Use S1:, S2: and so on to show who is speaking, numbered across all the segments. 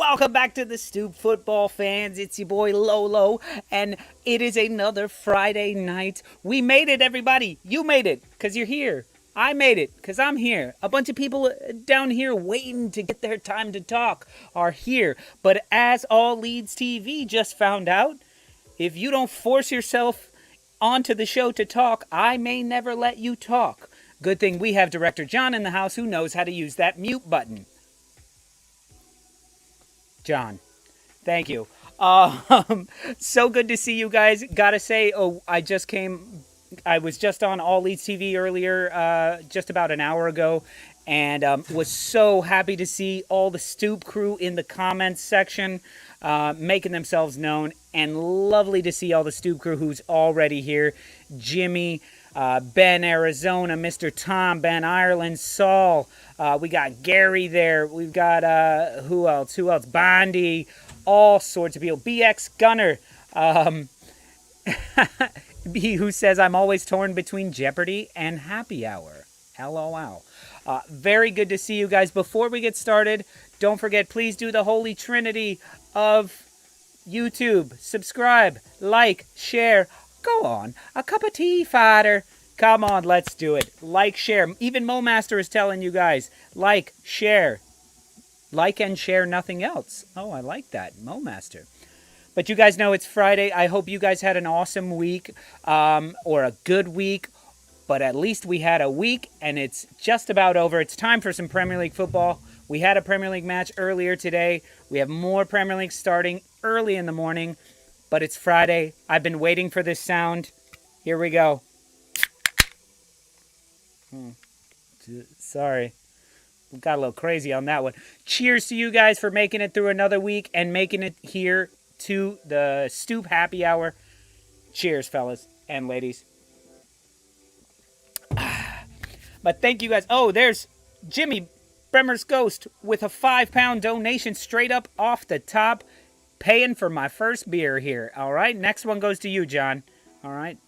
S1: Welcome back to the Stoop football fans. It's your boy Lolo, and it is another Friday night. We made it, everybody. You made it because you're here. I made it because I'm here. A bunch of people down here waiting to get their time to talk are here. But as all Leeds TV just found out, if you don't force yourself onto the show to talk, I may never let you talk. Good thing we have Director John in the house who knows how to use that mute button. John, thank you. So good to see you guys. Gotta say, I was just on All Leeds TV earlier, just about an hour ago, and was so happy to see all the Stoop crew in the comments section making themselves known, and lovely to see all the Stoop crew who's already here. Jimmy, Ben Arizona, Mr. Tom, Ben Ireland, Saul, we got Gary there, we've got, who else, Bondi, all sorts of people, BX Gunner, who says, I'm always torn between Jeopardy and Happy Hour, LOL. Very good to see you guys. Before we get started, don't forget, please do the Holy Trinity of YouTube, subscribe, like, share, go on, a cup of tea, father. Come on, let's do it. Like, share. Even MoMaster is telling you guys, like, share. Like and share, nothing else. Oh, I like that, MoMaster. But you guys know it's Friday. I hope you guys had an awesome week, or a good week. But at least we had a week, and it's just about over. It's time for some Premier League football. We had a Premier League match earlier today. We have more Premier League starting early in the morning. But it's Friday. I've been waiting for this sound. Here we go. Sorry. We got a little crazy on that one. Cheers to you guys for making it through another week and making it here to the Stoop Happy Hour. Cheers, fellas and ladies. But thank you guys. Oh, there's Jimmy Bremer's Ghost with a £5 donation straight up off the top. Paying for my first beer here. All right. Next one goes to you, John. All right.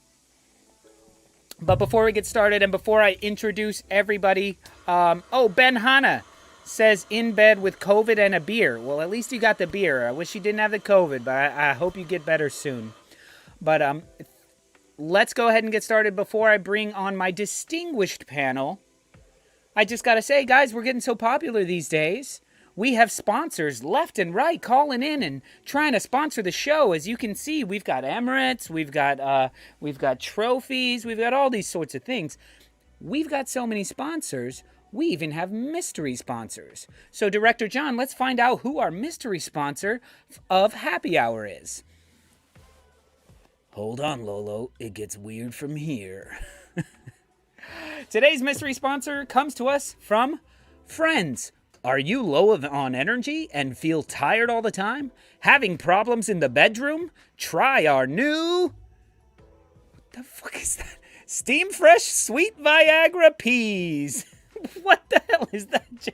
S1: But before we get started and before I introduce everybody, Ben Hanna says in bed with COVID and a beer. Well, at least you got the beer. I wish you didn't have the COVID, but I hope you get better soon. But let's go ahead and get started before I bring on my distinguished panel. I just got to say, guys, we're getting so popular these days. We have sponsors left and right calling in and trying to sponsor the show. As you can see, we've got Emirates, we've got trophies, we've got all these sorts of things. We've got so many sponsors, we even have mystery sponsors. So, Director John, let's find out who our mystery sponsor of Happy Hour is. Hold on, Lolo. It gets weird from here. Today's mystery sponsor comes to us from Friends. Are you low on energy and feel tired all the time? Having problems in the bedroom? Try our new... What the fuck is that? Steam Fresh Sweet Viagra Peas. What the hell is that?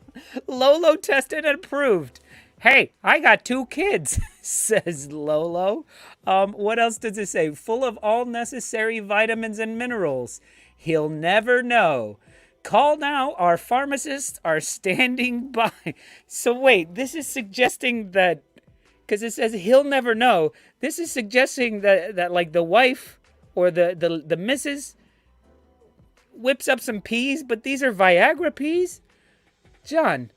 S1: Lolo tested and approved. Hey, I got 2 kids, says Lolo. What else does it say? Full of all necessary vitamins and minerals. He'll never know. Call now, our pharmacists are standing by. So wait, this is suggesting that, because it says he'll never know, this is suggesting that like the wife or the missus whips up some peas, but these are Viagra peas? John,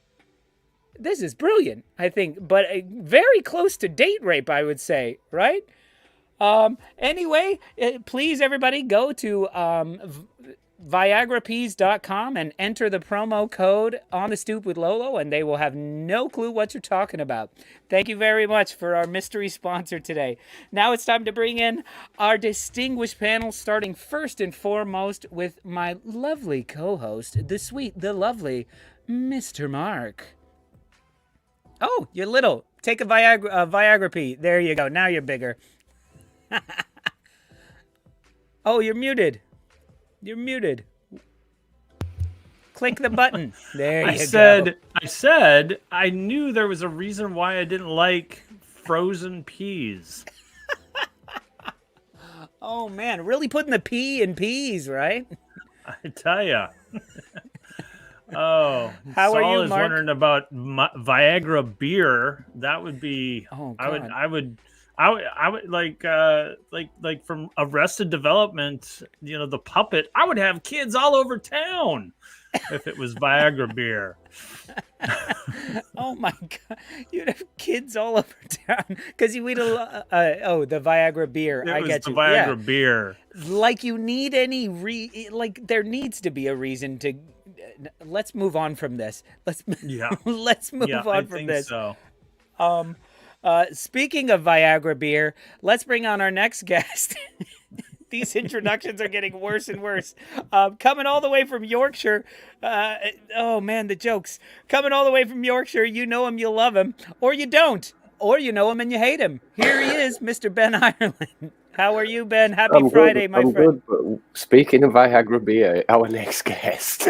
S1: this is brilliant, I think, but very close to date rape, I would say, right? Anyway, please everybody go to viagrapeas.com and enter the promo code on the Stoop with Lolo, and they will have no clue what you're talking about. Thank you very much for our mystery sponsor today. Now it's time to bring in our distinguished panel, starting first and foremost with my lovely co-host, the sweet, the lovely Mr. Mark. Oh, you're little. Take a Viagra pea. There you go. Now you're bigger. Oh, you're muted. You're muted. Click the button. There you go.
S2: I said I knew there was a reason why I didn't like frozen peas.
S1: Oh, man. Really putting the P in peas, right?
S2: I tell ya. Oh,
S1: How are
S2: Saul
S1: you,
S2: is
S1: Mark?
S2: wondering about Viagra beer. That would be.
S1: Oh,
S2: I would.
S1: God.
S2: I would like from Arrested Development. You know, the puppet. I would have kids all over town if it was Viagra beer.
S1: Oh my God! You'd have kids all over town because you eat a lot. The Viagra beer.
S2: It
S1: I
S2: was
S1: get
S2: the
S1: you.
S2: Viagra
S1: Yeah,
S2: beer.
S1: like you need any like there needs to be a reason to. Let's move on from this.
S2: Yeah.
S1: Let's move
S2: Yeah,
S1: on
S2: I
S1: from
S2: think
S1: this.
S2: so.
S1: Speaking of Viagra beer, let's bring on our next guest. These introductions are getting worse and worse. Coming all the way from Yorkshire. Oh, man, the jokes. Coming all the way from Yorkshire, you know him, you love him, or you don't. Or you know him and you hate him. Here he is, Mr. Ben Ireland. How are you, Ben? Happy Friday, my
S3: I'm
S1: friend.
S3: good, but speaking of Viagra beer, our next guest.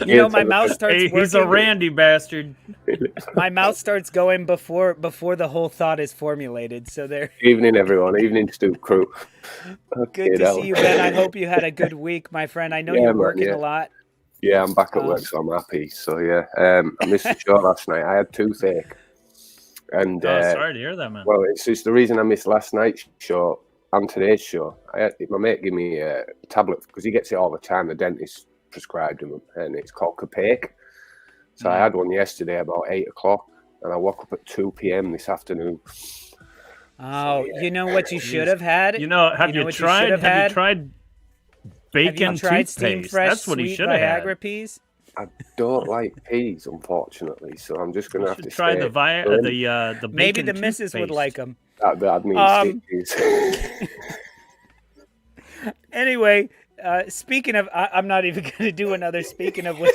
S1: You know, my mouth starts
S2: Hey,
S1: working.
S2: he's a randy bastard.
S1: My mouth starts going before the whole thought is formulated. So there.
S3: Evening, everyone. Evening, Stoop crew.
S1: Good to see you, Ben. I hope you had a good week, my friend. I know you're working a lot.
S3: Yeah, I'm back at work, so I'm happy. So yeah, I missed the show last night. I had toothache, and
S2: sorry to hear that, man.
S3: well, it's the reason I missed last night's show and today's show. My mate gave me a tablet because he gets it all the time. The dentist prescribed him, and it's called Capac. So I had one yesterday about 8 o'clock, and I woke up at 2 p.m. this afternoon.
S1: Oh, you know what you should have had?
S2: You know, have you tried bacon
S1: tried
S2: toothpaste?
S1: steam fresh
S2: That's what he
S1: sweet
S2: should have
S1: Viagra
S2: had.
S1: peas?
S3: I don't like peas, unfortunately, so I'm just going to have to
S2: Try the bacon
S1: Maybe the missus would
S2: toothpaste.
S1: like them.
S3: That means stitches.
S1: Anyway, speaking of, I'm not even going to do another speaking of which.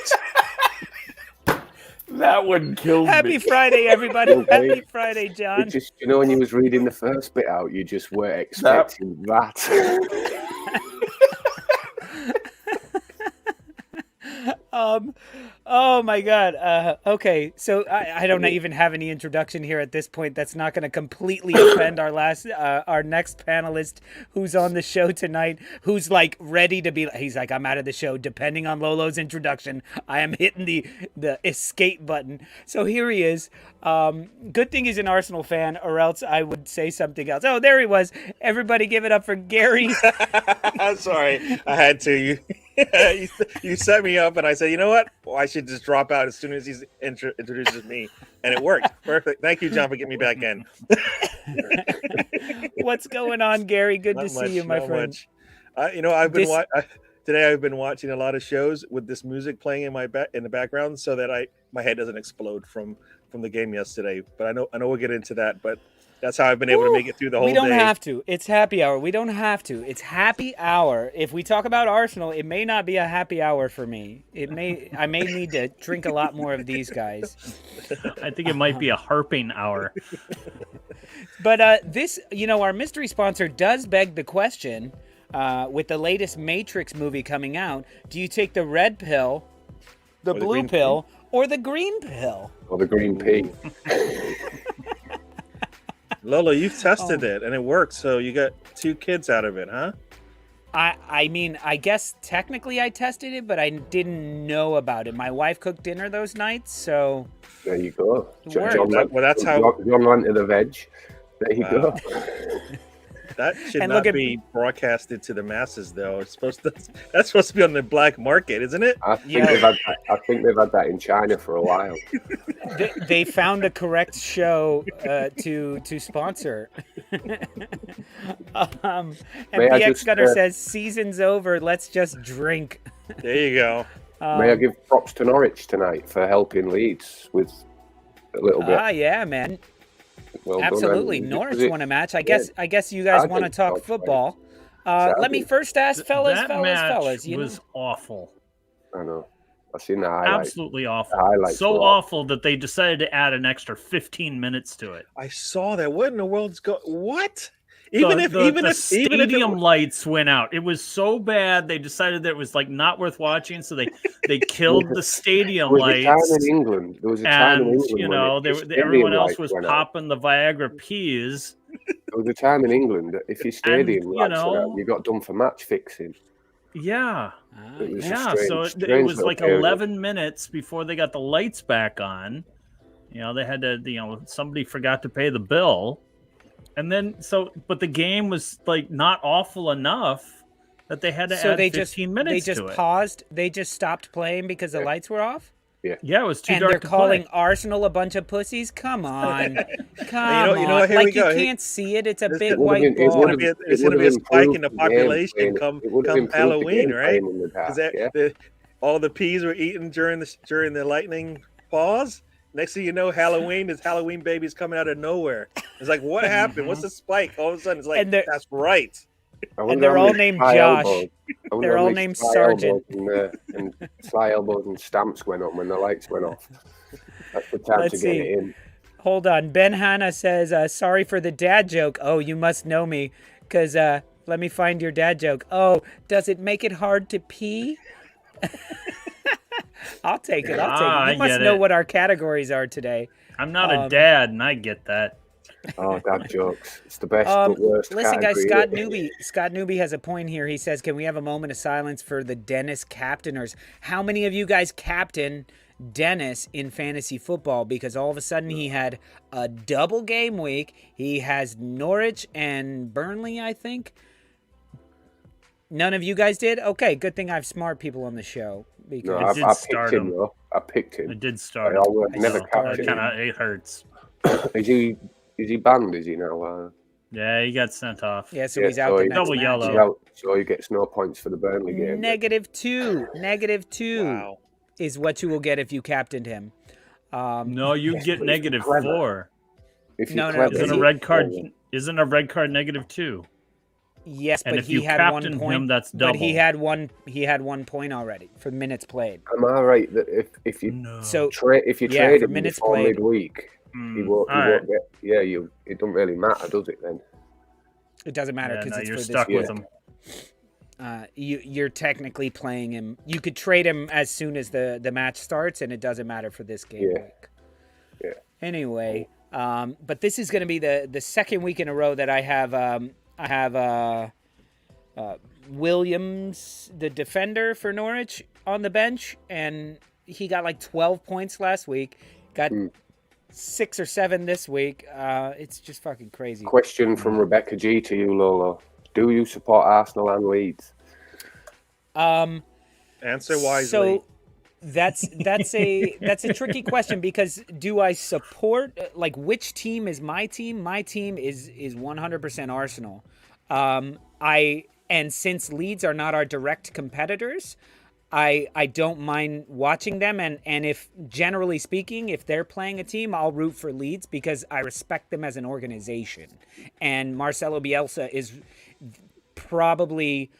S3: That would kill me.
S1: Happy Friday, everybody. Happy Friday, John.
S3: Just, when you was reading the first bit out, you just weren't expecting that.
S1: Oh my God. Okay, so I don't even have any introduction here at this point. That's not going to completely offend our next panelist who's on the show tonight. Who's like ready to be? He's like, I'm out of the show. Depending on Lolo's introduction, I am hitting the escape button. So here he is. Good thing he's an Arsenal fan, or else I would say something else. Oh, there he was. Everybody, give it up for Gary.
S4: Sorry, I had to. You set me up, and I said, you know what? Well, I should just drop out as soon as he introduces me, and it worked. Perfect. Thank you, John, for getting me back in.
S1: What's going on, Gary? Good to see you, my friend.
S4: Today I've been watching a lot of shows with this music playing in the background, so that my head doesn't explode from the game yesterday. But I know we'll get into that, but. That's how I've been able to make it through the whole day.
S1: We don't have to. It's happy hour. We don't have to. It's happy hour. If we talk about Arsenal, it may not be a happy hour for me. I may need to drink a lot more of these guys.
S2: I think it might be a harping hour.
S1: But this, our mystery sponsor does beg the question, with the latest Matrix movie coming out, do you take the red pill, the blue pill, or the green pill?
S3: Or the green pea.
S4: Lolo, you've tested it and it worked, so you got 2 kids out of it, huh?
S1: I mean, I guess technically I tested it, but I didn't know about it. My wife cooked dinner those nights, so
S3: there you go.
S4: John
S3: ran to the veg. There you go.
S4: That should not be broadcasted to the masses, though. That's supposed to be on the black market, isn't it?
S3: I think they've had that in China for a while.
S1: They found the correct show to sponsor. And PX Gunner says, "Season's over. Let's just drink."
S4: There you go.
S3: May I give props to Norwich tonight for helping Leeds with a little bit?
S1: Yeah, man.
S3: Well
S1: absolutely. Norwich won a match. I guess you guys want to talk football. Let me first ask fellas.
S2: That was awful.
S3: I know. I've seen the highlights.
S2: Absolutely awful. So awful that they decided to add an extra 15 minutes to it.
S4: I saw that. What in the world's What?
S2: The stadium lights went out. It was so bad they decided that it was not worth watching, so they killed the stadium lights.
S3: There was a time in England.
S2: Everyone else was popping the Viagra peas.
S3: There was a time in England that if your stadium lights went out, you got done for match fixing.
S2: Yeah.
S3: It was a
S2: Yeah,
S3: strange,
S2: so it
S3: strange
S2: was
S3: little
S2: like
S3: period.
S2: 11 minutes before they got the lights back on. They had to, somebody forgot to pay the bill. And then, but the game was like not awful enough that they had to
S1: So
S2: add
S1: they
S2: 15
S1: just
S2: minutes
S1: they just
S2: to it.
S1: paused. They just stopped playing because the lights were off.
S2: Yeah, it was too
S1: And
S2: dark
S1: they're
S2: to
S1: calling
S2: play.
S1: Arsenal a bunch of pussies. Come on,
S4: You know
S1: on.
S4: what, here
S1: Like
S4: we go.
S1: you can't see it. It's a
S4: This
S1: big
S4: would
S1: white
S3: it
S1: ball.
S3: would have-
S4: It's
S3: it
S4: going to
S3: would
S4: be a
S3: have
S4: spike in
S3: improved
S4: the
S3: the game
S4: population
S3: playing-
S4: come
S3: it would have
S4: come
S3: improved the
S4: Halloween,
S3: game
S4: right?
S3: playing in the dark,
S4: Because all the peas were eaten during the lightning pause. Next thing you know, Halloween babies coming out of nowhere. It's like, what happened? What's the spike? All of a sudden, it's like,
S1: And they're-
S4: that's right.
S3: I wonder
S1: And they're
S3: how
S1: all
S3: many
S1: named
S3: sly
S1: Josh.
S3: elbows- I wonder
S1: They're
S3: how
S1: all
S3: many
S1: named
S3: sly
S1: Sergeant.
S3: elbows and sly elbows and stamps went up when the lights went off. That's the time
S1: Let's
S3: to
S1: see.
S3: get it in.
S1: Hold on. Ben Hanna says, sorry for the dad joke. Oh, you must know me. Because let me find your dad joke. Oh, does it make it hard to pee? I'll take it.
S2: I
S1: You must
S2: get
S1: know
S2: it.
S1: what our categories are today.
S2: I'm not a dad, and I get that.
S3: Oh, dad jokes. It's the best but worst
S1: Listen, guys,
S3: category.
S1: Scott Newby has a point here. He says, can we have a moment of silence for the Dennis captainers? How many of you guys captain Dennis in fantasy football? Because all of a sudden he had a double game week. He has Norwich and Burnley, I think. None of you guys did? Okay, good thing I have smart people on the show.
S3: No,
S1: Because
S2: did
S3: I
S2: start
S3: picked him,
S2: him.
S3: though. I picked him.
S2: It did start.
S3: I would never
S1: started
S3: captain him.
S2: It hurts.
S3: Is he banned? Is he now?
S2: Yeah, he got sent off.
S1: yeah, so
S3: Yeah,
S1: he's out
S3: so
S1: the
S3: he-
S1: next
S2: Double
S1: match.
S2: yellow.
S3: He's out, so he gets no points for the Burnley game.
S1: -2
S4: Wow.
S1: is what you will get if you captained him.
S2: No, you get
S3: but if you're
S2: -4.
S3: clever. If
S1: No,
S3: you're
S1: no,
S3: clever,
S1: Is
S2: Isn't a
S1: he-
S2: red card? Isn't a red card -2?
S1: Yes,
S2: And
S1: but
S2: if
S1: he
S2: you
S1: had
S2: captain
S1: 1 point.
S2: him, that's
S1: But he
S2: double.
S1: had 1 point already for minutes played.
S3: Am I right that if you
S2: No.
S1: So
S3: if you
S1: Yeah,
S3: trade
S1: for
S3: him
S1: minutes
S3: before
S1: played.
S3: midweek, he won't
S2: All right.
S3: get. Yeah, it doesn't really matter, does it? Then
S1: it doesn't matter
S2: Yeah,
S1: because
S2: no,
S1: it's
S2: you're
S1: for
S2: stuck
S1: this
S2: with
S1: week.
S2: him.
S1: You're technically playing him. You could trade him as soon as the match starts, and it doesn't matter for this game
S3: Yeah.
S1: week.
S3: Yeah.
S1: Anyway, but this is going to be the second week in a row that I have Williams, the defender for Norwich, on the bench, and he got like 12 points last week. Got 6 or 7 this week. It's just fucking crazy.
S3: question from Rebecca G to you, Lolo: do you support Arsenal and Leeds?
S4: Answer wisely.
S1: So that's a tricky question, because do I support, like, which team is my team? My team is 100% Arsenal. And since Leeds are not our direct competitors, I don't mind watching them, and if, generally speaking, if they're playing a team, I'll root for Leeds because I respect them as an organization. And Marcelo Bielsa is probably,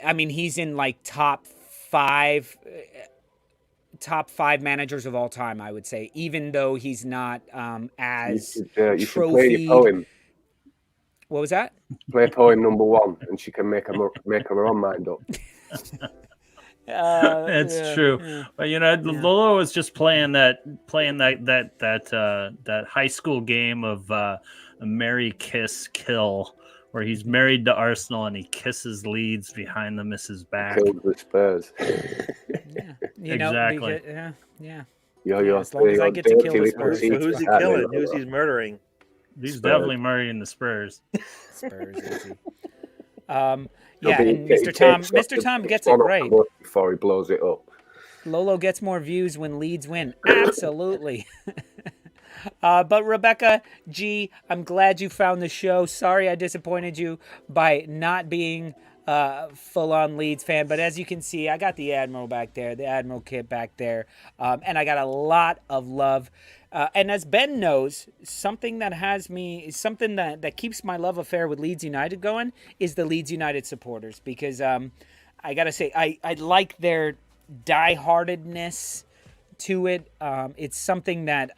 S1: I mean, he's in like top five managers of all time, I would say, even though he's not as
S3: You should play your
S1: trophy.
S3: poem.
S1: What was that?
S3: Play poem number 1, and she can make her own mind up.
S2: It's true. But Lolo was just playing that high school game of marry, kiss, kill, where he's married to Arsenal and he kisses Leeds behind the missus back.
S3: Killed the Spurs.
S2: Exactly.
S1: Yeah.
S3: You're
S1: as long as I get to kill the
S3: dirty
S1: Spurs.
S3: little
S4: So who's he
S3: cheat.
S4: killing? Who's he murdering?
S2: He's
S3: Spurs.
S2: definitely marrying the Spurs.
S1: Spurs, easy.
S3: He'll
S1: Yeah,
S3: be-
S1: and
S3: he
S1: Mr.
S3: takes
S1: Tom
S3: the
S1: gets it
S3: fun off
S1: right.
S3: the boat before he blows it up.
S1: Lolo gets more views when Leeds win. Absolutely. But Rebecca G, I'm glad you found the show. Sorry I disappointed you by not being full-on Leeds fan. But as you can see, I got the Admiral back there, the Admiral kit back there. And I got a lot of love. And as Ben knows, something that keeps my love affair with Leeds United going is the Leeds United supporters. Because I got to say, I like their die-heartedness to it. It's something that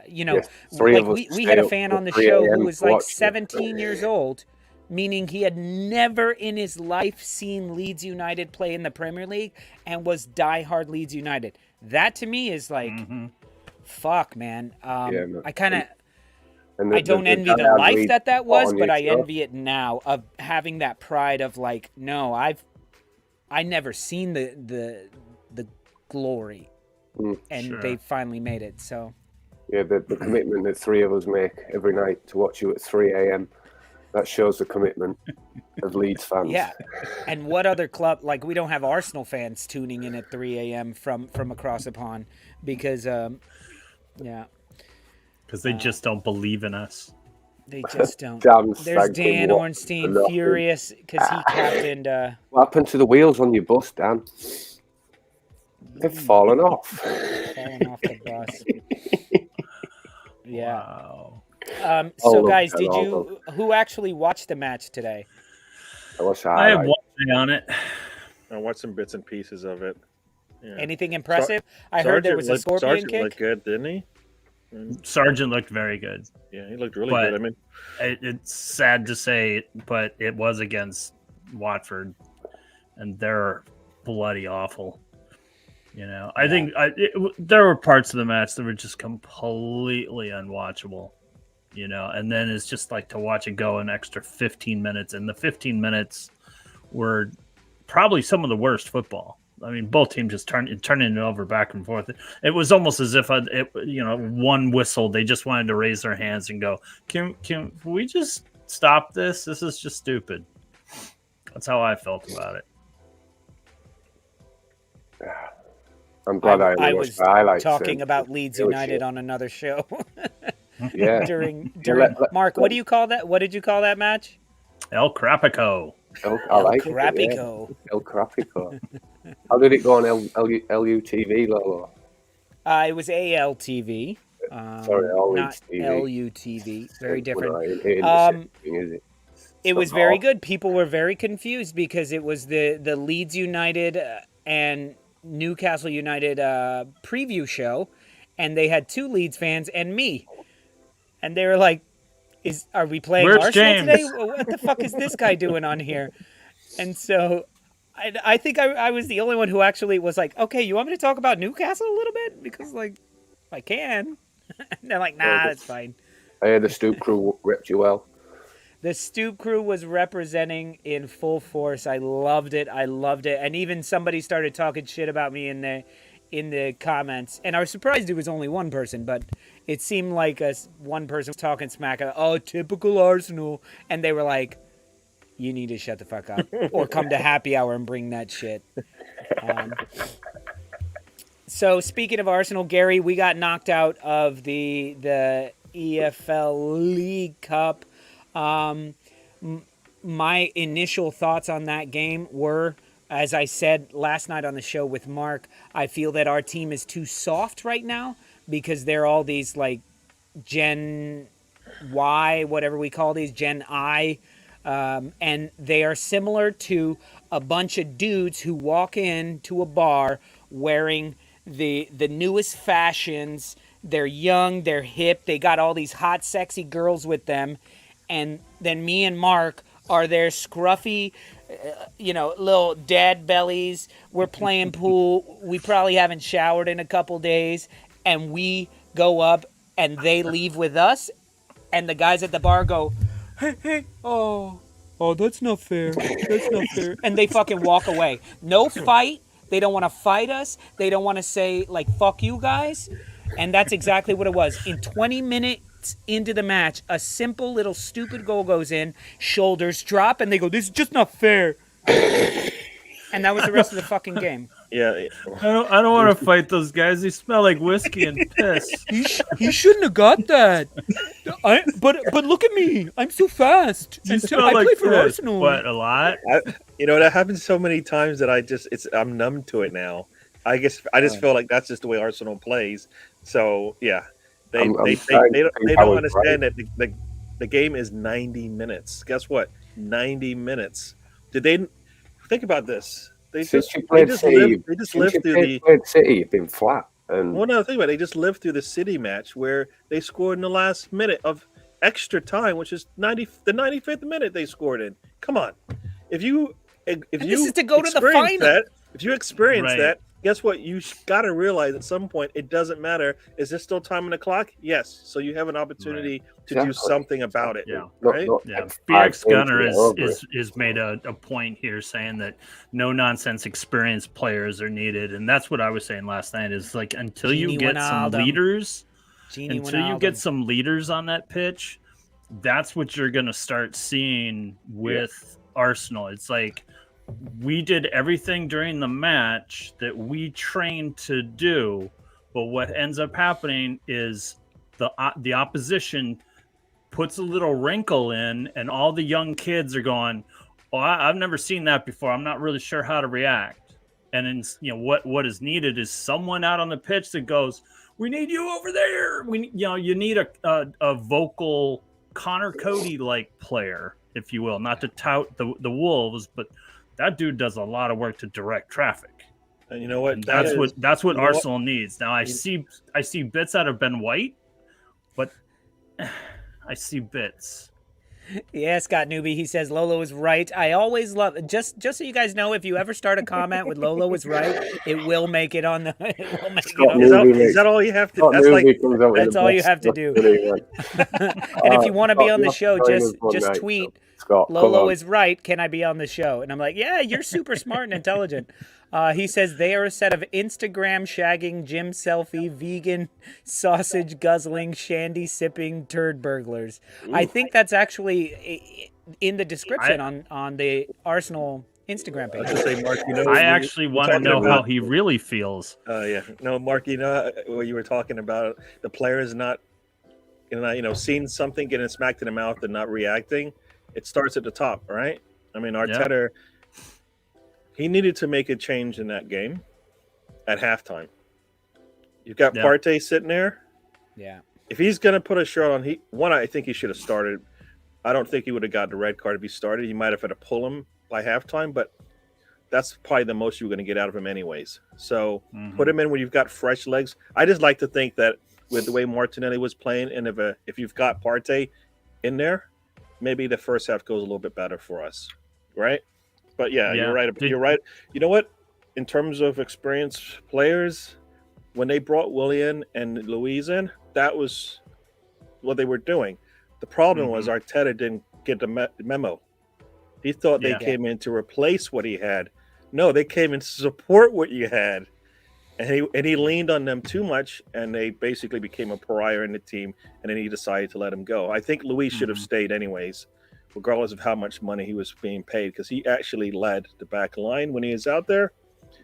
S3: Yes, three
S1: like
S3: of us
S1: we had a
S3: stay up
S1: fan
S3: till
S1: on the
S3: 3
S1: show
S3: a.m.
S1: who was
S3: to
S1: like
S3: watch it.
S1: 17 years old, meaning he had never in his life seen Leeds United play in the Premier League and was diehard Leeds United. That to me is like, fuck, man.
S3: no.
S1: I kind of,
S3: And
S1: I don't envy the
S3: diehard
S1: life
S3: Leeds
S1: that was,
S3: on
S1: but
S3: your
S1: I
S3: show.
S1: envy it now of having that pride of like, no, I never seen the glory, and they finally made it. So
S3: yeah, the commitment that three of us make every night to watch you at 3 a.m. That shows the commitment of Leeds fans.
S1: yeah. And what other club? Like, we don't have Arsenal fans tuning in at 3 a.m. from across the pond because yeah.
S2: Because they just don't believe in us.
S1: They just don't.
S3: Damn
S1: There's
S3: thank
S1: Dan
S3: you.
S1: Ornstein
S3: What-
S1: furious because he captained.
S3: What happened to the wheels on your bus, Dan? They've fallen off.
S1: Falling off the bus. Yeah.
S2: Wow.
S1: So,
S3: All
S1: guys,
S3: of
S1: did
S3: them,
S1: you? Who actually watched the match today?
S2: I have one thing on it.
S4: I watched some bits and pieces of it. Yeah.
S1: Anything impressive? I heard there was a scorpion
S4: Sargent
S1: kick.
S4: looked good, didn't he?
S2: Sargent looked very good.
S4: Yeah, he looked really
S2: But-
S4: good. I mean,
S2: It's sad to say, but it was against Watford, and they're bloody awful. You know, I think there were parts of the match that were just completely unwatchable. You know, and then it's just like to watch it go an extra 15 minutes, and the 15 minutes were probably some of the worst football. I mean, both teams just turning it over back and forth. It was almost as if, one whistle, they just wanted to raise their hands and go, can we just stop this? This is just stupid. That's how I felt about it.
S3: I'm glad I
S1: I
S3: watched
S1: was
S3: the highlights.
S1: talking about Leeds
S3: it was
S1: United
S3: shit.
S1: on another show
S3: Yeah.
S1: during
S3: let-
S1: Mark. What do you call that? What did you call that match?
S2: El Crapico.
S3: I like it.
S1: Crapico.
S3: Yeah. El Crapico. How did it go on LUTV, Lolo?
S1: It was ALTV.
S3: Sorry, all
S1: not
S3: Leeds TV.
S1: LUTV. Very different.
S3: Well, it ain't the same thing, is it?
S1: It was
S3: So
S1: very
S3: off.
S1: good. People were very confused because it was the Leeds United and Newcastle United preview show, and they had two Leeds fans and me, and they were like, "Are we playing
S2: Where's
S1: Arsenal
S2: James?
S1: today? What the fuck is this guy doing on here?" And so, I think I was the only one who actually was like, "Okay, you want me to talk about Newcastle a little bit because like I can." And they're like, "Nah, that's fine."
S3: I heard the Stoop crew ripped you well.
S1: The Stoop crew was representing in full force. I loved it. And even somebody started talking shit about me in the comments. And I was surprised it was only one person, but it seemed like one person was talking smack. Oh, typical Arsenal. And they were like, you need to shut the fuck up or come to happy hour and bring that shit. So speaking of Arsenal, Gary, we got knocked out of the EFL League Cup. My initial thoughts on that game were, as I said last night on the show with Mark, I feel that our team is too soft right now because they're all these like Gen Y, whatever we call these, Gen I, and they are similar to a bunch of dudes who walk into a bar wearing the newest fashions. They're young, they're hip, they got all these hot, sexy girls with them. And then me and Mark are their scruffy, little dad bellies. We're playing pool. We probably haven't showered in a couple days. And we go up and they leave with us. And the guys at the bar go, hey, oh, that's not fair. That's not fair. And they fucking walk away. No fight. They don't want to fight us. They don't want to say, like, fuck you guys. And that's exactly what it was. In 20 minutes into the match, a simple little stupid goal goes in, shoulders drop, and they go, this is just not fair. And that was the rest of the fucking game.
S4: yeah.
S2: I don't want to fight those guys. They smell like whiskey and piss.
S1: He shouldn't have got that. But look at me. I'm so fast.
S2: You
S1: And
S2: smell
S1: I
S2: like
S1: play for
S2: piss.
S1: Arsenal.
S2: What, a lot?
S4: That happens so many times that I'm numb to it now. I guess I just feel like that's just the way Arsenal plays. So yeah, they
S3: I'm
S4: don't
S3: trying to think I was
S4: understand that the game is 90 minutes. Guess what? 90 minutes. Did they think about this? They
S3: Since
S4: just
S3: you played City,
S4: they just
S3: since
S4: lived
S3: you
S4: through
S3: played City, you've been flat. And
S4: Well, no, think about it. They just lived through the City match where they scored in the last minute of extra time, which is the 95th minute they scored in. Come on, if you
S1: this is to go to the
S4: experience
S1: final.
S4: if you experience
S2: Right.
S4: that, guess what? You got to realize at some point it doesn't matter. Is there still time on the clock? Yes. So you have an opportunity to do something about it.
S2: Yeah.
S4: Right.
S2: Yeah. BX Gunner is made a point here saying that no nonsense experienced players are needed, and that's what I was saying last night. Is like until you get some leaders, some leaders on that pitch, that's what you're going to start seeing with Arsenal. It's like we did everything during the match that we trained to do, but what ends up happening is the opposition puts a little wrinkle in, and all the young kids are going, "Oh, I've never seen that before. I'm not really sure how to react." And then, what is needed is someone out on the pitch that goes, "We need you over there." You need a vocal Connor Cody like player, if you will, not to tout the Wolves, but that dude does a lot of work to direct traffic.
S4: And you know what?
S2: And that's what Arsenal needs. Now I see bits out of Ben White, but I see bits.
S1: Yeah, Scott Newby, he says Lolo is right. I always love just so you guys know, if you ever start a comment with Lolo is right, it will make it on the. It will make it on
S4: is that all you have to?
S1: That's all you have to do. And if you want to be on the show, just tweet
S3: Scott,
S1: Lolo is right. Can I be on the show? And I'm like, yeah, you're super smart and intelligent. He says they are a set of Instagram shagging, gym selfie, vegan, sausage guzzling, shandy sipping turd burglars. Ooh. I think that's actually in the description on the Arsenal Instagram page.
S4: Say, Mark,
S2: I actually want to know how he really feels.
S4: Yeah. No, Mark, what you were talking about, the players not, seeing something, getting smacked in the mouth and not reacting. It starts at the top, right? I mean, Arteta, he needed to make a change in that game at halftime. You've got Partey sitting there.
S1: Yeah.
S4: If he's going to put a shirt on, I think he should have started. I don't think he would have got the red card if he started. He might have had to pull him by halftime, but that's probably the most you were going to get out of him anyways. So put him in when you've got fresh legs. I just like to think that with the way Martinelli was playing, and if you've got Partey in there, maybe the first half goes a little bit better for us, right? But you're right. You're right. You know what? In terms of experienced players, when they brought Willian and Luiz in, that was what they were doing. The problem was Arteta didn't get the memo. He thought they came in to replace what he had. No, they came in to support what you had. And he leaned on them too much, and they basically became a pariah in the team, and then he decided to let him go. I think Luis should have stayed anyways, regardless of how much money he was being paid, because he actually led the back line when he was out there.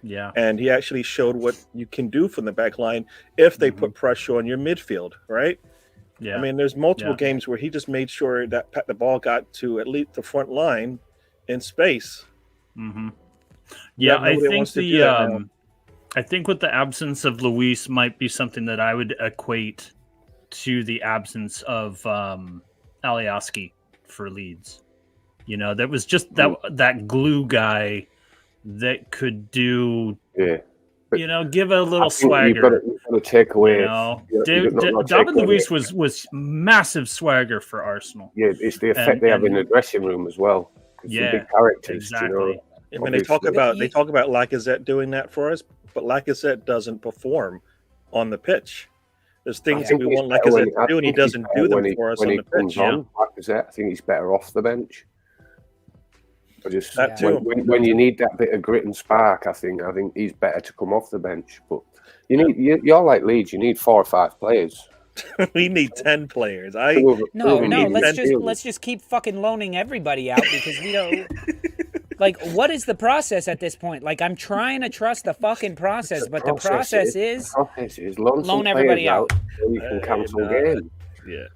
S2: Yeah.
S4: And he actually showed what you can do from the back line if they put pressure on your midfield, right?
S2: Yeah.
S4: I mean, there's multiple games where he just made sure that the ball got to at least the front line in space.
S2: Yeah, I think with the absence of Luis might be something that I would equate to the absence of Alioski for Leeds. That was just that glue guy that could do, give a little swagger.
S3: You've got to take away.
S2: David Luiz was massive swagger for Arsenal.
S3: Yeah, it's the effect they have in the dressing room as well.
S2: Yeah,
S3: big characters,
S2: exactly.
S4: I mean, they talk about Lacazette doing that for us, but Lacazette doesn't perform on the pitch. There's things that we want Lacazette to do, and he doesn't do them for us on the pitch.
S3: Lacazette, I think he's better off the bench. When you need that bit of grit and spark, I think he's better to come off the bench. But you're like Leeds, you need 4 or 5 players.
S4: We need 10 players.
S1: Let's just keep fucking loaning everybody out because we don't. Like, what is the process at this point? Like, I'm trying to trust the fucking process, but the process is loan everybody out.
S3: So you can cancel games.
S4: Yeah.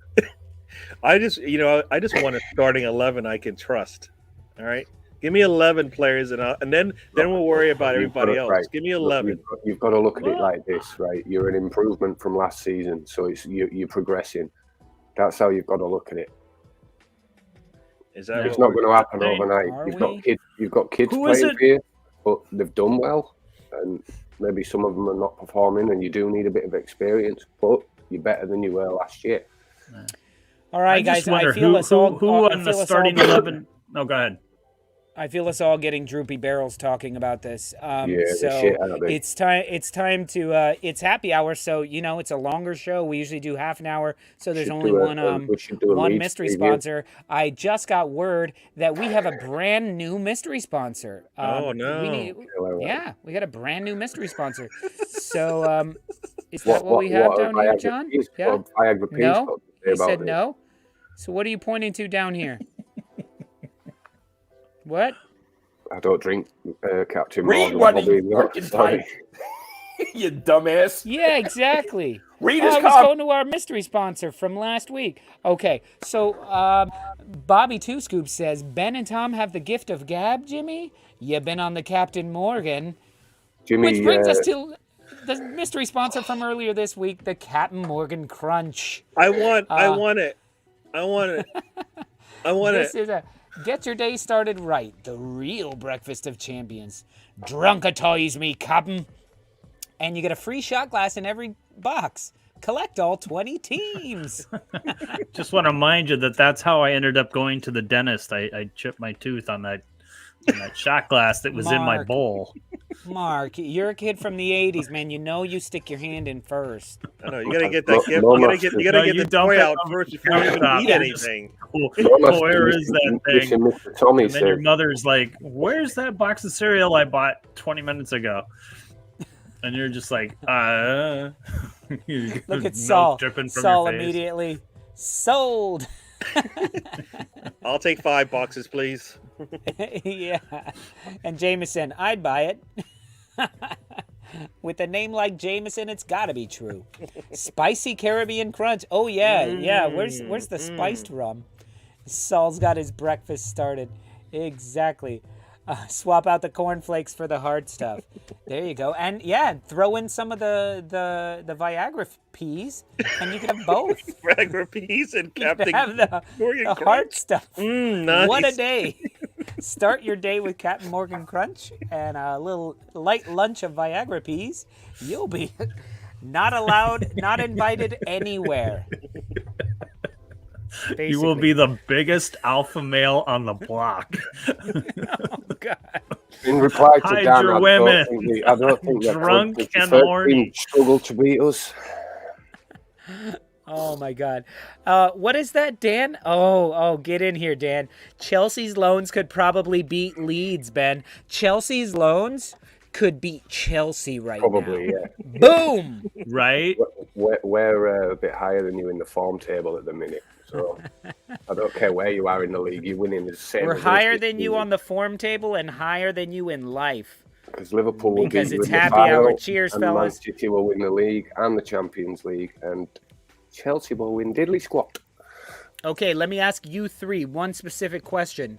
S4: I just want a starting 11 I can trust. All right. Give me 11 players, and then we'll worry about everybody else. Right. Give me 11.
S3: You've got to look at it like this, right? You're an improvement from last season, so you're progressing. That's how you've got to look at it. It's not going to happen overnight. You've got kids playing here, but they've done well, and maybe some of them are not performing, and you do need a bit of experience. But you're better than you were last year.
S1: All right, guys.
S2: I feel who on the starting 11. No, go ahead.
S1: I feel us all getting droopy barrels talking about this.
S3: the
S1: So
S3: shit out of it.
S1: it's time. It's time to. It's happy hour, so it's a longer show. We usually do half an hour, so there's
S3: Should
S1: only
S3: do a-
S1: one
S3: we should do a
S1: one
S3: Leeds
S1: mystery
S3: preview.
S1: sponsor. I just got word that we have a brand new mystery sponsor.
S4: Oh, no.
S1: We got a brand new mystery sponsor. So is that what we have down here, John? Yeah.
S3: Viagra Peas
S1: No,
S3: got to say
S1: he
S3: about
S1: said
S3: it.
S1: no. So what are you pointing to down here? What?
S3: I don't drink Captain
S5: Read
S3: Morgan.
S5: what he
S3: Bobby,
S5: fucking
S3: sorry.
S5: typed. You dumbass.
S1: Yeah, exactly.
S5: Read
S1: I
S5: his
S1: was
S5: comment.
S1: going to our mystery sponsor from last week. Okay, so Bobby Two Scoop says, Ben and Tom have the gift of gab, Jimmy? You been on the Captain Morgan.
S3: Jimmy,
S1: Which brings us to the mystery sponsor from earlier this week, the Captain Morgan Crunch.
S4: I want it. I want it. I want
S1: This
S4: it.
S1: is a get your day started right. The real breakfast of champions. Drunkatize me, Captain. And you get a free shot glass in every box. Collect all 20 teams.
S2: Just want to remind you that that's how I ended up going to the dentist. I chipped my tooth on that shot glass that was in my
S1: Mark.
S2: bowl.
S1: Mark, you're a kid from the 80s, man. You know you stick your hand in first.
S4: I know you gotta get that gift.
S3: No,
S4: You gotta
S3: no,
S4: get.
S3: no,
S4: You gotta
S2: you
S4: get the
S2: dump
S4: toy
S2: it
S4: out
S2: on
S4: first
S2: the
S4: before you
S2: countertop.
S4: eat
S2: Yeah.
S4: anything.
S2: Where is that thing?
S3: Mr. Tommy
S2: And then your
S3: said,
S2: mother's like, "Where's that box of cereal I bought 20 minutes ago?" And you're just like,
S1: Look at
S2: milk
S1: Saul.
S2: dripping from
S1: Saul
S2: your face.
S1: immediately sold.
S4: I'll take 5 boxes, please.
S1: Yeah. And Jameson, I'd buy it. With a name like Jameson, it's got to be true. Spicy Caribbean Crunch. Oh yeah, yeah. Where's the spiced rum? Saul's got his breakfast started. Exactly. Swap out the cornflakes for the hard stuff. There you go. And yeah, throw in some of the Viagra peas, and you can have both.
S4: Viagra peas and
S1: You can
S4: Captain
S1: have the
S4: Morgan
S1: hard
S4: Crunch.
S1: stuff.
S4: Nice.
S1: What a day. Start your day with Captain Morgan Crunch and a little light lunch of Viagra peas. You'll be not allowed, not invited anywhere.
S2: You will be the biggest alpha male on the block.
S1: Oh, God.
S3: in reply to
S2: Hide
S3: Dan,
S2: your
S3: I
S2: women.
S3: don't think that
S2: Drunk
S3: the
S2: and
S3: third
S2: horny.
S3: team struggle to beat us.
S1: Oh, my God. What is that, Dan? Oh, get in here, Dan. Chelsea's loans could probably beat Leeds, Ben. Chelsea's loans could beat Chelsea right
S3: Probably,
S1: now.
S3: yeah.
S1: Boom!
S2: Right?
S3: We're a bit higher than you in the form table at the minute. So I don't care where you are in the league, you're winning the same.
S1: We're higher than you on the form table and higher than you in life.
S3: Because Liverpool will
S1: Because
S3: beat you
S1: it's
S3: in the
S1: happy
S3: final,
S1: hour. Cheers,
S3: and
S1: fellas.
S3: Man City will win the league and the Champions League, and Chelsea will win diddly squat.
S1: Okay, let me ask you three one specific question.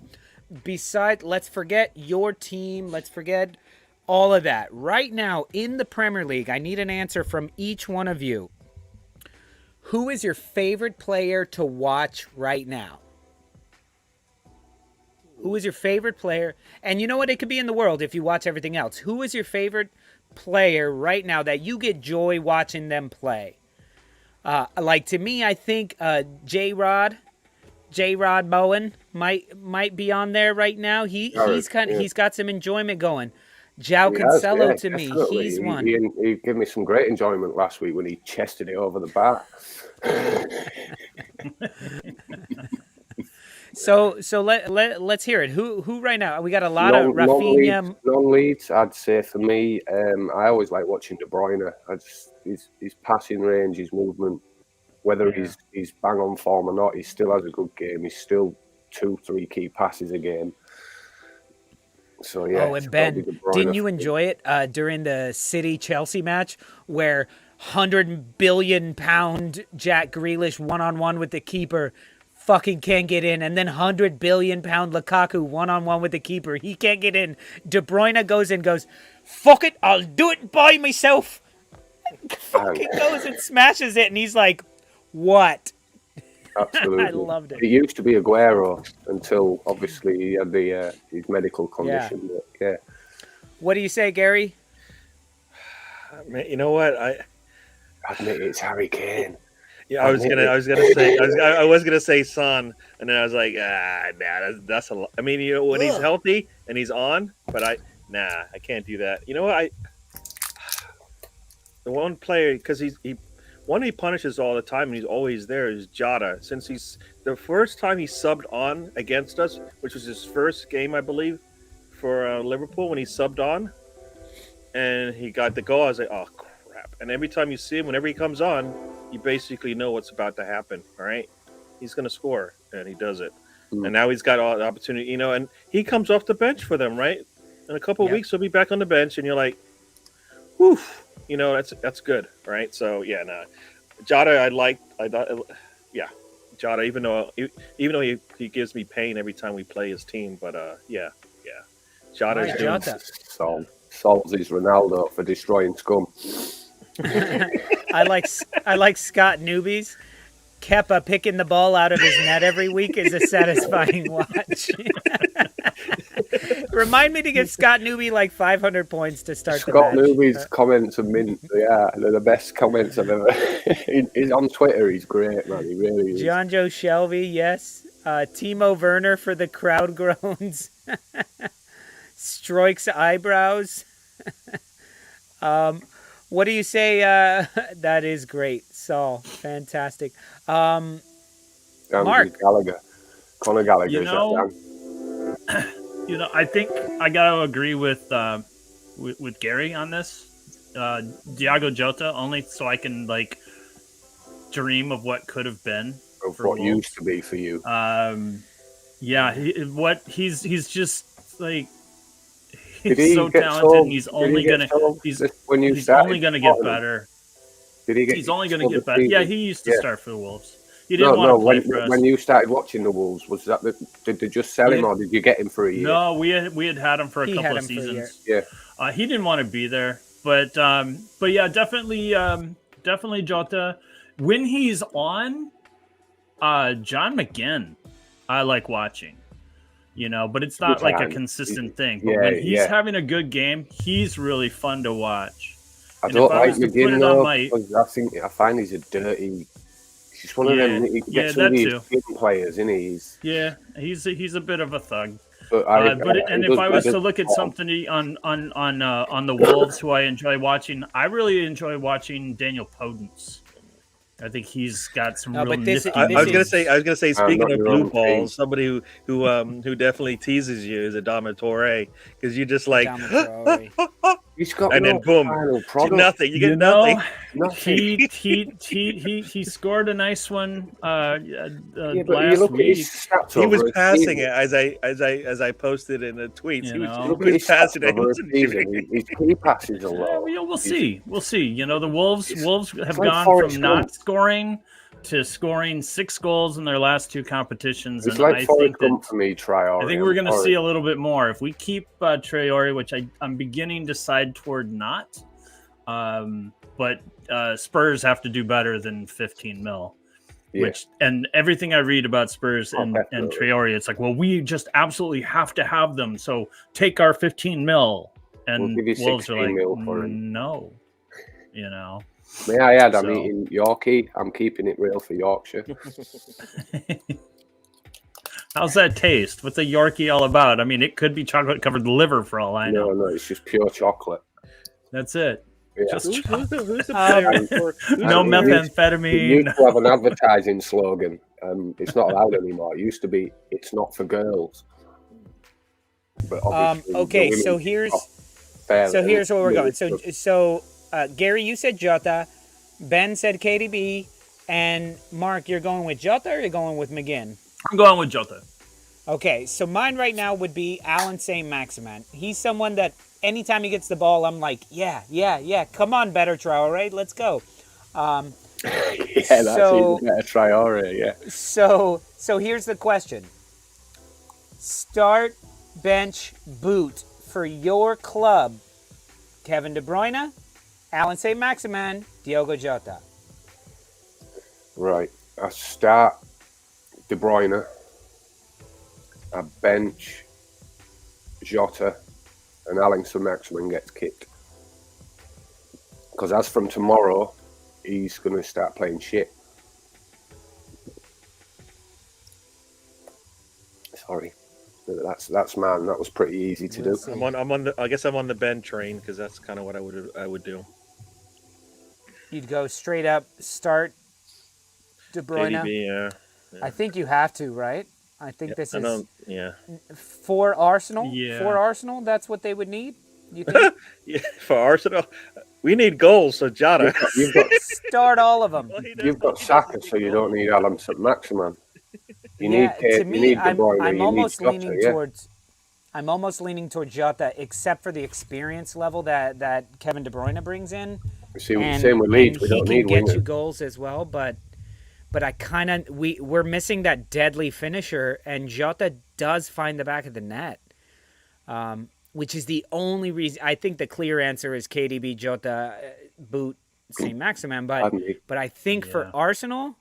S1: Let's forget your team. Let's forget all of that. Right now, in the Premier League, I need an answer from each one of you. Who is your favorite player to watch right now? Who is your favorite player? And you know what? It could be in the world if you watch everything else. Who is your favorite player right now that you get joy watching them play? Like, to me, I think J-Rod Bowen might be on there right now. He's got some enjoyment going. João Cancelo, to me,
S3: definitely.
S1: he's one.
S3: He gave me some great enjoyment last week when he chested it over the bar.
S1: So let's hear it. Who right now? We got a lot of Rafinha.
S3: Non-Leeds, I'd say for me, I always like watching De Bruyne. His passing range, his movement, whether he's bang on form or not, he still has a good game. He's still 2-3 key passes a game. So yeah.
S1: Oh, and Ben, didn't you enjoy it during the City-Chelsea match where 100 billion pound Jack Grealish one-on-one with the keeper fucking can't get in, and then 100 billion pound Lukaku one-on-one with the keeper, he can't get in. De Bruyne goes in, goes, fuck it, I'll do it by myself. Fucking goes and smashes it, and he's like, what?
S3: Absolutely.
S1: I loved it.
S3: It used to be Aguero until obviously he had his medical condition.
S1: Yeah.
S3: But, yeah.
S1: What do you say, Gary?
S4: Man, you know what?
S3: Admit it's Harry Kane.
S4: Yeah, I was gonna say Son, and then I was like, that's a lot. I mean, when he's healthy and he's on, but I can't do that. You know what? The one player because he punishes all the time and he's always there is Jota. Since he's the first time he subbed on against us, which was his first game, I believe, for Liverpool when he subbed on, and he got the goal. I was like, oh crap! And every time you see him, whenever he comes on, you basically know what's about to happen. All right, he's going to score, and he does it. And now he's got all the opportunity, and he comes off the bench for them, right? In a couple of weeks, he'll be back on the bench, and you're like, whew, that's good, right? So Jota, Jota, even though he gives me pain every time we play his team, but Jota is doing
S3: solves his Ronaldo for destroying scum.
S1: I like Scott Newbies. Kepa picking the ball out of his net every week is a satisfying watch. Remind me to give Scott Newby like 500 points to start the match.
S3: Scott Newby's comments are mint. Yeah, they're the best comments I've ever. He's on Twitter. He's great, man. He really is.
S1: John Joe Shelby, yes. Timo Werner for the crowd groans. Stroik's eyebrows. What do you say? That is great. Saul, fantastic. Mark.
S3: Conor Gallagher.
S2: I think I gotta agree with Gary on this. Diogo Jota, only so I can dream of what could have been.
S3: Of what Wolves used to be for you.
S2: He's just like he's so talented. And he's only gonna get better. He's only gonna get better. Yeah, he used to start for the Wolves. He didn't want to play for us.
S3: When you started watching the Wolves, was that did they just sell him or did you get him for a year?
S2: No, we had him for a couple of seasons.
S3: Yeah,
S2: he didn't want to be there, but yeah, definitely Jota. When he's on, John McGinn, I like watching. But it's not like a consistent thing. But when he's having a good game, he's really fun to watch.
S3: I don't like McGinn though. I find he's a dirty. He's one of them. He gets some of these players, isn't he?
S2: He's a bit of a thug.
S3: But
S2: if I was to look at something on the Wolves, who I enjoy watching, I really enjoy watching Daniel Podence. I think he's got some real nifty.
S4: I was gonna say. Speaking of blue balls, somebody who definitely teases you is Adama Traore, because you just like,
S3: he's got
S4: and then boom, nothing. You get nothing.
S2: He scored a nice one last
S3: week.
S4: He was passing it as I posted in the tweets. He was passing it.
S3: He passes a lot.
S2: We'll see. The Wolves have gone from not scoring to scoring 6 goals in their last 2 competitions.
S3: It's like Forrest Gump for me, Traore.
S2: I think we're going to see a little bit more. If we keep Traore, which I'm beginning to side toward not, but Spurs have to do better than 15 mil. Yeah. And everything I read about Spurs and Traore, it's like, well, we just absolutely have to have them. So take our 15 mil. And
S3: we'll give you
S2: Wolves are like,
S3: for him.
S2: No,
S3: May I add, I'm eating Yorkie. I'm keeping it real for Yorkshire.
S2: How's that taste? What's a Yorkie all about? I mean, it could be chocolate-covered liver for all I know.
S3: No, it's just pure chocolate.
S2: That's it.
S3: Yeah.
S2: Just
S4: who's
S2: no
S3: We
S2: methamphamphetamine.
S3: used to have an advertising slogan. It's not allowed anymore. It used to be, "It's not for girls." But
S1: okay, so here's what we're going. So Gary, you said Jota, Ben said KDB, and Mark, you're going with Jota or you're going with McGinn?
S2: I'm going with Jota.
S1: Okay, so mine right now would be Alan Saint-Maximin. He's someone that anytime he gets the ball, I'm like, yeah, come on, better Traore, let's go.
S3: That's even better Traore, yeah.
S1: So here's the question. Start, bench, boot for your club. Kevin De Bruyne, Alan Saint-Maximin, Diogo Jota.
S3: Right. I start De Bruyne. I bench Jota, and Alan Saint-Maximin gets kicked. Because as from tomorrow, he's going to start playing shit. Sorry. That's man. That was pretty easy to do.
S1: see.
S4: I guess I'm on the Ben train because that's kind of what I would do.
S1: You'd go straight up, start De Bruyne.
S4: KDB, yeah.
S1: I think you have to, right? I think this is
S4: yeah.
S1: for Arsenal.
S2: Yeah.
S1: For Arsenal, that's what they would need. You think?
S4: Yeah, for Arsenal, we need goals. So Jota,
S3: You've got
S1: Start all of them.
S3: you've got Saka, so you don't need Alan Maximan. You need
S1: to me,
S3: you need De Bruyne,
S1: I'm
S3: you
S1: almost
S3: need Jota,
S1: leaning towards. I'm almost leaning toward Jota, except for the experience level that Kevin De Bruyne brings in.
S3: Same with Leeds. We don't need
S1: he can get you
S3: wingers.
S1: goals as well, but I kind of we're missing that deadly finisher, and Jota does find the back of the net, which is the only reason. I think the clear answer is KDB, Jota, boot Saint Maximin, but I think for Arsenal,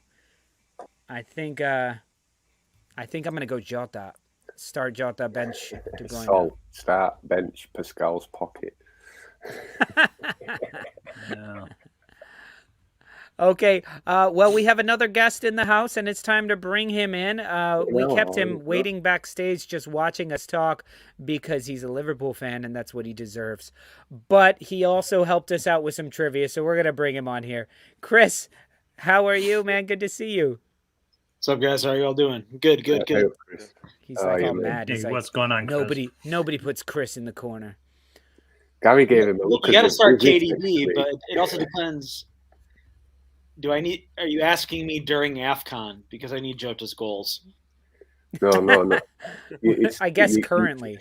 S1: I think I'm gonna go Jota. Start Jota, bench De Bruyne.
S3: So start bench Pascal's pocket.
S2: Yeah.
S1: Okay, well, we have another guest in the house, and it's time to bring him in. We kept him waiting backstage just watching us talk because he's a Liverpool fan, and that's what he deserves. But he also helped us out with some trivia, so we're going to bring him on here. Chris, how are you, man? Good to see you.
S6: What's up, guys? How are you all doing? Good.
S1: He's like all
S3: man.
S1: mad. He's
S2: Hey,
S1: like,
S2: what's going on, Chris?
S1: nobody puts Chris in the corner.
S3: Gary gave him a look.
S6: You got to
S3: at
S6: start
S3: the
S6: KDB, but it also depends. Are you asking me during AFCON? Because I need Jota's goals.
S3: No.
S1: I guess currently.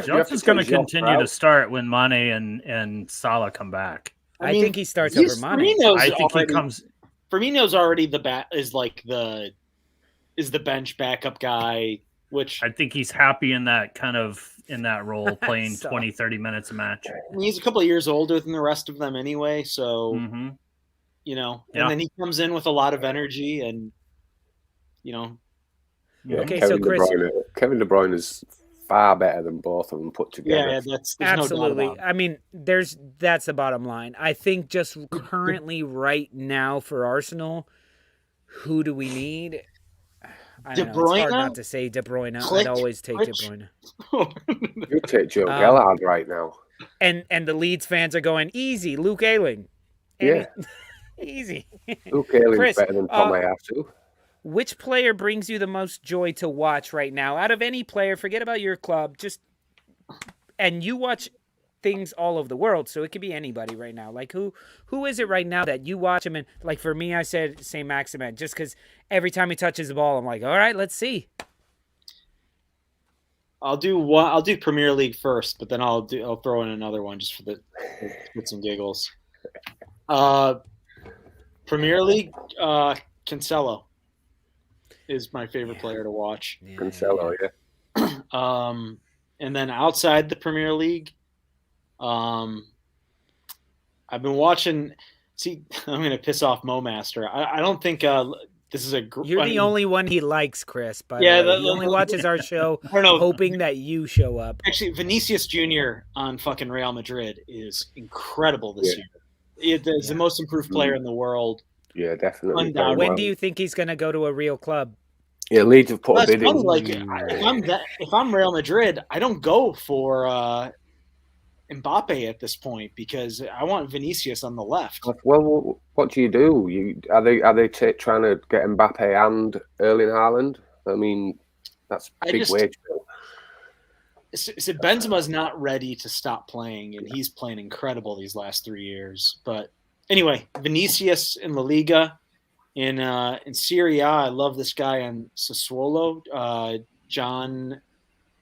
S2: Jota's going to continue to start when Mane and Salah come back.
S1: I think he starts over Mane.
S2: I think he comes.
S6: Firmino's already the bench backup guy, which
S2: I think he's happy in that role, playing 20, 30 minutes a match.
S6: he's a couple of years older than the rest of them anyway. So,
S2: Mm-hmm.
S6: and then he comes in with a lot of energy and,
S3: Yeah,
S1: Okay,
S3: Kevin
S1: so Chris,
S3: Kevin De Bruyne is far better than both of them put together.
S6: yeah, there's
S1: absolutely.
S6: no doubt about it.
S1: I mean, that's the bottom line. I think just currently right now for Arsenal, who do we need? I don't know. It's hard not to say De Bruyne. I'd always take De Bruyne.
S3: You take Joe Gallagher right now.
S1: And the Leeds fans are going, easy, Luke Ayling.
S3: Yeah.
S1: Easy.
S3: Luke Ayling's
S1: Chris,
S3: better than Tom Ayasu.
S1: Which player brings you the most joy to watch right now? Out of any player, forget about your club, and you watch things all over the world, so it could be anybody right now. Like who is it right now that you watch him and like for me, I said Saint Maximin, just because every time he touches the ball, I'm like, all right, let's see.
S6: I'll do Premier League first, but then I'll throw in another one just for the shits and giggles. Premier League, Cancelo is my favorite player to watch.
S3: Cancelo, yeah.
S6: And then outside the Premier League, I've been watching. See, I'm going to piss off Mo Master. I don't think this is a.
S1: You're the only one he likes, Chris. But he only watches our show, hoping that you show up.
S6: Actually, Vinicius Jr. on fucking Real Madrid is incredible this year. It's the most improved player in the world.
S3: Yeah, definitely.
S1: When do you think he's going to go to a real club?
S3: Yeah, Leeds have put a bid in.
S6: Like, if I'm Real Madrid, I don't go for Mbappe at this point because I want Vinicius on the left.
S3: Well, what do you do? Are they trying to get Mbappe and Erling Haaland? I mean, that's a big wage bill.
S6: So Benzema's not ready to stop playing, and he's playing incredible these last 3 years. But anyway, Vinicius in La Liga. In Serie A, I love this guy on Sassuolo, Gianluca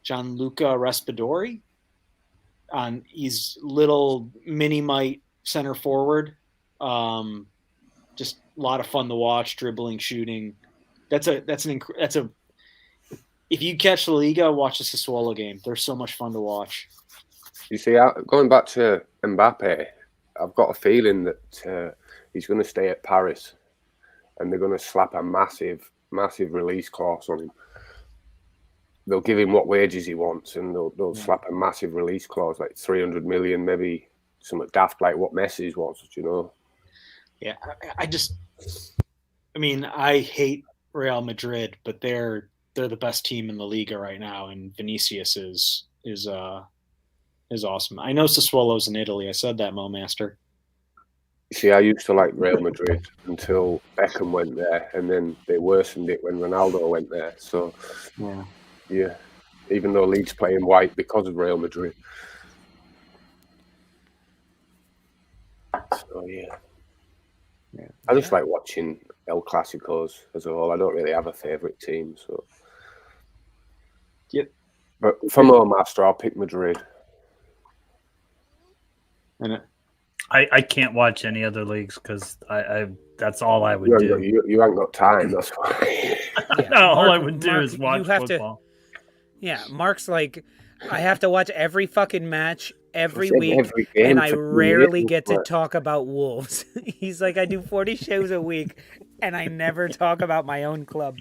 S6: Raspadori. He's little mini-mite center forward. Just a lot of fun to watch, dribbling, shooting. If you catch La Liga, watch the Sassuolo game. They're so much fun to watch.
S3: You see, going back to Mbappe, I've got a feeling that he's going to stay at Paris. And they're going to slap a massive release clause on him. They'll give him what wages he wants, and they'll slap a massive release clause, like 300 million, maybe something daft like what Messi's was, you know?
S6: Yeah, I hate Real Madrid, but they're they're the best team in the Liga right now, and Vinicius is awesome. I know Sassuolo's in Italy. I said that, Mo Master.
S3: See, I used to like Real Madrid until Beckham went there, and then they worsened it when Ronaldo went there. So, yeah, even though Leeds play in white because of Real Madrid. So, yeah. I just like watching El Clasicos as a whole. I don't really have a favourite team. So,
S6: Yep.
S3: But for Mo Master, I'll pick Madrid.
S6: And
S2: I can't watch any other leagues because I that's all I would do.
S3: You haven't got time. That's why.
S2: All I would do is watch football.
S1: Mark's like, I have to watch every fucking match every
S3: It's
S1: week,
S3: every game
S1: and I
S3: for 2
S1: rarely
S3: years,
S1: get to
S3: but-
S1: talk about Wolves. He's like, I do 40 shows a week, and I never talk about my own club.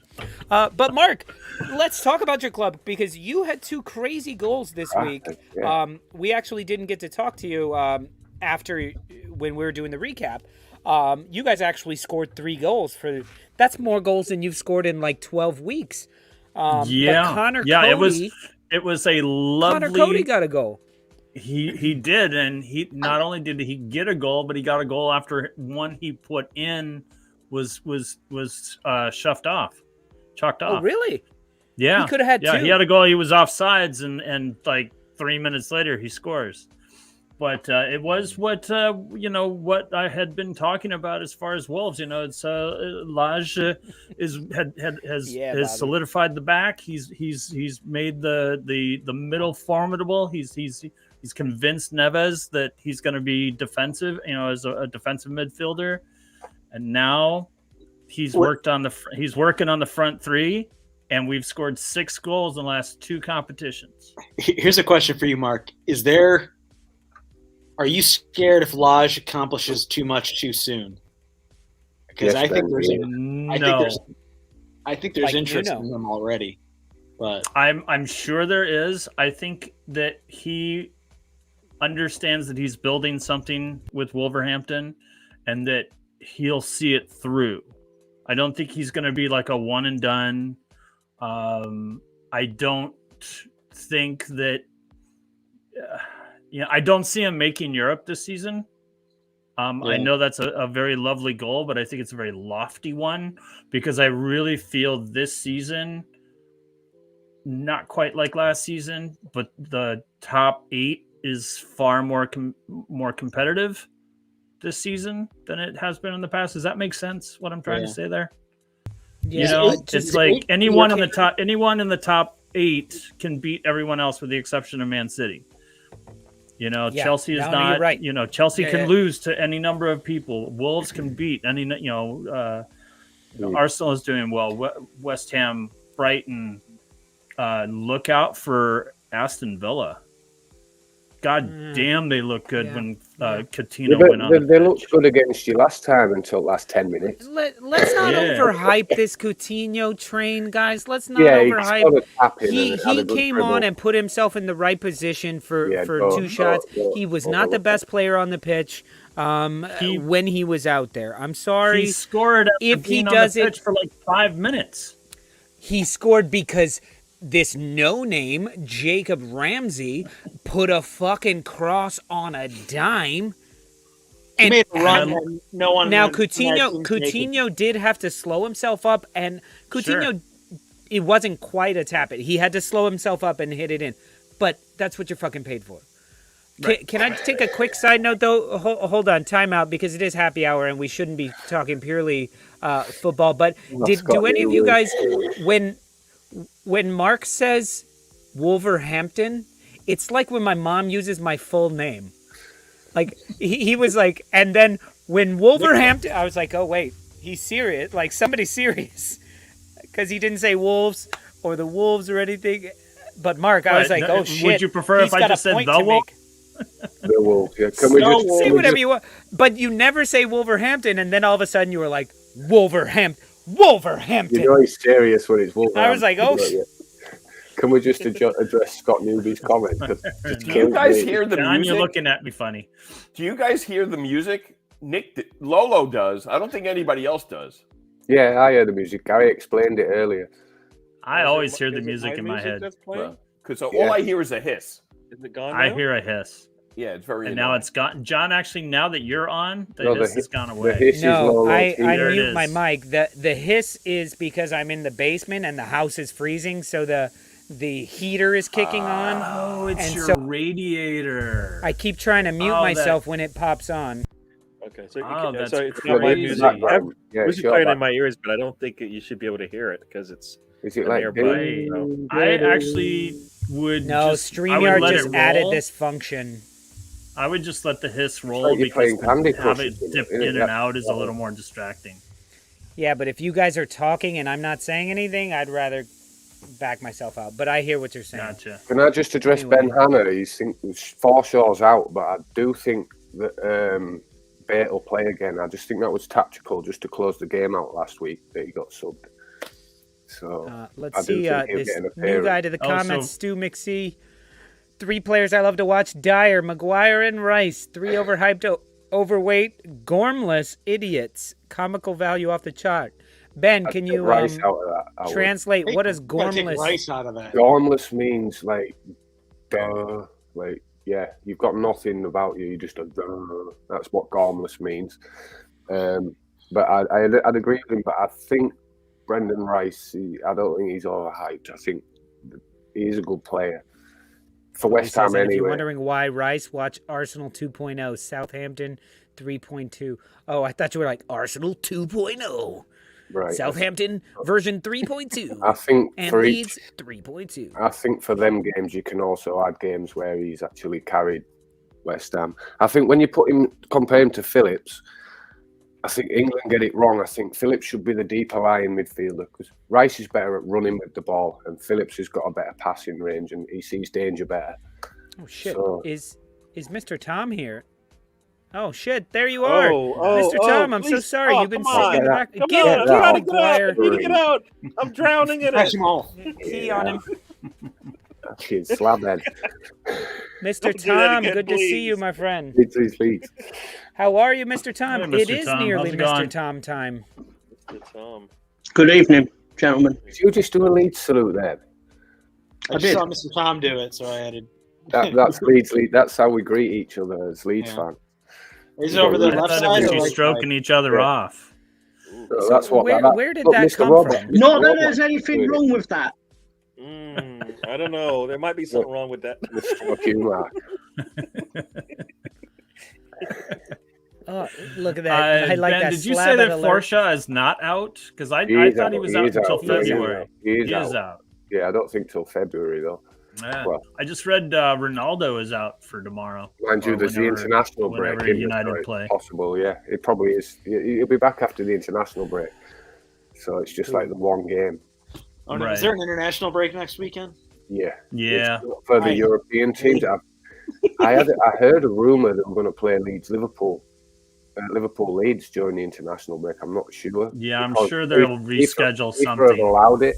S1: But Mark, let's talk about your club because you had 2 crazy goals this week.
S3: Yeah.
S1: We actually didn't get to talk to you after when we were doing the recap. You guys actually scored 3 goals that's more goals than you've scored in like 12 weeks. But Connor Cody,
S2: it was a lovely.
S1: Connor Cody got a goal.
S2: He did, and he not only did he get a goal, but he got a goal after one he put in was chalked off.
S1: Oh, really?
S2: Yeah,
S1: He could have had 2.
S2: Yeah, he had a goal. He was offsides, and like 3 minutes later he scores. But it was what what I had been talking about as far as Wolves. It's Lage has solidified the back. He's made the middle formidable. He's convinced Neves that he's going to be defensive. As a defensive midfielder, and now he's working on the front 3, and we've scored 6 goals in the last 2 competitions.
S6: Here's a question for you, Mark. Are you scared if Lage accomplishes too much too soon? Because I think there's interest in him already. But
S2: I'm sure there is. I think that he understands that he's building something with Wolverhampton, and that he'll see it through. I don't think he's going to be like a one and done. I don't think that. I don't see him making Europe this season. I know that's a very lovely goal, but I think it's a very lofty one because I really feel this season, not quite like last season, but the top 8 is far more competitive this season than it has been in the past. Does that make sense? What I'm trying to say there?
S1: Yeah.
S2: It's like anyone in the top 8 can beat everyone else with the exception of Man City. Chelsea is not. Right. Chelsea can lose to any number of people. Wolves can beat any. Arsenal is doing well. West Ham, Brighton. Look out for Aston Villa. God damn, they look good when Coutinho went on.
S3: They looked good against you last time until last 10 minutes.
S1: Let's not overhype this Coutinho train, guys. Let's not overhype. He came on and put himself in the right position for 2 shots. He was not the best player on the pitch when he was out there. I'm sorry.
S2: He scored if he does it for like 5 minutes.
S1: He scored because this no-name Jacob Ramsey put a fucking cross on a dime. And
S6: he made a run and no one.
S1: Now Coutinho did have to slow himself up, and Coutinho, it wasn't quite a tap it. He had to slow himself up and hit it in. But that's what you're fucking paid for. Right. Can I take a quick side note though? Hold on, time out, because it is happy hour and we shouldn't be talking purely football. But do any of you guys, when Mark says Wolverhampton, it's like when my mom uses my full name. Like he was like, and then when Wolverhampton, I was like, oh wait, he's serious. Like somebody's serious, because he didn't say Wolves or the Wolves or anything. But Mark, I was like, oh shit.
S2: Would you prefer if I just said the Wolves?
S3: The Wolves, yeah. Can we just
S1: say whatever you want? But you never say Wolverhampton, and then all of a sudden you were like, Wolverhampton.
S3: You know he's serious when it's Wolverhampton.
S1: I was like, oh shit.
S3: Can we just address Scott Newby's comment?
S5: Do you guys hear the
S2: John,
S5: music?
S2: You're looking at me funny.
S5: Do you guys hear the music? Lolo does. I don't think anybody else does.
S3: Yeah, I heard the music. Gary explained it earlier.
S2: I always hear the
S4: Is it
S2: music
S4: my
S2: in my head.
S4: That's playing?
S5: Because all I hear is a hiss.
S4: Is it gone
S2: I
S4: now?
S2: hear a hiss.
S5: Yeah, it's very.
S2: And now
S5: annoying.
S2: it's gone. John, actually, now that you're on, the
S3: No,
S2: hiss has gone
S3: The
S2: away.
S3: hiss is
S1: No,
S3: Lolo's
S1: I
S3: heater.
S2: There it
S1: mute my
S2: is.
S1: mic. The hiss is because I'm in the basement and the house is freezing, so the heater is kicking on.
S2: Oh, it's
S1: And
S2: your
S1: so-
S2: radiator.
S1: I keep trying to mute
S2: Oh,
S1: myself when it pops on.
S4: Okay, so,
S2: Oh, that's
S4: so it's not my
S2: crazy.
S4: music. I have
S3: Background. Yeah,
S4: music
S3: sure,
S4: playing in my ears, but I don't think you should be able to hear it because it's
S3: Is it
S4: an
S3: like
S4: AirPlay.
S3: ding,
S2: I
S3: ding,
S2: actually would
S1: No,
S2: just, I would
S1: StreamYard
S2: let
S1: just
S2: it
S1: added
S2: roll.
S1: this function.
S2: I would just let the hiss roll
S3: like you're
S2: because
S3: playing Candy
S2: to have
S3: Crush,
S2: it
S3: isn't it?
S2: dip
S3: Isn't it?
S2: in and
S3: Yeah.
S2: out is a little more distracting.
S1: Yeah, but if you guys are talking and I'm not saying anything, I'd rather back myself out. But I hear what you're saying.
S2: Gotcha.
S3: Can I just address
S1: Anyway.
S3: Ben Hanna? He's Forshaw's out, but I do think that Bate will play again. I just think that was tactical just to close the game out last week that he got subbed. So
S1: Let's
S3: I do
S1: see
S3: think he'll
S1: this
S3: get an
S1: new
S3: appearance.
S1: guy to the
S2: Oh,
S1: comments,
S2: so-
S1: Stu McSee. 3 players I love to watch: Dyer, Maguire, and Rice. 3 overhyped, overweight, gormless idiots. Comical value off the chart. Ben,
S3: I'd
S1: can
S3: take
S1: you
S3: Rice out of that. I would.
S1: translate what does
S6: Gotta take
S1: gormless?
S6: Rice out of that.
S3: Gormless means like, duh, like yeah, you've got nothing about you. You just a duh. That's what gormless means. But I'd agree with him. But I think Brendan Rice. I don't think he's overhyped. I think he is a good player for
S1: He
S3: West
S1: says
S3: Ham
S1: that if you're
S3: anyway.
S1: wondering why Rice, watch Arsenal 2.0, Southampton 3.2. Oh, I thought you were like Arsenal 2.0,
S3: Right.
S1: Southampton version 3.2,
S3: I think
S1: and
S3: for
S1: Leeds
S3: each,
S1: 3.2.
S3: I think for them games you can also add games where he's actually carried West Ham. I think when you compare him to Phillips, I think England get it wrong. I think Phillips should be the deeper lying midfielder because Rice is better at running with the ball, and Phillips has got a better passing range and he sees danger better.
S1: Oh shit!
S3: So-
S1: Is Mr. Tom here? Oh shit! There you are, Mr. Tom. I'm so
S4: please.
S1: sorry.
S4: Oh,
S1: You've been
S4: come
S1: sitting
S4: on.
S1: in the back.
S4: Come
S1: Get
S4: on,
S1: it,
S4: I'm
S3: get
S4: trying
S3: out.
S4: to get out. I need to get out. I'm drowning in
S6: Catch
S4: it.
S6: them all.
S1: key on him.
S3: Kid slabhead.
S1: Mr.
S4: Don't do that
S1: Tom,
S4: again,
S1: good to see you,
S4: please.
S1: my friend.
S3: Please.
S1: How are you, Mr. Tom?
S2: Hey,
S1: It
S2: Mr.
S1: is
S2: Tom.
S1: nearly
S2: How's it
S1: Mr.
S2: going?
S1: Tom time.
S4: It's,
S7: Good evening, gentlemen.
S3: Did you just do a Leeds salute there?
S6: I just saw Mr. Tom do it, so I added.
S3: That's Leeds. That's how we greet each other as Leeds
S6: Yeah.
S3: fans.
S6: Is it over the
S2: I
S6: left
S2: thought
S6: side
S2: it
S6: or
S2: was you
S6: right
S2: stroking
S6: side?
S2: each other
S3: Yeah.
S2: off.
S3: So that's what.
S1: where did
S3: look,
S1: that
S3: Mr.
S1: come
S3: Robert,
S1: from?
S3: Mr.
S7: Not that
S3: Robert
S7: there's anything
S3: doing it.
S7: wrong with that.
S4: I don't know. There might be something wrong with that.
S3: Mr. Humour.
S1: Oh, look at that! I like
S2: Ben,
S1: that.
S2: did you
S1: slab
S2: say
S1: at
S2: that
S1: alert.
S2: Forshaw is not out? Because I
S3: He is
S2: thought
S3: out.
S2: he was
S3: He
S2: out
S3: is
S2: until
S3: out. He is
S2: February.
S3: out. He is
S2: He is
S3: out.
S2: out.
S3: Yeah, I don't think till February though.
S2: Yeah.
S3: Well,
S2: I just read Ronaldo is out for tomorrow.
S3: mind you,
S2: Or
S3: there's the
S2: whenever-
S3: international break.
S2: whenever
S3: isn't there?
S2: United
S3: So it's
S2: play.
S3: possible, yeah. It probably is. He'll be back after the international break. So it's just like the one game.
S6: Oh, no.
S2: Right.
S6: Is there an international break next weekend?
S3: Yeah.
S2: Yeah.
S3: It's for the
S6: Right.
S3: European teams. I heard a rumour that we're going to play Liverpool Leeds during the international break. I'm not sure.
S2: Yeah, I'm
S3: Because
S2: sure they'll
S3: FIFA
S2: reschedule
S3: FIFA have
S2: something.
S3: allowed it.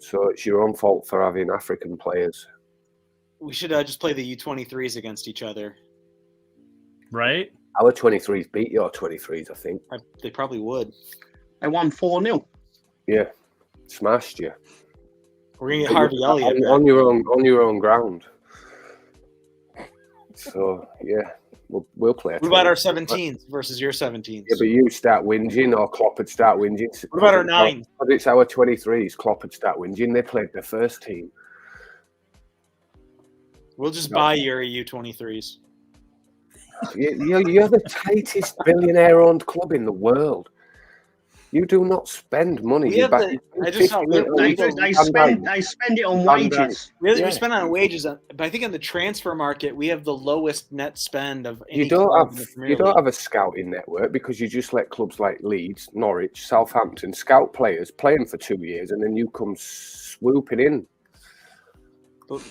S3: So it's your own fault for having African players.
S6: We should just play the U23s against each other.
S2: Right?
S3: Our 23s beat your 23s, I think.
S6: They probably would.
S7: They won 4-0.
S3: Yeah, smashed you.
S6: We're gonna get Harvey Elliott. back.
S3: on your own ground. So yeah, we'll play.
S6: What about our 17s versus your 17s?
S3: Yeah, but you start whinging, or Klopp would start whinging.
S6: What about our 9s?
S3: Because it's our 23s. Klopp would start whinging. They played the first team.
S6: We'll just buy your U23s.
S3: You're the tightest billionaire-owned club in the world. You do not spend money.
S6: We have the- I just saw-
S7: They spend it on wages.
S6: We
S3: Yeah.
S6: spend on wages, but I think in the transfer market we have the lowest net spend of any
S3: You don't
S6: club
S3: have
S6: in the Premier
S3: you don't
S6: League.
S3: have a scouting network because you just let clubs like Leeds, Norwich, Southampton scout players, play them for 2 years, and then you come swooping in.
S6: But-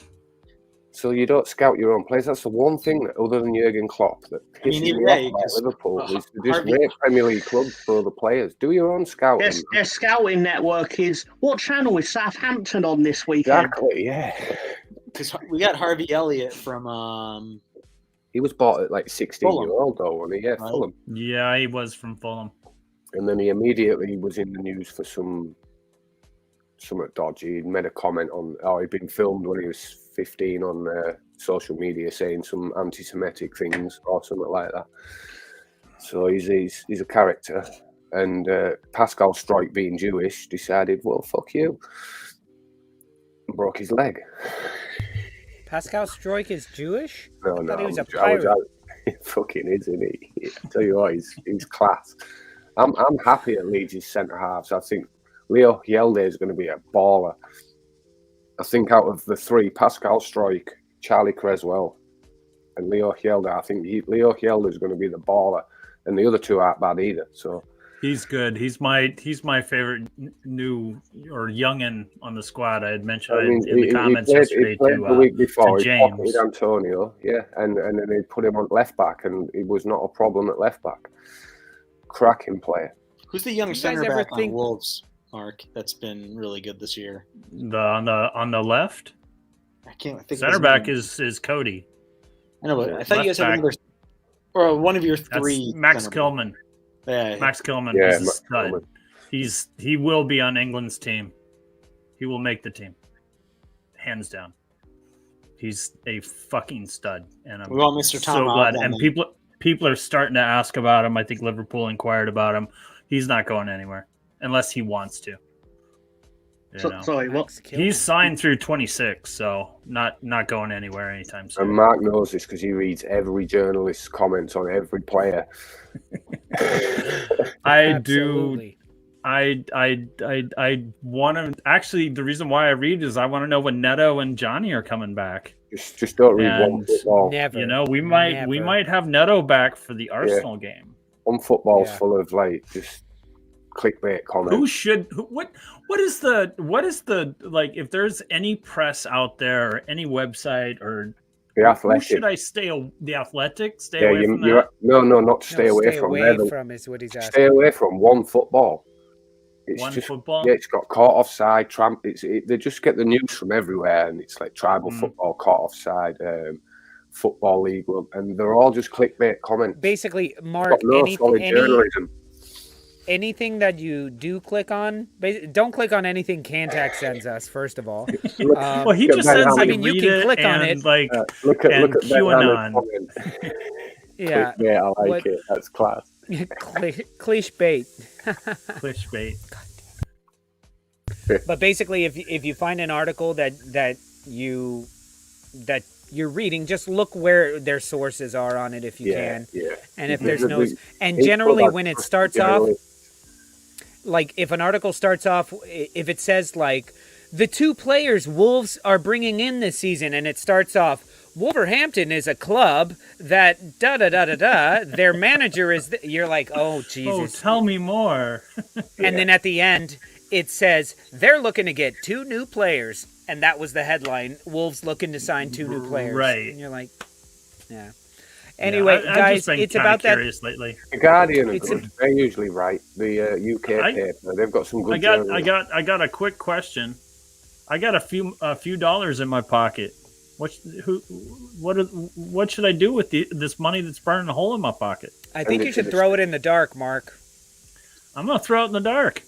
S3: So you don't scout your own players. That's the one thing that, other than Jurgen Klopp, that
S6: I mean,
S3: pisses
S6: even
S3: me
S6: they-
S3: off about
S6: because,
S3: Liverpool is to just
S6: Harvey-
S3: rate Premier League clubs for the players. Do your own scouting.
S7: Their scouting network is. What channel is Southampton on this weekend?
S3: Exactly. Yeah.
S6: Because we got Harvey Elliott from
S3: He was bought at like 16-year-old
S6: Fulham.
S3: though, wasn't he? Yeah,
S6: Right.
S3: Fulham.
S2: Yeah, he was from Fulham.
S3: And then he immediately was in the news for some something dodgy. He'd made a comment on, he'd been filmed when he was 15 on social media saying some anti-Semitic things or something like that. So he's a character. And Pascal Struijk, being Jewish, decided, well, fuck you. And broke his leg.
S1: Pascal Struijk is Jewish?
S3: No,
S1: I thought he was a
S3: I
S1: pirate.
S3: he fucking is, isn't he? I tell you what, he's class. I'm happy at Leeds' centre halves. I think Leo Hjelde is going to be a baller. I think out of the three, Pascal Struijk, Charlie Creswell, and Leo Hjelde, I think Leo Hjelde is going to be the baller, and the other two aren't bad either. So
S2: he's good. He's my favorite new or youngin on the squad. I had mentioned in the comments yesterday
S3: to the week before.
S2: James.
S3: He pocketed Antonio, yeah, and then they put him on left back, and he was not a problem at left back. Cracking player.
S6: Who's the young
S1: You guys
S6: center
S1: ever
S6: back
S1: think-
S6: on Wolves, Mark? That's been really good this year.
S2: On the left,
S6: I can't think.
S2: center
S6: of his
S2: back
S6: name.
S2: is Cody.
S6: I know, but I thought you guys had
S2: Left
S6: another, or one of your
S2: That's
S6: three.
S2: Max
S6: center
S2: Kilman.
S6: backs. Yeah,
S2: Max Kilman
S3: Yeah,
S2: is a
S3: Max
S2: stud.
S3: Kilman.
S2: He will be on England's team. He will make the team, hands down. He's a fucking stud, and I'm
S6: we want Mr. Tom
S2: so glad.
S6: Allen.
S2: And people are starting to ask about him. I think Liverpool inquired about him. He's not going anywhere unless he wants to. You know?
S7: Sorry, what?
S1: Max Kilman.
S2: He's signed through 26, so not going anywhere anytime
S3: And
S2: soon.
S3: Mark knows this because he reads every journalist's comments on every player.
S2: I do.
S1: Absolutely.
S2: I want to actually. The reason why I read is I want to know when Neto and Johnny are coming back.
S3: Just don't read one
S2: And,
S3: football.
S1: Never.
S2: You know, we might have Neto back for the Arsenal game.
S3: One football's
S1: Yeah.
S3: full of just clickbait comments.
S2: What is the like, if there's any press out there or any website or
S3: The
S2: who
S3: Athletic.
S2: should I the Athletic stay
S3: Yeah,
S2: away from
S3: you're,
S2: that?
S3: no, not to stay
S1: No,
S3: away
S1: stay
S3: from.
S1: away
S3: They're the-
S1: from is what he's asking.
S3: Stay away from one football. It's
S2: One
S3: just,
S2: football.
S3: Yeah, it's got caught offside. They just get the news from everywhere, and it's like tribal
S2: Mm.
S3: football, caught offside, football league, and they're all just clickbait comments.
S1: Basically,
S3: It's
S1: Mark,
S3: got no solid journalism.
S1: anything that you do click on, don't click on anything Cantac sends us, first of all.
S2: Well, he
S3: Look
S2: just
S3: at
S2: says
S3: Ben
S2: like
S1: I mean, you
S2: read
S1: can
S2: it
S1: click on
S2: and
S1: it.
S2: like
S3: Look at
S2: and
S3: Ben
S2: QAnon.
S3: Hannah's comment.
S1: Yeah,
S3: Clickbait, I like
S1: What-
S3: it. That's class.
S1: cliche bait.
S2: clickbait.
S1: But basically, if you find an article that you're reading, just look where their sources are on it if you can.
S3: Yeah.
S1: And if there's
S3: The-
S1: no,
S3: the-
S1: and
S3: it's
S1: generally
S3: about
S1: when it
S3: trust
S1: starts off,
S3: journalists.
S1: like if an article starts off, if it says like the two players Wolves are bringing in this season, and it starts off, Wolverhampton is a club that da da da da da. Their manager is. You're like, oh
S2: Oh,
S1: Jesus!
S2: tell me more.
S1: And then at the end, it says they're looking to get 2 new players, and that was the headline: Wolves looking to sign 2 new players.
S2: Right.
S1: And you're like, yeah. Anyway,
S2: I've
S1: guys,
S2: just been
S1: it's
S2: kinda
S1: about that.
S2: curious lately.
S3: The Guardian are
S1: It's
S3: good. They're usually right. The UK paper, they've got some good.
S2: I got a quick question. I got a few dollars in my pocket. What should I do with this money that's burning a hole in my pocket?
S1: I think
S3: And
S1: you
S3: it's
S1: should
S3: in
S1: throw it in the dark, Mark.
S2: I'm gonna throw it in the dark.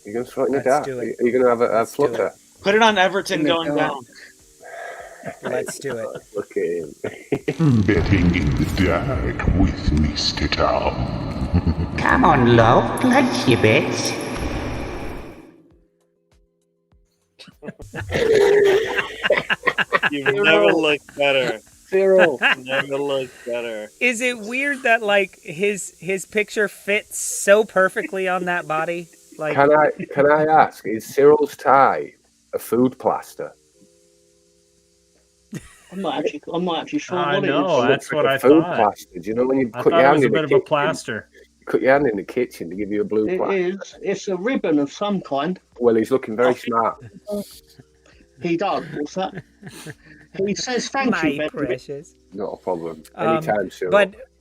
S3: You're going to throw it in the
S1: Let's
S3: dark.
S1: do it.
S3: You're going to have a
S1: Let's do
S3: flutter.
S6: Put it on Everton
S7: In the
S6: going
S7: dark.
S6: down.
S1: Let's do it.
S3: Look at him.
S8: Betting in the dark with Mr. Tom.
S9: Come on, love, place your bets.
S4: You never look better.
S3: Cyril.
S4: Never look better.
S1: Is it weird that like his picture fits so perfectly on that body? Like,
S3: Can I ask, is Cyril's tie a food plaster?
S7: I'm not actually sure
S2: I
S7: what
S2: know.
S7: it is.
S2: That's what I
S3: Food
S2: thought.
S3: plaster. Do you know when you
S2: I
S3: cut
S2: thought
S3: your
S2: it
S3: hand
S2: was a
S3: in the
S2: bit of a
S3: kitchen?
S2: plaster.
S3: You cut your hand in the kitchen to give you a blue
S7: It
S3: plaster.
S7: is. It's a ribbon of some kind.
S3: Well, he's looking very smart.
S7: He does. What's that? He says thank
S1: my
S7: you, Ben.
S1: precious.
S3: Not a problem. Anytime, Cyril.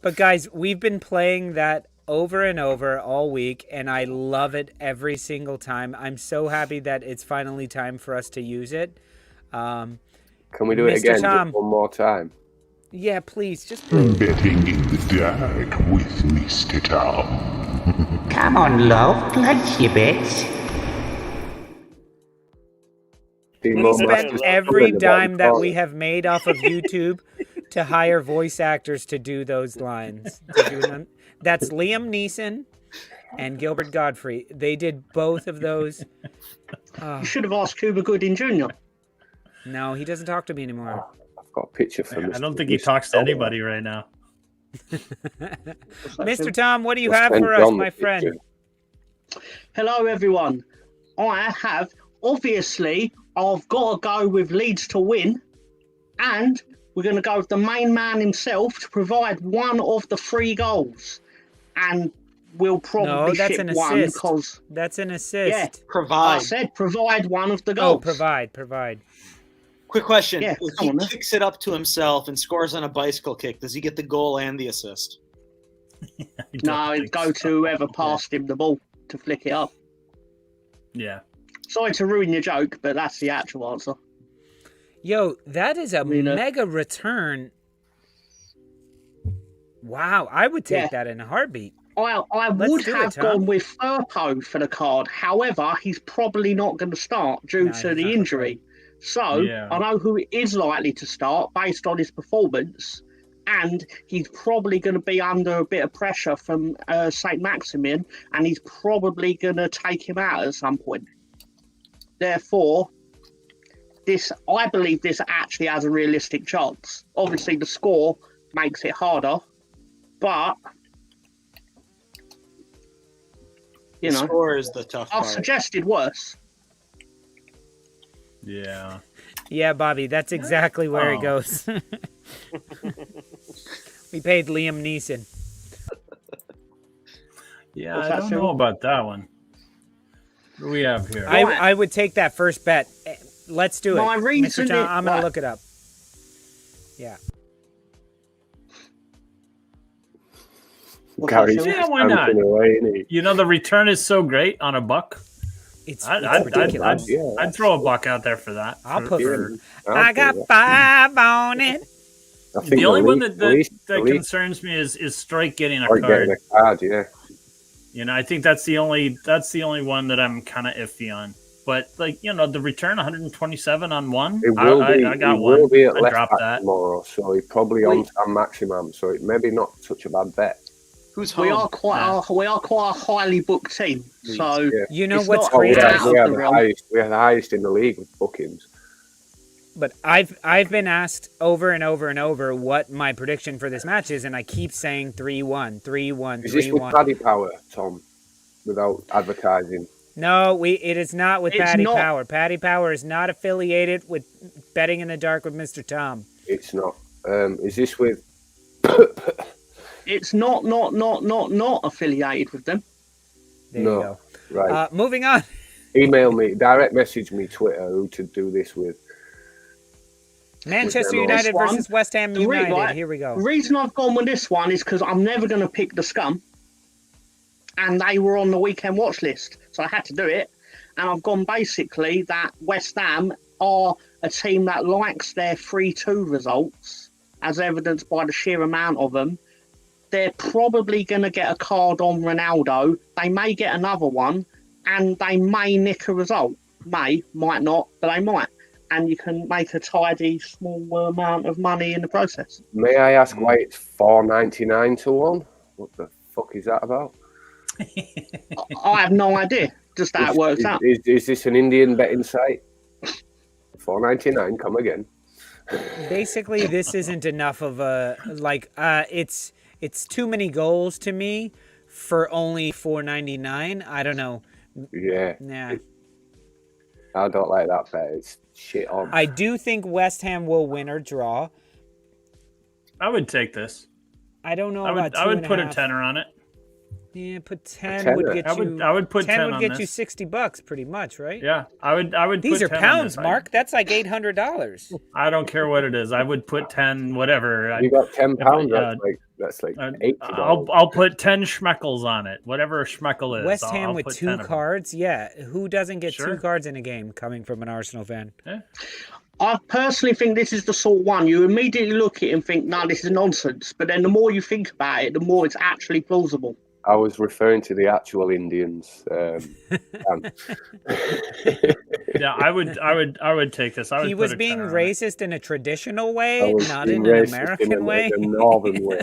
S1: But guys, we've been playing that over and over all week, and I love it every single time. I'm so happy that it's finally time for us to use it.
S3: Can we do it
S1: Mr.
S3: again
S1: Tom.
S3: just one more time?
S1: Yeah, please, just
S8: Betting in the dark with Mr. Tom.
S9: Come on, love, place your bets.
S3: Dean
S1: We
S3: Mulmaster's
S1: spent
S3: still
S1: every
S3: in the bottom
S1: dime that
S3: corner.
S1: we have made off of YouTube to hire voice actors to do those lines. That's Liam Neeson and Gilbert Godfrey. They did both of those.
S7: You should have asked Cuba Gooding Jr.
S1: No, he doesn't talk to me anymore.
S3: I've got a picture for
S2: I don't think he talks to anybody right now.
S1: Mr. Tom, what do you
S3: We'll
S1: have
S3: send
S1: for us,
S3: John
S1: my
S3: the
S1: friend?
S3: picture.
S7: Hello, everyone. I have, obviously, I've got to go with Leeds to win. And we're going to go with the main man himself to provide one of the 3 goals. And we'll probably
S1: No, that's
S7: ship
S1: an
S7: one
S1: assist.
S7: because,
S1: That's an assist.
S7: yeah, I
S6: Provide.
S7: said provide one of the
S1: Oh,
S7: goals.
S1: provide.
S6: Quick question.
S7: Yeah,
S6: If
S7: come
S6: he
S7: on, man.
S6: kicks it up to himself and scores on a bicycle kick, does he get the goal and the assist?
S7: No, it'd go to whoever passed him the ball to flick it up.
S2: Yeah.
S7: Sorry to ruin your joke, but that's the actual answer.
S1: Yo, that is a mega return. Wow, I would take that in a heartbeat.
S7: I
S1: Let's
S7: would
S1: do it,
S7: have
S1: Tom.
S7: gone with Firpo for the card. However, he's probably not going to start due
S1: No,
S7: to
S1: he's
S7: the
S1: not
S7: injury. So
S2: Yeah.
S7: I know who is likely to start based on his performance, and he's probably going to be under a bit of pressure from St. Maximin, and he's probably going to take him out at some point. Therefore, I believe this actually has a realistic chance. Obviously, the score makes it harder, but you
S6: The
S7: know,
S6: score is the tough
S7: I've
S6: part.
S7: suggested worse.
S2: Yeah.
S1: Yeah, Bobby, that's exactly where it goes. We paid Liam Neeson.
S2: Yeah,
S7: What's
S2: I
S7: that,
S2: don't
S7: Phil?
S2: know about that one. What do we have here?
S1: I would take that first bet. Let's do it.
S7: My
S1: Mr.
S7: reason
S1: Tom,
S7: is-
S1: I'm going
S7: right.
S1: to look it up. Yeah.
S3: Gary's
S7: that, Phil?
S2: Yeah, why not?
S3: dancing away, isn't he?
S2: You know, the return is so great on a buck.
S1: It's
S2: I'd
S1: ridiculous.
S2: I'd throw a buck out there for that.
S1: I'll
S2: For-
S1: put
S2: for-
S1: I got 5 on it.
S3: I think
S2: the only one that
S3: the least
S2: concerns me is Strike getting a
S3: like
S2: card.
S3: getting a card, yeah.
S2: You know, I think that's the only one that I'm kind of iffy on. But like, you know, the return 127 on one.
S3: It will be.
S2: I got
S3: it
S2: one.
S3: will be at
S2: I
S3: left
S2: dropped
S3: back
S2: that.
S3: tomorrow, so he's probably on maximum. So it maybe not such a bad bet.
S6: Who's home?
S7: We are quite a highly booked team. So
S3: Yeah.
S1: You know
S7: it's
S1: what's
S7: not
S3: Oh, we
S1: crazy?
S7: out
S3: are,
S7: of
S3: we are
S7: the
S3: the
S7: realm.
S3: highest. We are the highest in the league with bookings.
S1: But I've been asked over and over and over what my prediction for this match is, and I keep saying 3-1, 3-1,
S3: Is this with
S1: 3-1.
S3: Paddy Power, Tom? Without advertising.
S1: No, it is not with
S7: It's
S1: Paddy
S7: not.
S1: Power. Paddy Power is not affiliated with Betting in the Dark with Mr. Tom.
S3: It's not. Is this with?
S7: It's not affiliated with them.
S1: There
S3: No.
S1: you go.
S3: Right.
S1: Moving on.
S3: Email me, direct message me, Twitter, who to do this with.
S1: Manchester
S3: them all.
S1: United
S7: This one,
S1: versus West Ham
S7: the
S1: United.
S7: right,
S1: Here we go.
S7: The reason I've gone with this one is because I'm never going to pick the scum, and they were on the weekend watch list, so I had to do it. And I've gone basically that West Ham are a team that likes their 3-2 results, as evidenced by the sheer amount of them. They're probably going to get a card on Ronaldo. They may get another one, and they may nick a result. Might not, but they might. And you can make a tidy small amount of money in the process.
S3: May I ask why it's $4.99 to 1? What the fuck is that about?
S7: I have no idea. Just how it works out.
S3: Is this an Indian betting site? $4.99. Come again.
S1: Basically, this isn't enough of a it's too many goals to me for only $4.99. I don't know.
S3: Yeah.
S1: Nah.
S3: I don't like that bet. It's shit on.
S1: I do think West Ham will win or draw.
S2: I would take this.
S1: I don't know
S2: I
S1: about
S2: would
S1: 2.5.
S2: put a tenner on it.
S1: Yeah, put 10
S3: tenner.
S1: would get you.
S2: I would put 10
S1: would
S2: on
S1: get you
S2: this.
S1: $60 pretty much, right?
S2: Yeah, I would.
S1: These
S2: put
S1: are
S2: 10 on
S1: pounds,
S2: this.
S1: Mark. That's like $800.
S2: I don't care what it is. I would put 10, whatever.
S3: You got £10.
S2: Yeah.
S3: That's like $80.
S2: I'll put 10 schmeckles on it. Whatever a schmeckel is.
S1: West Ham
S2: I'll
S1: with
S2: put
S1: 2
S2: 10 of them.
S1: cards. Yeah, who doesn't get
S2: Sure.
S1: 2 cards in a game? Coming from an Arsenal fan.
S7: I personally think this is the sort of one you immediately look at it and think, no, this is nonsense. But then the more you think about it, the more it's actually plausible.
S3: I was referring to the actual Indians.
S2: Yeah, I would take this. I would
S1: He
S2: put
S1: was
S2: a
S1: being
S2: 10 on it.
S1: racist in a traditional
S3: I
S1: way,
S3: was
S1: not
S3: being
S1: in an
S3: racist
S1: American way.
S3: in a northern way.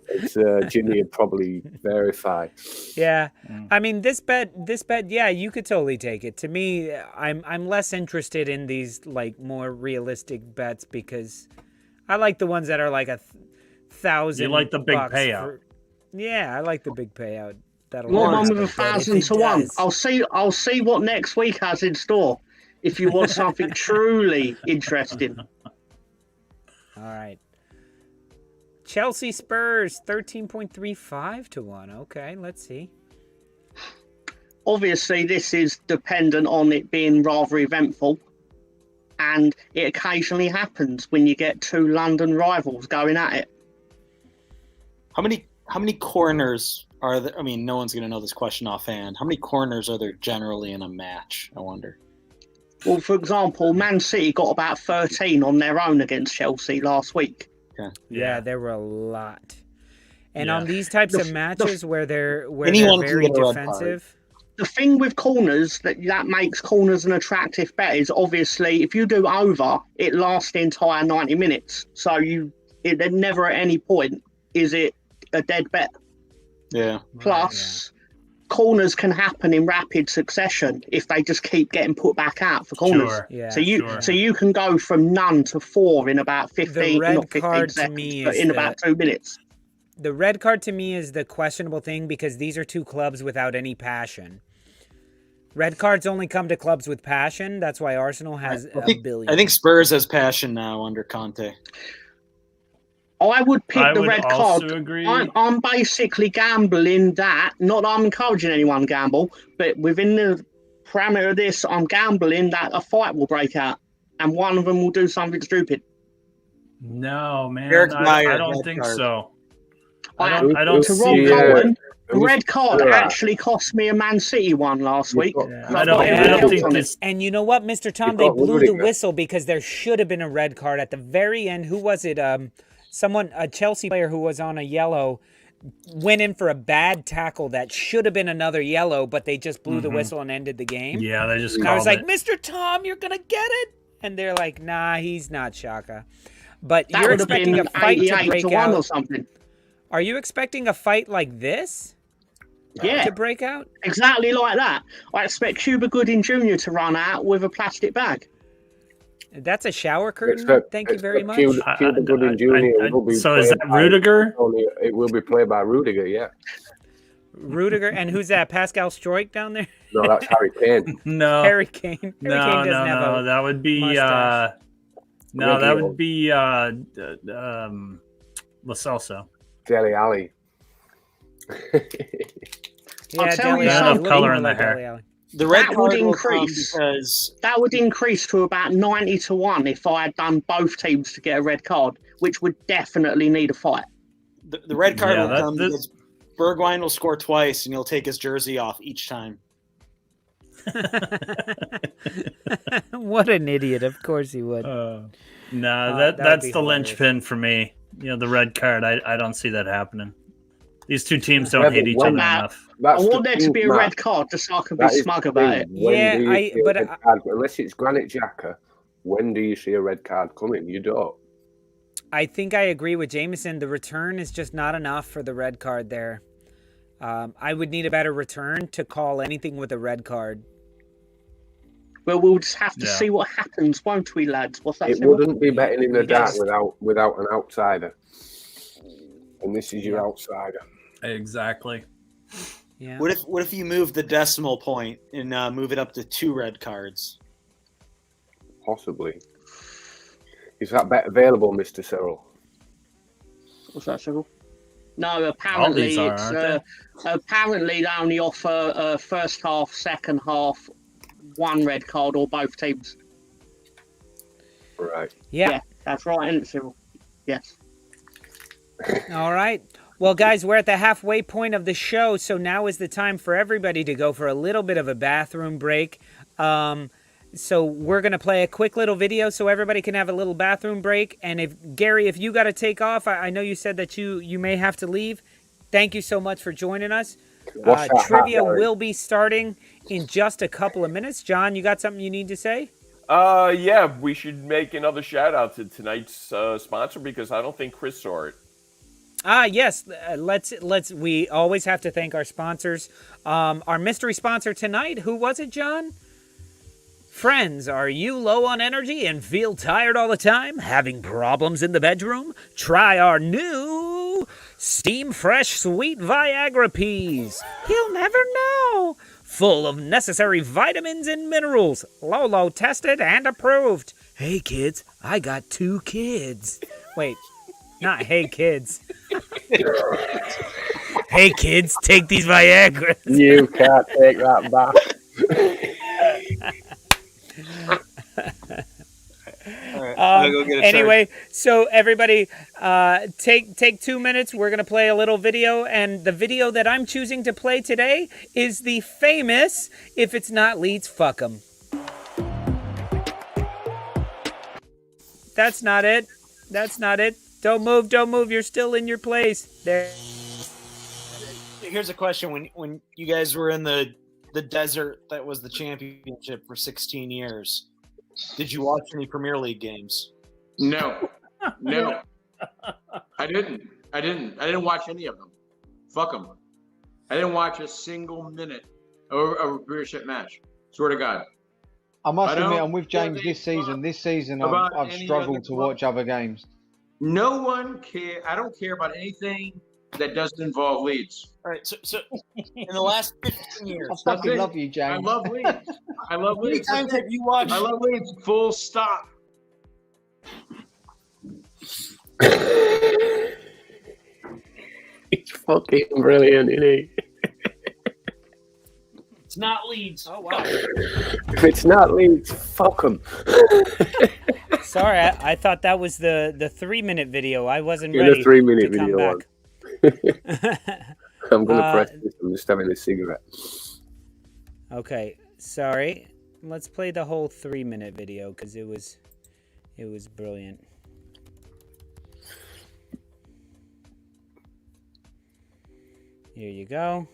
S3: It's Jimmy would probably verify.
S1: Yeah, I mean this bet, yeah, you could totally take it. To me, I'm less interested in these like more realistic bets because I like the ones that are like $1,000.
S2: You like the big payout.
S1: Yeah, I like the big payout. That'll
S7: What one
S1: happen,
S7: with
S1: but if
S7: 1,000
S1: he
S7: to 1?
S1: does-
S7: I'll see what next week has in store. If you want something truly interesting.
S1: All right. Chelsea Spurs 13.35 to 1. Okay, let's see.
S7: Obviously, this is dependent on it being rather eventful, and it occasionally happens when you get two London rivals going at it.
S6: How many corners are there? I mean, no one's going to know this question offhand. How many corners are there generally in a match? I wonder.
S7: Well, for example, Man City got about 13 on their own against Chelsea last week.
S6: Okay.
S1: Yeah, there were a lot. And
S2: Yeah.
S1: on these types of matches where they're
S6: Anyone can
S1: very
S6: get a red
S1: defensive.
S7: The thing with corners that makes corners an attractive bet is obviously if you do over, it lasts the entire 90 minutes. So it never at any point is it a dead bet.
S6: Yeah.
S7: Plus, corners can happen in rapid succession if they just keep getting put back out for corners.
S2: Sure.
S1: Yeah.
S7: So you can go from none to 4 in about 15,
S1: red
S7: not 15
S1: card to
S7: seconds,
S1: me
S7: but
S1: is
S7: in about 2 minutes.
S1: The red card to me is the questionable thing because these are two clubs without any passion. Red cards only come to clubs with passion. That's why Arsenal has a billion.
S6: I think Spurs has passion now under Conte.
S7: I would pick
S2: I
S7: the
S2: would
S7: red
S2: also
S7: card.
S2: agree.
S7: I'm basically gambling that, not that I'm encouraging anyone to gamble, but within the parameter of this, I'm gambling that a fight will break out and one of them will do something stupid.
S2: No, man.
S6: Eric
S2: I
S6: Dyer,
S2: don't
S6: red
S2: think
S6: card.
S2: so. I don't
S7: To Rob
S2: see
S7: Cohen, the
S3: who's-
S7: red card
S3: yeah.
S7: actually cost me a Man City one last week.
S2: Yeah,
S7: So
S2: I
S7: I've
S2: don't-
S7: got
S2: I
S7: everything
S2: don't
S7: else
S2: think
S7: on it.
S2: this-
S1: And you know what, Mr. Tom,
S3: You've
S1: they
S3: got
S1: blew the
S3: Rudiger.
S1: whistle because there should have been a red card at the very end. Who was it? A Chelsea player who was on a yellow went in for a bad tackle that should have been another yellow, but they just blew the whistle and ended the game.
S2: Yeah, they just
S1: And I was
S2: called
S1: like,
S2: it.
S1: Mr. Tom, you're going to get it. And they're like, nah, he's not, Shaka. But
S7: That
S1: you're
S7: would have
S1: expecting
S7: been
S1: a fight to
S7: 88
S1: break
S7: to 1 or
S1: out.
S7: something.
S1: Are you expecting a fight like this
S7: Yeah,
S1: to break out?
S7: exactly like that. I expect Cuba Gooding Jr. to run out with a plastic bag.
S1: That's a shower curtain.
S3: Expect-
S1: Thank you very much.
S3: expect Cuba Gooding Jr. will be
S2: So is
S3: played
S2: that
S3: by-
S2: Rudiger?
S3: It will be played by Rudiger, yeah.
S1: Rudiger, and who's that? Pascal Stroik down there?
S3: No, that's Harry Kane.
S2: No.
S1: Harry Kane. Harry
S2: No,
S1: Kane doesn't
S2: no,
S1: have
S2: no.
S1: a
S2: That would be
S1: mustache.
S2: no, that
S3: Reguilon.
S2: would be Lo Celso.
S3: Dele Alli.
S1: Yeah,
S7: tell
S1: Dele
S7: you
S1: Alli,
S7: something.
S1: looking
S2: Colour
S1: more
S2: in the
S1: like
S2: hair.
S1: Dele Alli.
S6: The red
S7: That
S6: card
S7: would
S6: will come
S7: increase.
S6: because
S7: That would increase to about 90 to 1 if I had done both teams to get a red card, which would definitely need a fight.
S6: the red card
S2: Yeah,
S6: will
S2: that-
S6: come
S2: that-
S6: because Bergwijn will score twice and he'll take his jersey off each time.
S1: What an idiot. Of course he would.
S2: No,
S1: that would
S2: that's
S1: be
S2: the
S1: hilarious.
S2: linchpin for me. You know, the red card. I don't see that happening. These two teams
S3: Yeah,
S2: don't hate
S3: but
S2: each
S3: when
S2: other
S7: that-
S2: enough.
S7: I
S3: That's
S7: want
S3: the
S7: there to
S3: thing,
S7: be a
S3: Matt.
S7: red card just so I can be
S3: That is
S7: smug
S3: the
S7: about
S3: thing.
S7: it.
S3: When
S1: Yeah,
S3: do you see a
S1: but
S3: red card? Unless it's Granit Xhaka, when do you see a red card coming? You don't.
S1: I think I agree with Jameson. The return is just not enough for the red card there. I would need a better return to call anything with a red card.
S7: But we'll just have to
S2: Yeah.
S7: see what happens, won't we, lads? What's that?
S3: It
S7: Cyril?
S3: wouldn't be betting in the dark
S1: Yes.
S3: without an outsider. And this is your outsider.
S2: Exactly.
S1: Yeah.
S6: What if you move the decimal point and move it up to 2 red cards?
S3: Possibly. Is that bet available, Mr. Cyril?
S7: What's that, Cyril? No, apparently
S2: these are,
S7: it's
S2: aren't
S7: apparently they only offer first half, second half, 1 red card or both teams.
S3: Right.
S1: Yeah.
S7: That's right, isn't it, Cyril? Yes.
S1: All right. Well, guys, we're at the halfway point of the show, so now is the time for everybody to go for a little bit of a bathroom break. So we're going to play a quick little video so everybody can have a little bathroom break. And if Gary, if you got to take off, I know you said that you may have to leave. thank you so much for joining us.
S3: What's that hat,
S1: Trivia
S3: Gary?
S1: will be starting in just a couple of minutes. John, you got something you need to say?
S5: Yeah, we should make another shout out to tonight's sponsor because I don't think Chris saw it.
S1: Yes. Let's. We always have to thank our sponsors. Our mystery sponsor tonight. Who was it, John? Friends, are you low on energy and feel tired all the time? Having problems in the bedroom? Try our new Steam Fresh Sweet Viagra Peas. He'll never know. Full of necessary vitamins and minerals. Lolo tested and approved. Hey kids, I got 2 kids. Wait, not hey kids. Hey kids, take these Viagra.
S3: You can't take that back.
S6: All right, I'll go get a
S1: Anyway, so everybody, take 2 minutes. We're gonna play a little video, and the video that I'm choosing to play today is the famous "If It's Not Leeds, Fuck 'Em." That's not it. That's not it. Don't move. Don't move. You're still in your place. There.
S6: Here's a question: When you guys were in the desert that was the championship for 16 years, did you watch any Premier League games?
S10: No. I didn't watch any of them. Fuck them. I didn't watch a single minute of a Premiership match. Swear to God.
S11: I must
S10: I don't
S11: admit, I'm with James
S10: give a
S11: this season. This season,
S10: about
S11: I've
S10: any
S11: struggled
S10: other
S11: to
S10: club.
S11: watch other games.
S10: No one care. I don't care about anything that doesn't involve Leeds.
S6: All right, so in the last 15 years,
S11: I fucking
S10: it.
S11: love you, James.
S10: I love Leeds. I love
S6: how many
S10: Leeds.
S6: times have you watched?
S10: I love Leeds. Full stop.
S3: It's fucking brilliant, isn't he?
S6: It's not Leeds.
S1: Oh wow.
S3: If it's not Leeds, fuck 'em.
S1: Sorry, I thought that was the 3-minute video. I wasn't
S3: Yeah,
S1: ready
S3: the 3-minute
S1: to come
S3: video
S1: back.
S3: I'm gonna press this. I'm just having a cigarette.
S1: Okay, sorry. Let's play the whole 3-minute video because it was brilliant. Here you go.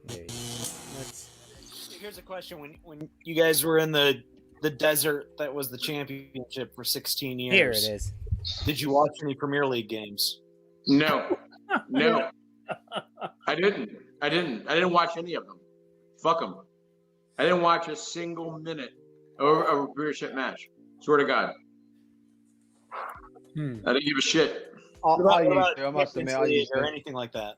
S1: There you go.
S6: Here's a question: When you guys were in the desert that was the championship for 16 years,
S1: Here it is.
S6: did you watch any Premier League games?
S10: No. I didn't watch any of them. Fuck them. I didn't watch a single minute of a Premiership match. Swear to God. I didn't give a shit.
S11: I
S6: What
S11: used
S6: about
S11: to. I must admit, I
S6: Champions League
S11: used
S6: or
S11: to.
S6: anything like that?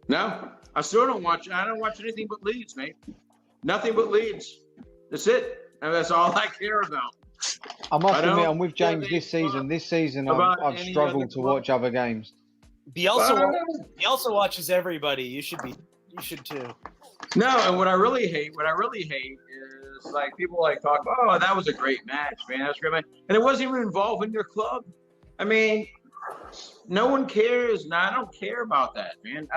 S10: No, I still don't watch. I don't watch anything but Leeds, mate. Nothing but Leeds. That's it. And that's all I care about.
S11: I must
S10: I don't
S11: admit, I'm with James
S10: give a
S11: this season. This season,
S10: about
S11: I've
S10: any
S11: struggled
S10: other
S11: to
S10: club.
S11: watch other games.
S6: Bielsa watches everybody. You should too.
S10: No, and what I really hate is like people like talk about, oh, that was a great match, man. That was a great match. And it wasn't even involving your club. I mean, no one cares. No, I don't care about that, man.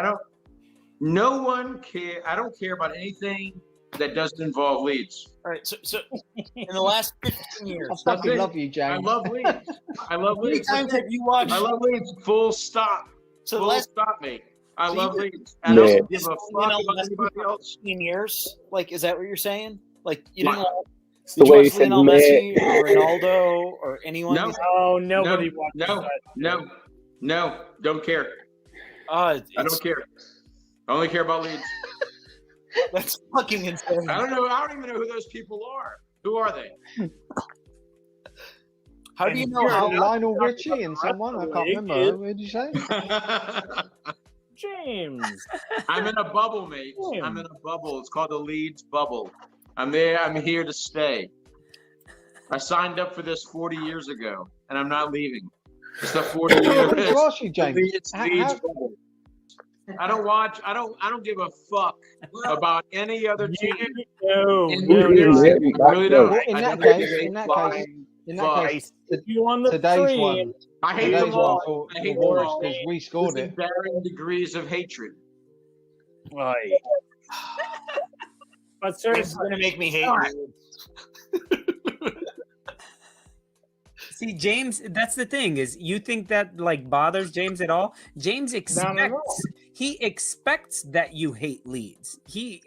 S10: No one care. I don't care about anything that doesn't involve Leeds.
S6: All right, so in the last 15 years,
S11: I fucking love you, James.
S10: I love Leeds. I love
S6: how many
S10: Leeds.
S6: times have you watched?
S10: I love Leeds. Full stop.
S6: So the
S10: Full
S6: last
S10: stop, mate. I
S6: So
S10: love
S6: you-
S10: Leeds. I
S3: Yeah.
S10: don't give a fuck about anybody else.
S6: 15 years, like, is that what you're saying? Like, you didn't
S10: What?
S6: watch,
S3: It's the
S6: did you
S3: way he
S6: watch
S3: said,
S6: Lionel
S3: mate.
S6: Messi or Ronaldo or anyone?
S10: No.
S2: Oh, nobody
S10: No,
S2: watches
S10: no,
S2: that.
S10: no, don't care.
S6: Uh,
S10: I don't care. I only care about Leeds.
S6: That's fucking insane.
S10: I don't even know who those people are. Who are they?
S6: How do you know
S11: Oh,
S6: how?
S11: Lionel Richie and someone? I can't remember. What did you say?
S2: James.
S10: I'm in a bubble, mate. I'm in a bubble. It's called the Leeds bubble. I'm there. I'm here to stay. I signed up for this 40 years ago, and I'm not leaving. It's the 40
S11: I wanted
S10: years.
S11: to ask you, James.
S10: Leeds
S11: How-
S10: bubble. I don't watch. I don't give a fuck about any other team.
S2: No,
S10: In
S2: no,
S10: really
S2: no.
S10: don't. I really don't.
S11: Well, in
S10: I
S11: that
S10: don't
S11: case-
S10: give a
S11: in that
S10: flying
S11: case- In that
S10: fuck.
S11: case,
S2: You on the
S11: today's
S2: stream.
S11: one.
S10: I hate
S11: Today's
S10: them all.
S11: one
S10: I hate them
S11: for
S10: all.
S11: because we scored
S10: There's
S11: it.
S10: varying degrees of hatred.
S2: Right. But
S6: This is
S2: seriously,
S6: gonna make me hate you.
S1: See, James, that's the thing is you think that like bothers James at all? James expects he expects that you hate Leeds. He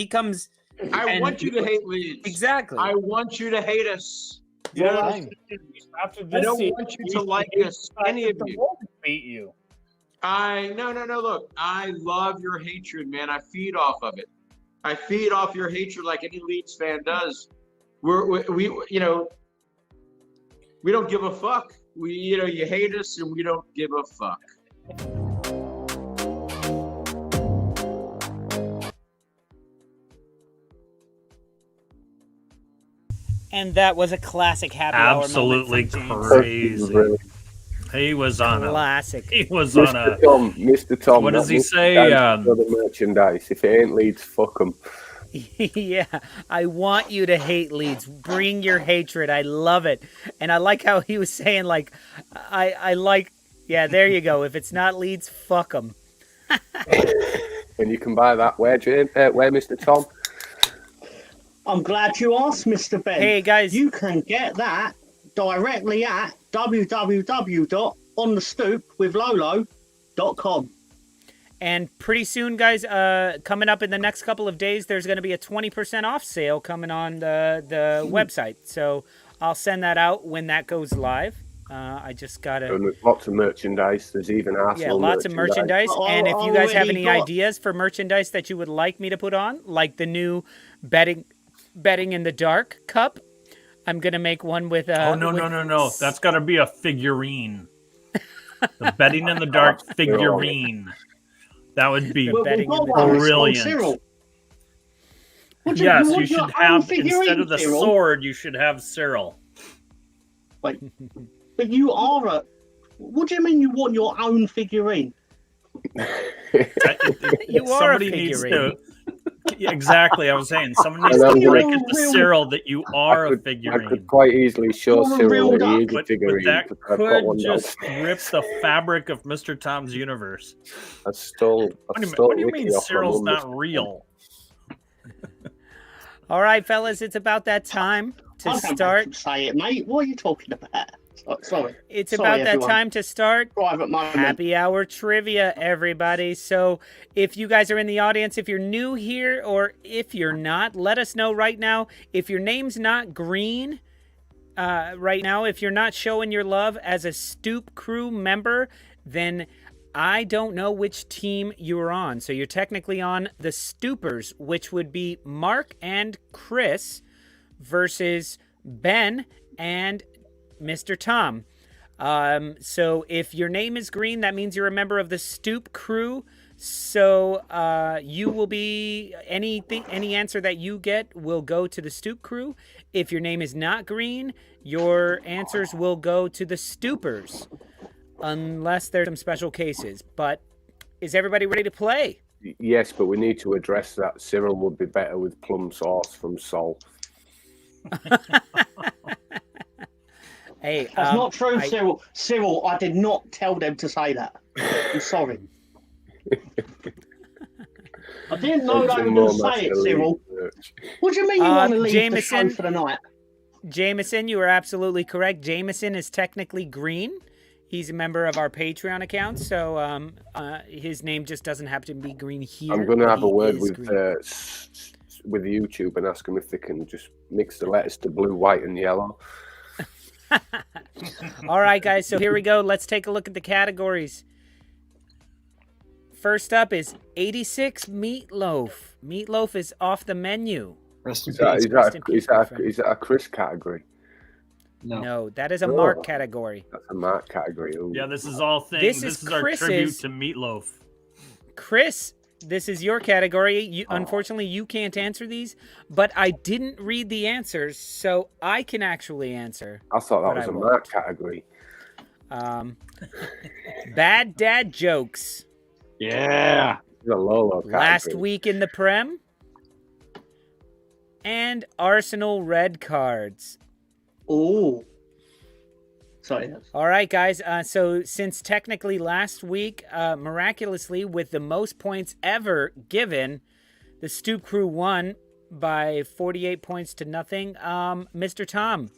S1: comes.
S10: I want you to hate Leeds.
S1: Exactly.
S10: I want you to hate us. You
S11: Well,
S10: know,
S11: fine.
S2: After
S10: I
S2: this
S10: don't
S2: season,
S10: want you to like us, any of you.
S2: beat you.
S10: No. Look, I love your hatred, man. I feed off of it. I feed off your hatred like any Leeds fan does. We don't give a fuck. You hate us, and we don't give a fuck.
S1: And that was a classic happy
S2: Absolutely
S1: hour moment from James.
S2: crazy. He was on
S1: Classic.
S2: He was on a.
S3: Mr. Tom.
S2: What does he
S3: Mr.
S2: say?
S3: The merchandise. If it ain't Leeds, fuck them.
S1: Yeah, I want you to hate Leeds. Bring your hatred. I love it. And I like how he was saying, like, I like, yeah, there you go. If it's not Leeds, fuck them.
S3: And you can buy that where, Mr. Tom?
S7: I'm glad you asked, Mr. Ben.
S1: Hey, guys.
S7: You can get that directly at www.onthestoopwithlolo.com.
S1: And pretty soon, guys, coming up in the next couple of days, there's going to be a 20% off sale coming on the website. So I'll send that out when that goes live. I just got to...
S3: There's lots of merchandise. There's even Arsenal
S1: Yeah, lots of merchandise. And if you guys have any ideas for merchandise that you would like me to put on, like the new betting in the dark cup, I'm going to make one with...
S2: No. That's got to be a figurine. The betting in the dark figurine. That would be brilliant. Yes, you should have, instead of the sword, you should have Cyril.
S7: Wait, but you are a... What do you mean you want your own figurine?
S1: You are a figurine.
S2: Exactly, I was saying. Someone needs to break it to Cyril that you are a figurine.
S3: I could quite easily show Cyril that he is a figurine.
S2: But that could just rip the fabric of Mr. Tom's universe.
S3: What do you
S2: mean Cyril's not real?
S1: All right, fellas, it's about that time to start.
S7: Say it, mate. What are you talking about? Sorry.
S1: It's about that time to start happy hour trivia, everybody. So if you guys are in the audience, if you're new here or if you're not, let us know right now. If your name's not green right now, if you're not showing your love as a Stoop crew member, then I don't know which team you're on. So you're technically on the Stoopers, which would be Mark and Chris versus Ben and Mr. Tom. So if your name is green, that means you're a member of the Stoop crew. So you will be any answer that you get will go to the Stoop crew. If your name is not green, your answers will go to the Stoopers, unless there's some special cases. But is everybody ready to play?
S3: Yes, but we need to address that Cyril would be better with plum sauce from Sol.
S1: Hey,
S7: that's not true, Cyril. Cyril, I did not tell them to say that. I'm sorry. I didn't know they were going to say it, Cyril. What do you mean you want to leave the show for the night?
S1: Jameson, you are absolutely correct. Jameson is technically green. He's a member of our Patreon account, so his name just doesn't have to be green here.
S3: I'm going to have a word with YouTube and ask them if they can just mix the letters to blue, white, and yellow.
S1: All right, guys, so here we go. Let's take a look at the categories. First up is 86 Meatloaf. Meatloaf is off the menu.
S3: Is that a Chris category?
S1: No, that is a Mark category.
S3: That's a Mark category. Ooh.
S2: Yeah, this is all things. This is our tribute to Meatloaf.
S1: Chris, this is your category. Unfortunately, you can't answer these, but I didn't read the answers, so I can actually answer.
S3: I thought that was a Mark category.
S1: Bad dad jokes.
S3: Yeah. The Lolo category.
S1: Last week in the Prem. And Arsenal red cards.
S7: Oh. Sorry.
S1: All right, guys. So since technically last week, miraculously, with the most points ever given, the Stoop crew won by 48 points to nothing. Mr. Tom,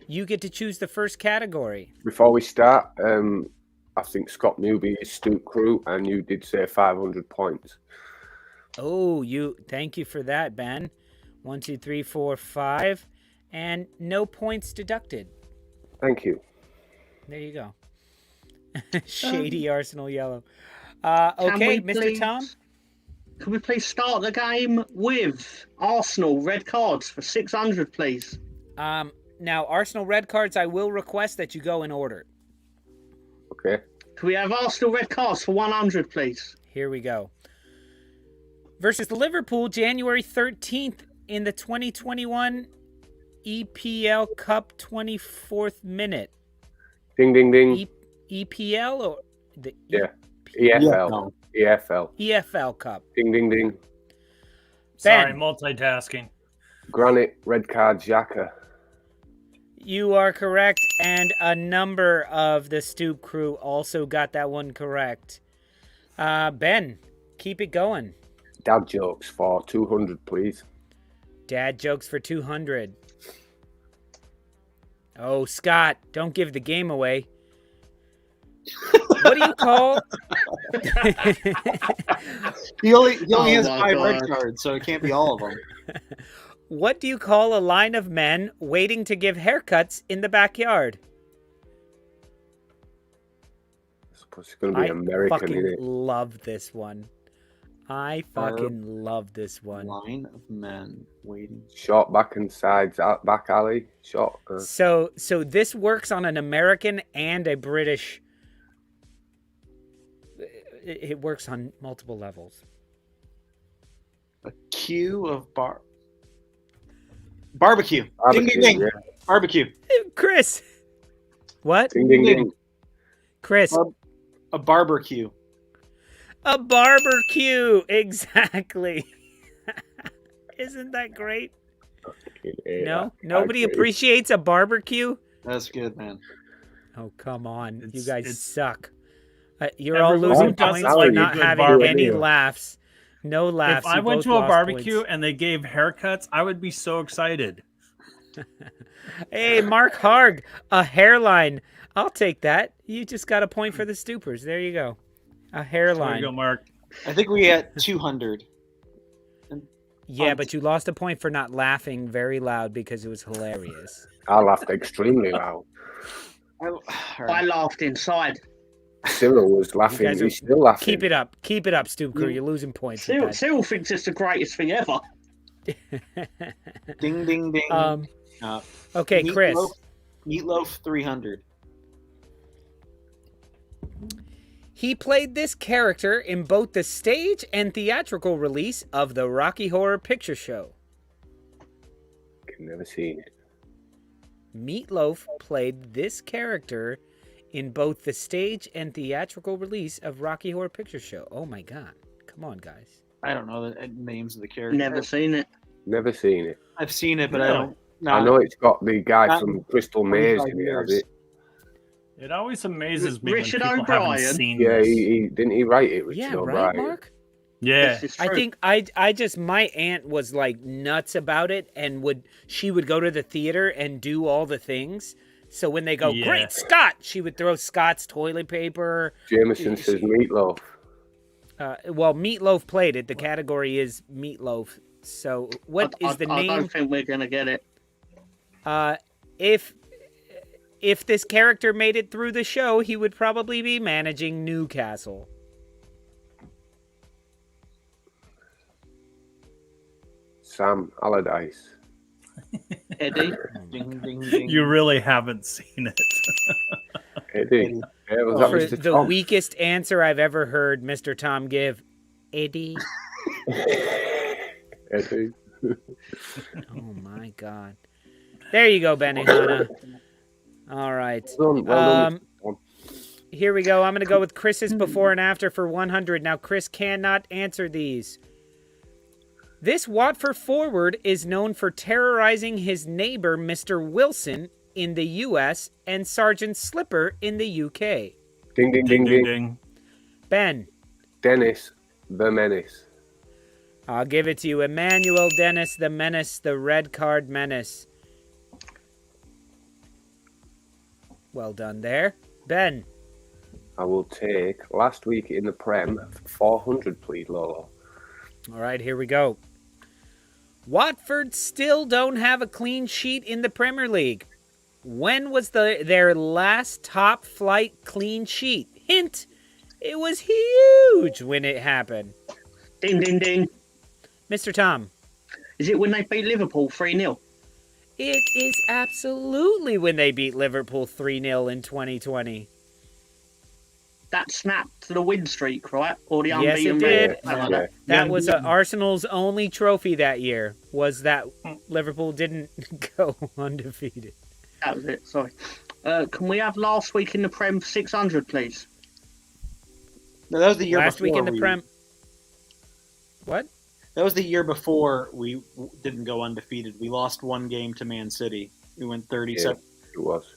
S1: You get to choose the first category.
S3: Before we start, I think Scott Newby is Stoop crew, and you did say 500 points.
S1: Oh, thank you for that, Ben. 1, 2, 3, 4, 5, and no points deducted.
S3: Thank you.
S1: There you go. Shady Arsenal yellow. Okay, Mr. Tom.
S7: Can we please start the game with Arsenal red cards for 600, please?
S1: Now, Arsenal red cards, I will request that you go in order.
S3: Okay.
S7: Can we have Arsenal red cards for 100, please?
S1: Here we go. Versus Liverpool, January 13th in the 2021 EPL Cup 24th minute.
S3: Ding, ding, ding.
S1: EPL or the
S3: EFL. EFL.
S1: EFL Cup.
S3: Ding, ding, ding.
S2: Sorry, multitasking.
S3: Granite red card Xhaka.
S1: You are correct, and a number of the Stoop crew also got that one correct. Ben, keep it going.
S3: Dad jokes for 200, please.
S1: Dad jokes for 200. Oh, Scott, don't give the game away. What do you call?
S6: He only has 5 red cards, so it can't be all of them.
S1: What do you call a line of men waiting to give haircuts in the backyard?
S3: It's going to be American,
S1: fucking
S3: isn't it?
S1: love this one. I fucking love this one.
S6: Line of men waiting.
S3: Short back and sides, back alley, short.
S1: So this works on an American and a British. It works on multiple levels.
S6: A queue of barbecue. Ding, ding, ding.
S3: Yeah.
S6: Barbecue.
S1: Chris. What?
S3: Ding, ding, ding.
S1: Chris.
S6: A barbecue.
S1: A barbecue. Exactly. Isn't that great?
S3: Yeah,
S1: No? Nobody appreciates a barbecue?
S6: That's good, man.
S1: Oh, come on. You guys suck. You're
S2: Everyone
S1: all losing
S2: doesn't
S1: points
S2: like
S1: for
S2: a
S1: not
S2: good
S1: having
S2: barbecue.
S1: any laughs. No laughs.
S2: If I
S1: You
S2: went
S1: both
S2: to a
S1: lost
S2: barbecue
S1: points.
S2: and they gave haircuts, I would be so excited.
S1: Hey, Mark Harg, a hairline. I'll take that. You just got a point for the Stoopers. There you go. A hairline.
S2: There you go, Mark.
S6: I think we had 200.
S1: Yeah, but you lost a point for not laughing very loud because it was hilarious.
S3: I laughed extremely loud.
S7: I laughed inside.
S3: Cyril was laughing.
S1: guys
S3: He's still laughing.
S1: Keep it up. Keep it up, Stoop Crew. You're losing points. with that.
S7: Cyril thinks it's the greatest thing ever.
S6: Ding, ding, ding.
S1: Okay, Chris.
S6: Meatloaf 300.
S1: He played this character in both the stage and theatrical release of the Rocky Horror Picture Show.
S3: Never seen it.
S1: Meatloaf played this character in both the stage and theatrical release of Rocky Horror Picture Show. Oh my God. Come on, guys.
S6: I don't know the names of the characters.
S7: Never seen it.
S3: Never seen it.
S6: I've seen it, but I don't.
S3: I know it's got the guy
S6: Not
S3: from Crystal Maze in it, has it?
S2: It always amazes me
S7: Richard
S2: when people
S7: O'Brien?
S2: haven't seen
S3: Yeah,
S2: this.
S3: he didn't he write it, Richard
S1: Yeah,
S3: O'Brien?
S1: right, Mark?
S2: Yeah.
S1: I think I just my aunt was like nuts about it and she would go to the theater and do all the things. So when they go,
S2: Yeah.
S1: great Scott, she would throw Scott's toilet paper.
S3: Jameson says meatloaf.
S1: Well, Meatloaf played it. The category is Meatloaf. So what is the
S7: I
S1: name?
S7: don't think we're gonna get it.
S1: If this character made it through the show, he would probably be managing Newcastle.
S3: Sam Allardyce.
S7: Eddie.
S6: Ding, ding, ding.
S2: You really haven't seen it.
S3: Eddie. Yeah, was that
S1: For
S3: Mr.
S1: the
S3: Tom?
S1: weakest answer I've ever heard Mr. Tom give, Eddie.
S3: Eddie.
S1: Oh my God. There you go, Benihana. All right.
S3: Well done.
S1: Here we go. I'm going to go with Chris's before and after for 100. Now, Chris cannot answer these. This Watford forward is known for terrorizing his neighbor, Mr. Wilson, in the U.S. and Sergeant Slipper in the U.K.
S3: Ding, ding, ding,
S2: Ding,
S3: ding.
S2: ding.
S1: Ben.
S3: Dennis the Menace.
S1: I'll give it to you. Emmanuel Dennis, the Menace, the red card menace. Well done there. Ben.
S3: I will take last week in the Prem for 400, please, Lolo.
S1: All right, here we go. Watford still don't have a clean sheet in the Premier League. When was their last top flight clean sheet? Hint, it was huge when it happened.
S7: Ding, ding, ding.
S1: Mr. Tom.
S7: Is it when they beat Liverpool 3-0?
S1: It is absolutely when they beat Liverpool 3-0 in 2020.
S7: That snapped the win streak, right? Or the
S1: Yes,
S7: unbeaten
S1: it did.
S7: record.
S1: That was Arsenal's only trophy that year, was that Liverpool didn't go undefeated.
S7: That was it, sorry. Can we have last week in the Prem for 600, please?
S6: No, that was the year
S1: Last
S6: before
S1: week in the Prem. What?
S6: That was the year before we didn't go undefeated. We lost one game to Man City. We went 37.
S3: Yeah, it was.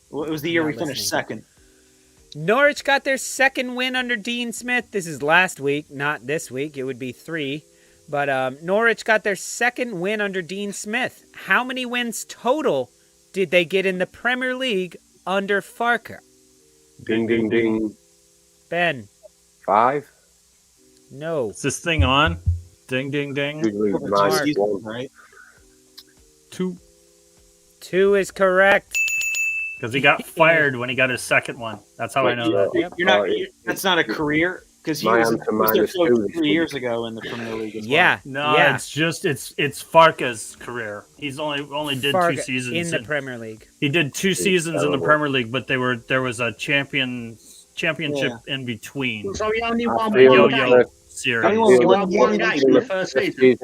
S6: Well, it was the year we finished second.
S1: Norwich got their second win under Dean Smith. This is last week, not this week. It would be 3. But Norwich got their second win under Dean Smith. How many wins total did they get in the Premier League under Farke?
S3: Ding, ding, ding.
S1: Ben.
S3: 5?
S1: No.
S2: Is this thing on? Ding, ding, ding.
S3: Usually minus 1.
S6: Right?
S2: 2.
S1: 2 is correct.
S2: Because he got fired when he got his second one. That's how I know that.
S6: You're not. That's not a career because he was their coach 3 years ago in the Premier League. As well.
S2: No, it's just it's Farke's career. He's only did
S1: Farke
S2: 2 seasons
S1: in the Premier League.
S2: He did 2 seasons in the Premier League, but there was a championship in between.
S7: So he only won
S2: Yo-yo
S7: one game.
S2: series.
S7: He won one game in the first season.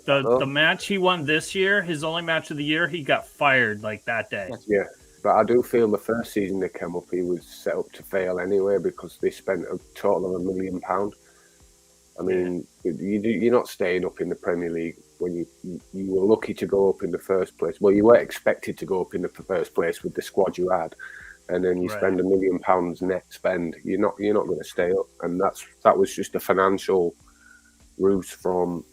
S2: The match he won this year, his only match of the year, he got fired like that day.
S3: Yeah, but I do feel the first season they came up, he was set up to fail anyway because they spent a total of £1 million. I mean, you're not staying up in the Premier League when you were lucky to go up in the first place. Well, you weren't expected to go up in the first place with the squad you had. And then you spend £1 million net spend. You're not going to stay up, and that was just a financial ruse from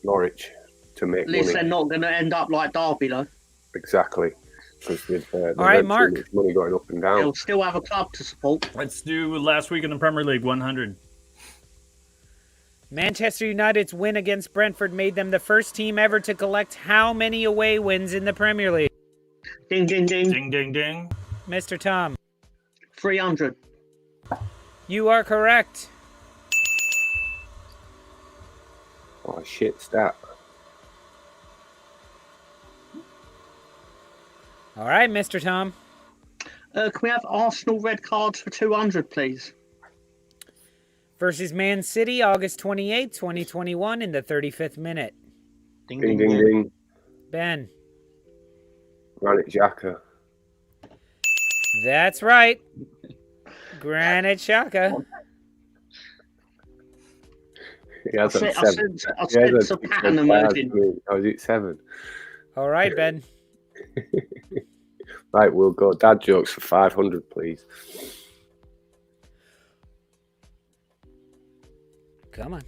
S3: Norwich to make
S7: At least
S3: money.
S7: they're not going to end up like Derby, though.
S3: Exactly, because with
S1: All right, Mark.
S3: money going up and down.
S7: They'll still have a club to support.
S2: Let's do last week in the Premier League 100.
S1: Manchester United's win against Brentford made them the first team ever to collect how many away wins in the Premier League?
S7: Ding, ding, ding.
S2: Ding, ding, ding.
S1: Mr. Tom.
S7: 300.
S1: You are correct.
S3: Oh shit, stat.
S1: All right, Mr. Tom.
S7: Can we have Arsenal red cards for 200, please?
S1: Versus Man City, August 28, 2021, in the 35th minute.
S3: Ding, ding, ding.
S1: Ben.
S3: Granit Xhaka.
S1: That's right. Granit Xhaka.
S3: I said
S7: it's a pattern emerging.
S3: Oh, is it 7?
S1: All right, Ben.
S3: Right, we'll go dad jokes for 500, please.
S1: Come on.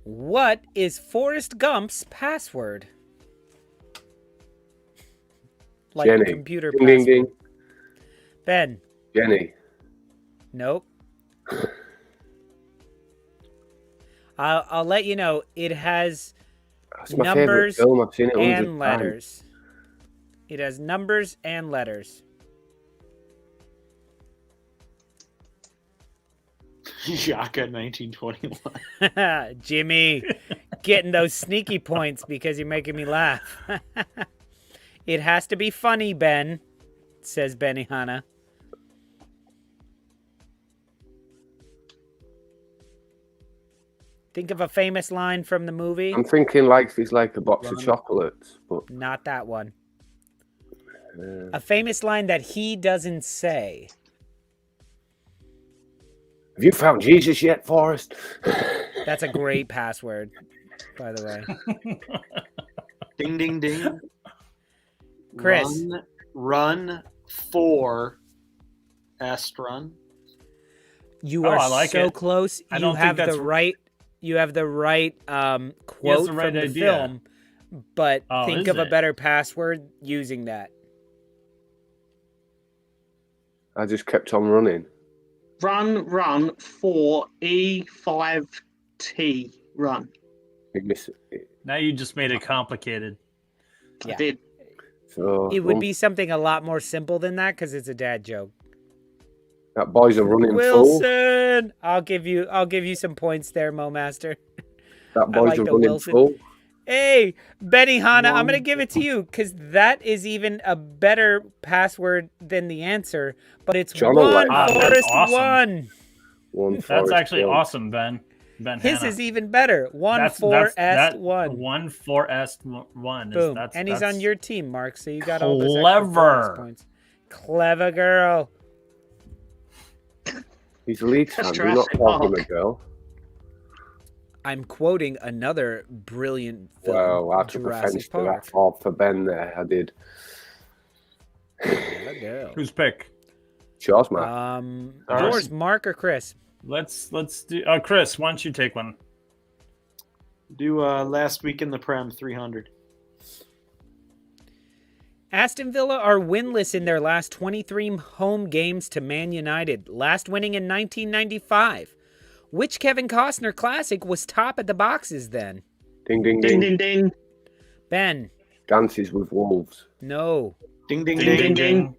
S1: What is Forrest Gump's password? Like
S3: Jenny.
S1: a computer
S3: Ding,
S1: password.
S3: ding, ding.
S1: Ben.
S3: Jenny.
S1: Nope. I'll let you know. It has
S3: That's my favourite
S1: numbers
S3: film. I've seen it 100
S1: and
S3: times.
S1: letters. It has numbers and letters.
S6: Xhaka 1921.
S1: Jimmy, getting those sneaky points because you're making me laugh. It has to be funny, Ben, says Benihana. Think of a famous line from the movie.
S3: I'm thinking life is like a box of chocolates, but
S1: Not that one. A famous line that he doesn't say.
S3: have you found Jesus yet, Forrest?
S1: That's a great password, by the way.
S6: Ding, ding, ding.
S1: Chris.
S6: Run for run.
S1: You
S2: Oh,
S1: are
S2: I like
S1: so
S2: it.
S1: close.
S2: I
S1: You
S2: don't think
S1: have
S2: that's-
S1: the right. You have the right quote
S2: the right
S1: from the
S2: idea.
S1: film, but
S2: Oh,
S1: think
S2: is
S1: of a
S2: it?
S1: better password using that.
S3: I just kept on running.
S7: Run 4E5T. Run.
S3: You miss it.
S2: Now you just made it complicated.
S7: I did.
S3: So
S1: It would be something a lot more simple than that because it's a dad joke.
S3: that boy's a running fool.
S1: Wilson, I'll give you some points there, Mo Master.
S3: That boy's
S1: like
S3: a
S1: the
S3: running
S1: Wilson.
S3: fool.
S1: Hey, Benny Hanna, I'm gonna give it to you because that is even a better password than the answer. But it's
S3: John
S1: one
S3: O'Leary.
S2: That's
S1: Forest
S2: awesome.
S1: one.
S2: That's
S3: Forest
S2: actually
S3: one.
S2: awesome, Ben. Ben
S1: His
S2: Hanna.
S1: is even better. One
S2: That's-
S1: four
S2: that's-
S1: S one.
S2: 1 4S 1.
S1: Boom. And he's on
S2: that's-
S1: your team, Mark. So you got all those extra bonus
S2: Clever.
S1: points. Clever girl.
S3: He's a Leeds fan.
S7: That's
S3: You're not
S7: Jurassic
S3: talking
S7: Park.
S3: a girl.
S1: I'm quoting another brilliant film.
S3: Well, I took offence
S1: Jurassic
S3: to that
S1: Park.
S3: fault for Ben there. I did.
S1: Clever girl.
S2: Whose pick?
S3: Yours, man.
S1: Yours, Mark or Chris?
S2: Let's do. Chris, why don't you take one?
S6: Do last week in the Prem 300.
S1: Aston Villa are winless in their last 23 home games to Man United, last winning in 1995. Which Kevin Costner classic was top at the boxes then?
S3: Ding, ding,
S7: Ding,
S3: ding.
S7: ding, ding.
S1: Ben,
S3: Dances with Wolves.
S1: no.
S6: Ding, ding,
S7: Ding,
S6: ding,
S7: ding,
S6: ding.
S7: ding.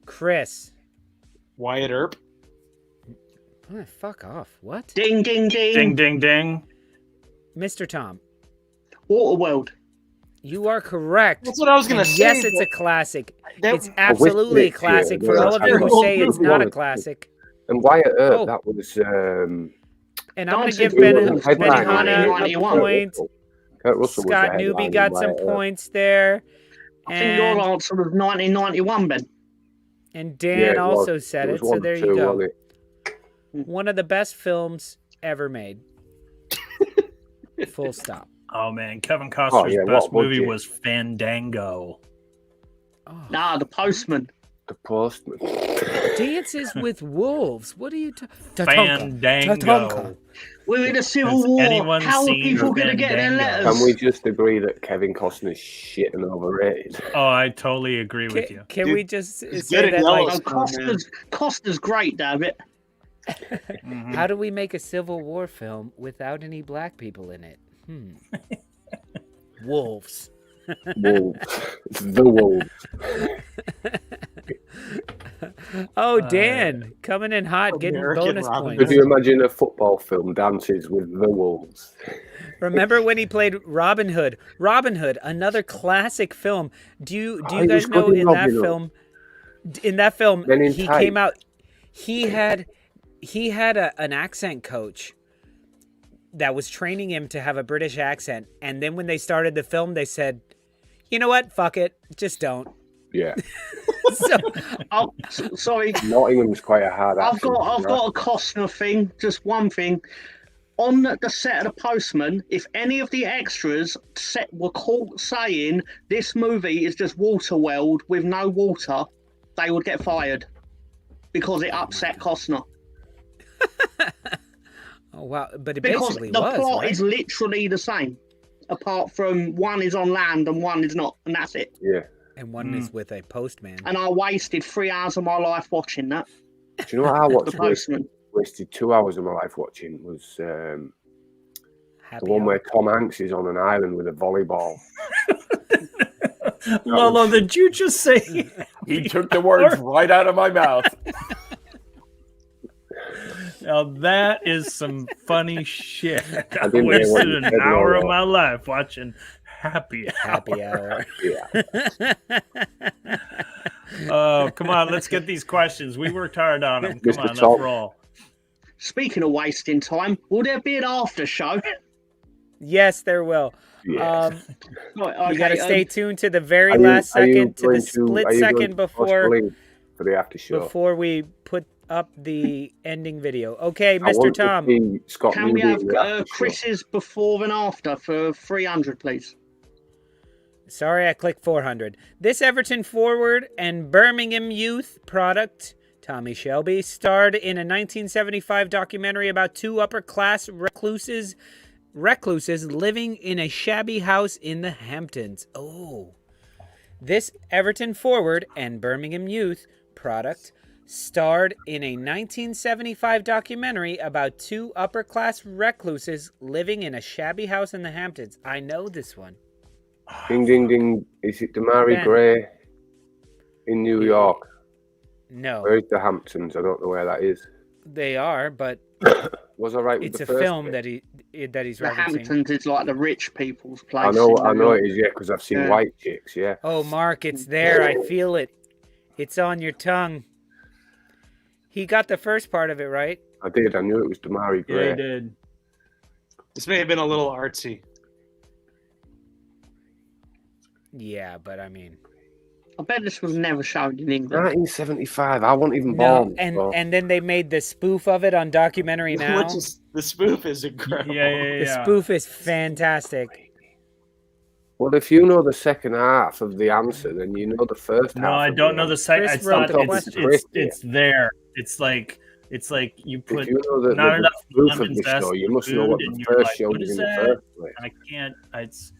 S1: Chris,
S6: Wyatt Earp.
S1: oh, fuck off. What?
S7: Ding, ding, ding.
S2: Ding, ding, ding.
S1: Mr. Tom,
S7: Waterworld.
S1: you are correct.
S6: That's what I was going
S1: And
S6: to say.
S1: yes, it's a
S6: but
S1: classic.
S6: that-
S1: It's absolutely a
S3: Witness,
S1: classic.
S3: yeah,
S1: For
S3: yeah.
S1: all of you who say it's not a classic.
S3: And Wyatt Earp,
S1: Oh.
S3: that was
S1: And I'm going to
S7: Dancing
S1: give
S7: with
S1: Ben
S7: Wolves,
S1: Benny
S3: headline,
S1: Hanna a
S7: 1991.
S1: point.
S3: Kurt Russell was
S1: Scott
S3: the
S1: Newby
S3: headline
S1: got
S3: in
S1: some
S3: Wyatt Earp.
S1: points there.
S7: I think your answer was 1991, Ben.
S1: And
S3: Yeah,
S1: Dan
S3: it was.
S1: also said it,
S3: was
S1: so
S3: 1-2,
S1: there you go.
S3: wasn't it?
S1: One of the best films ever made. Full stop.
S2: Oh man, Kevin Costner's
S3: yeah,
S2: best
S3: what
S2: movie
S3: budget?
S2: was Fandango.
S7: Nah, The Postman.
S3: The Postman.
S1: Dances with Wolves. What are you talking?
S2: Fandango.
S7: We're in a civil
S2: Has
S7: war.
S2: anyone
S7: How are
S2: seen
S7: people going to get their
S2: Fandango?
S7: letters?
S3: Can we just agree that Kevin Costner's shit and overrated?
S2: Oh, I totally agree with you.
S1: Can
S6: Dude,
S1: we just
S6: he's
S1: say
S6: good at
S1: that?
S6: yellow.
S1: Like,
S7: Costa's great, damn it.
S2: Mhm.
S1: how do we make a Civil War film without any black people in it? Wolves.
S3: Wolves. The Wolves.
S1: Oh, Dan, coming in hot, getting
S6: American
S1: bonus
S6: Robin
S3: Could
S1: points.
S3: you imagine a football film dances with the Wolves?
S1: Remember when he played Robin Hood? Robin Hood, another classic film. Do you
S3: he
S1: guys
S3: was
S1: know
S3: good in
S1: in that
S3: Robin Hood.
S1: film? In that film,
S3: Men in
S1: he
S3: Tights.
S1: came out. He had an accent coach that was training him to have a British accent, and then when they started the film, they said, "You know what? Fuck it, just don't."
S3: Yeah.
S1: So,
S7: Sorry,
S3: Nottingham's quite a hard
S7: I've
S3: accent.
S7: got a Costner thing. Just one thing. On the set of The Postman, if any of the extras were caught saying this movie is just water world with no water, they would get fired because it upset Costner.
S1: oh wow, but it
S7: Because
S1: basically
S7: the
S1: was.
S7: plot
S1: right?
S7: is literally the same, apart from one is on land and one is not, and that's it.
S3: Yeah.
S1: And one is with a postman.
S7: And I wasted 3 hours of my life watching that.
S3: Do you know what I
S7: The
S3: watched?
S7: Postman.
S3: Wasted 2 hours of my life watching was the
S1: Happy
S3: one
S1: hour.
S3: where Tom Hanks is on an island with a volleyball.
S2: Lolo, did you just say?
S5: He took the words right out of my mouth.
S2: Now that is some funny shit. I
S3: didn't hear what
S2: wasted
S3: you
S2: an
S3: said,
S2: hour of
S3: Lolo.
S2: my life watching Happy Hour.
S1: Happy hour.
S3: Yeah.
S2: Oh, come on, let's get these questions. We worked hard on them. Come
S3: Mr.
S2: on, let's
S3: Tom.
S2: roll.
S7: Speaking of wasting time, will there be an after show?
S1: Yes, there will.
S3: Yeah.
S7: Right,
S1: You got to
S7: okay,
S1: stay tuned to the very
S3: Are you-
S1: last
S3: are you
S1: second, to the
S3: going
S1: split
S3: are you going
S1: second
S3: to post the
S1: before
S3: link for the after show.
S1: before we put up the ending video. Okay,
S3: I
S1: Mr.
S3: want to
S1: Tom.
S3: see Scott
S7: Can we
S3: Newby
S7: have
S3: in the after show.
S7: Chris's before and after for 300, please?
S1: Sorry, I clicked 400. This Everton forward and Birmingham youth product, Tommy Shelby, starred in a 1975 documentary about two upper-class recluses living in a shabby house in the Hamptons. Oh. This Everton forward and Birmingham youth product starred in a 1975 documentary about two upper-class recluses living in a shabby house in the Hamptons? I know this one.
S3: Ding, ding, ding. Is it Damari
S1: Ben.
S3: Gray in New York?
S1: No.
S3: Where's the Hamptons? I don't know where that is.
S1: They are, but
S3: Was I right with
S1: it's
S3: the
S1: a
S3: first
S1: film
S3: bit?
S1: that he's
S7: The
S1: referencing.
S7: Hamptons is like the rich people's place.
S3: I know
S7: in New
S3: it
S7: York.
S3: is, yeah, because I've seen
S7: Yeah.
S3: white chicks, yeah.
S1: Oh, Mark, it's there. I feel it. It's on your tongue. He got the first part of it right.
S3: I did. I knew it was Damari
S2: Yeah,
S3: Gray.
S2: he did.
S6: This may have been a little artsy.
S1: Yeah, but I mean,
S7: I bet this was never shown in England.
S3: 1975. I wasn't even
S1: no.
S3: born.
S1: And
S3: so-
S1: and then they made the spoof of it on documentary now.
S6: Which is the spoof is incredible.
S1: The spoof is fantastic.
S3: Well, if you know the second half of the answer, then you know the first half.
S2: No, I
S3: of
S2: don't know the second.
S1: Chris
S2: It's
S1: wrote
S2: not.
S1: the
S2: It's,
S1: question.
S2: it's there. It's like you put
S3: If you know the,
S2: not
S3: the
S2: enough
S3: proof of
S2: lemon
S3: this
S2: zest
S3: show, you
S2: in
S3: must know
S2: food,
S3: what
S2: and
S3: the
S2: you're
S3: first
S2: like,
S3: show
S2: what
S3: was
S2: is
S3: in the
S2: that?
S3: first place.
S2: I can't. It's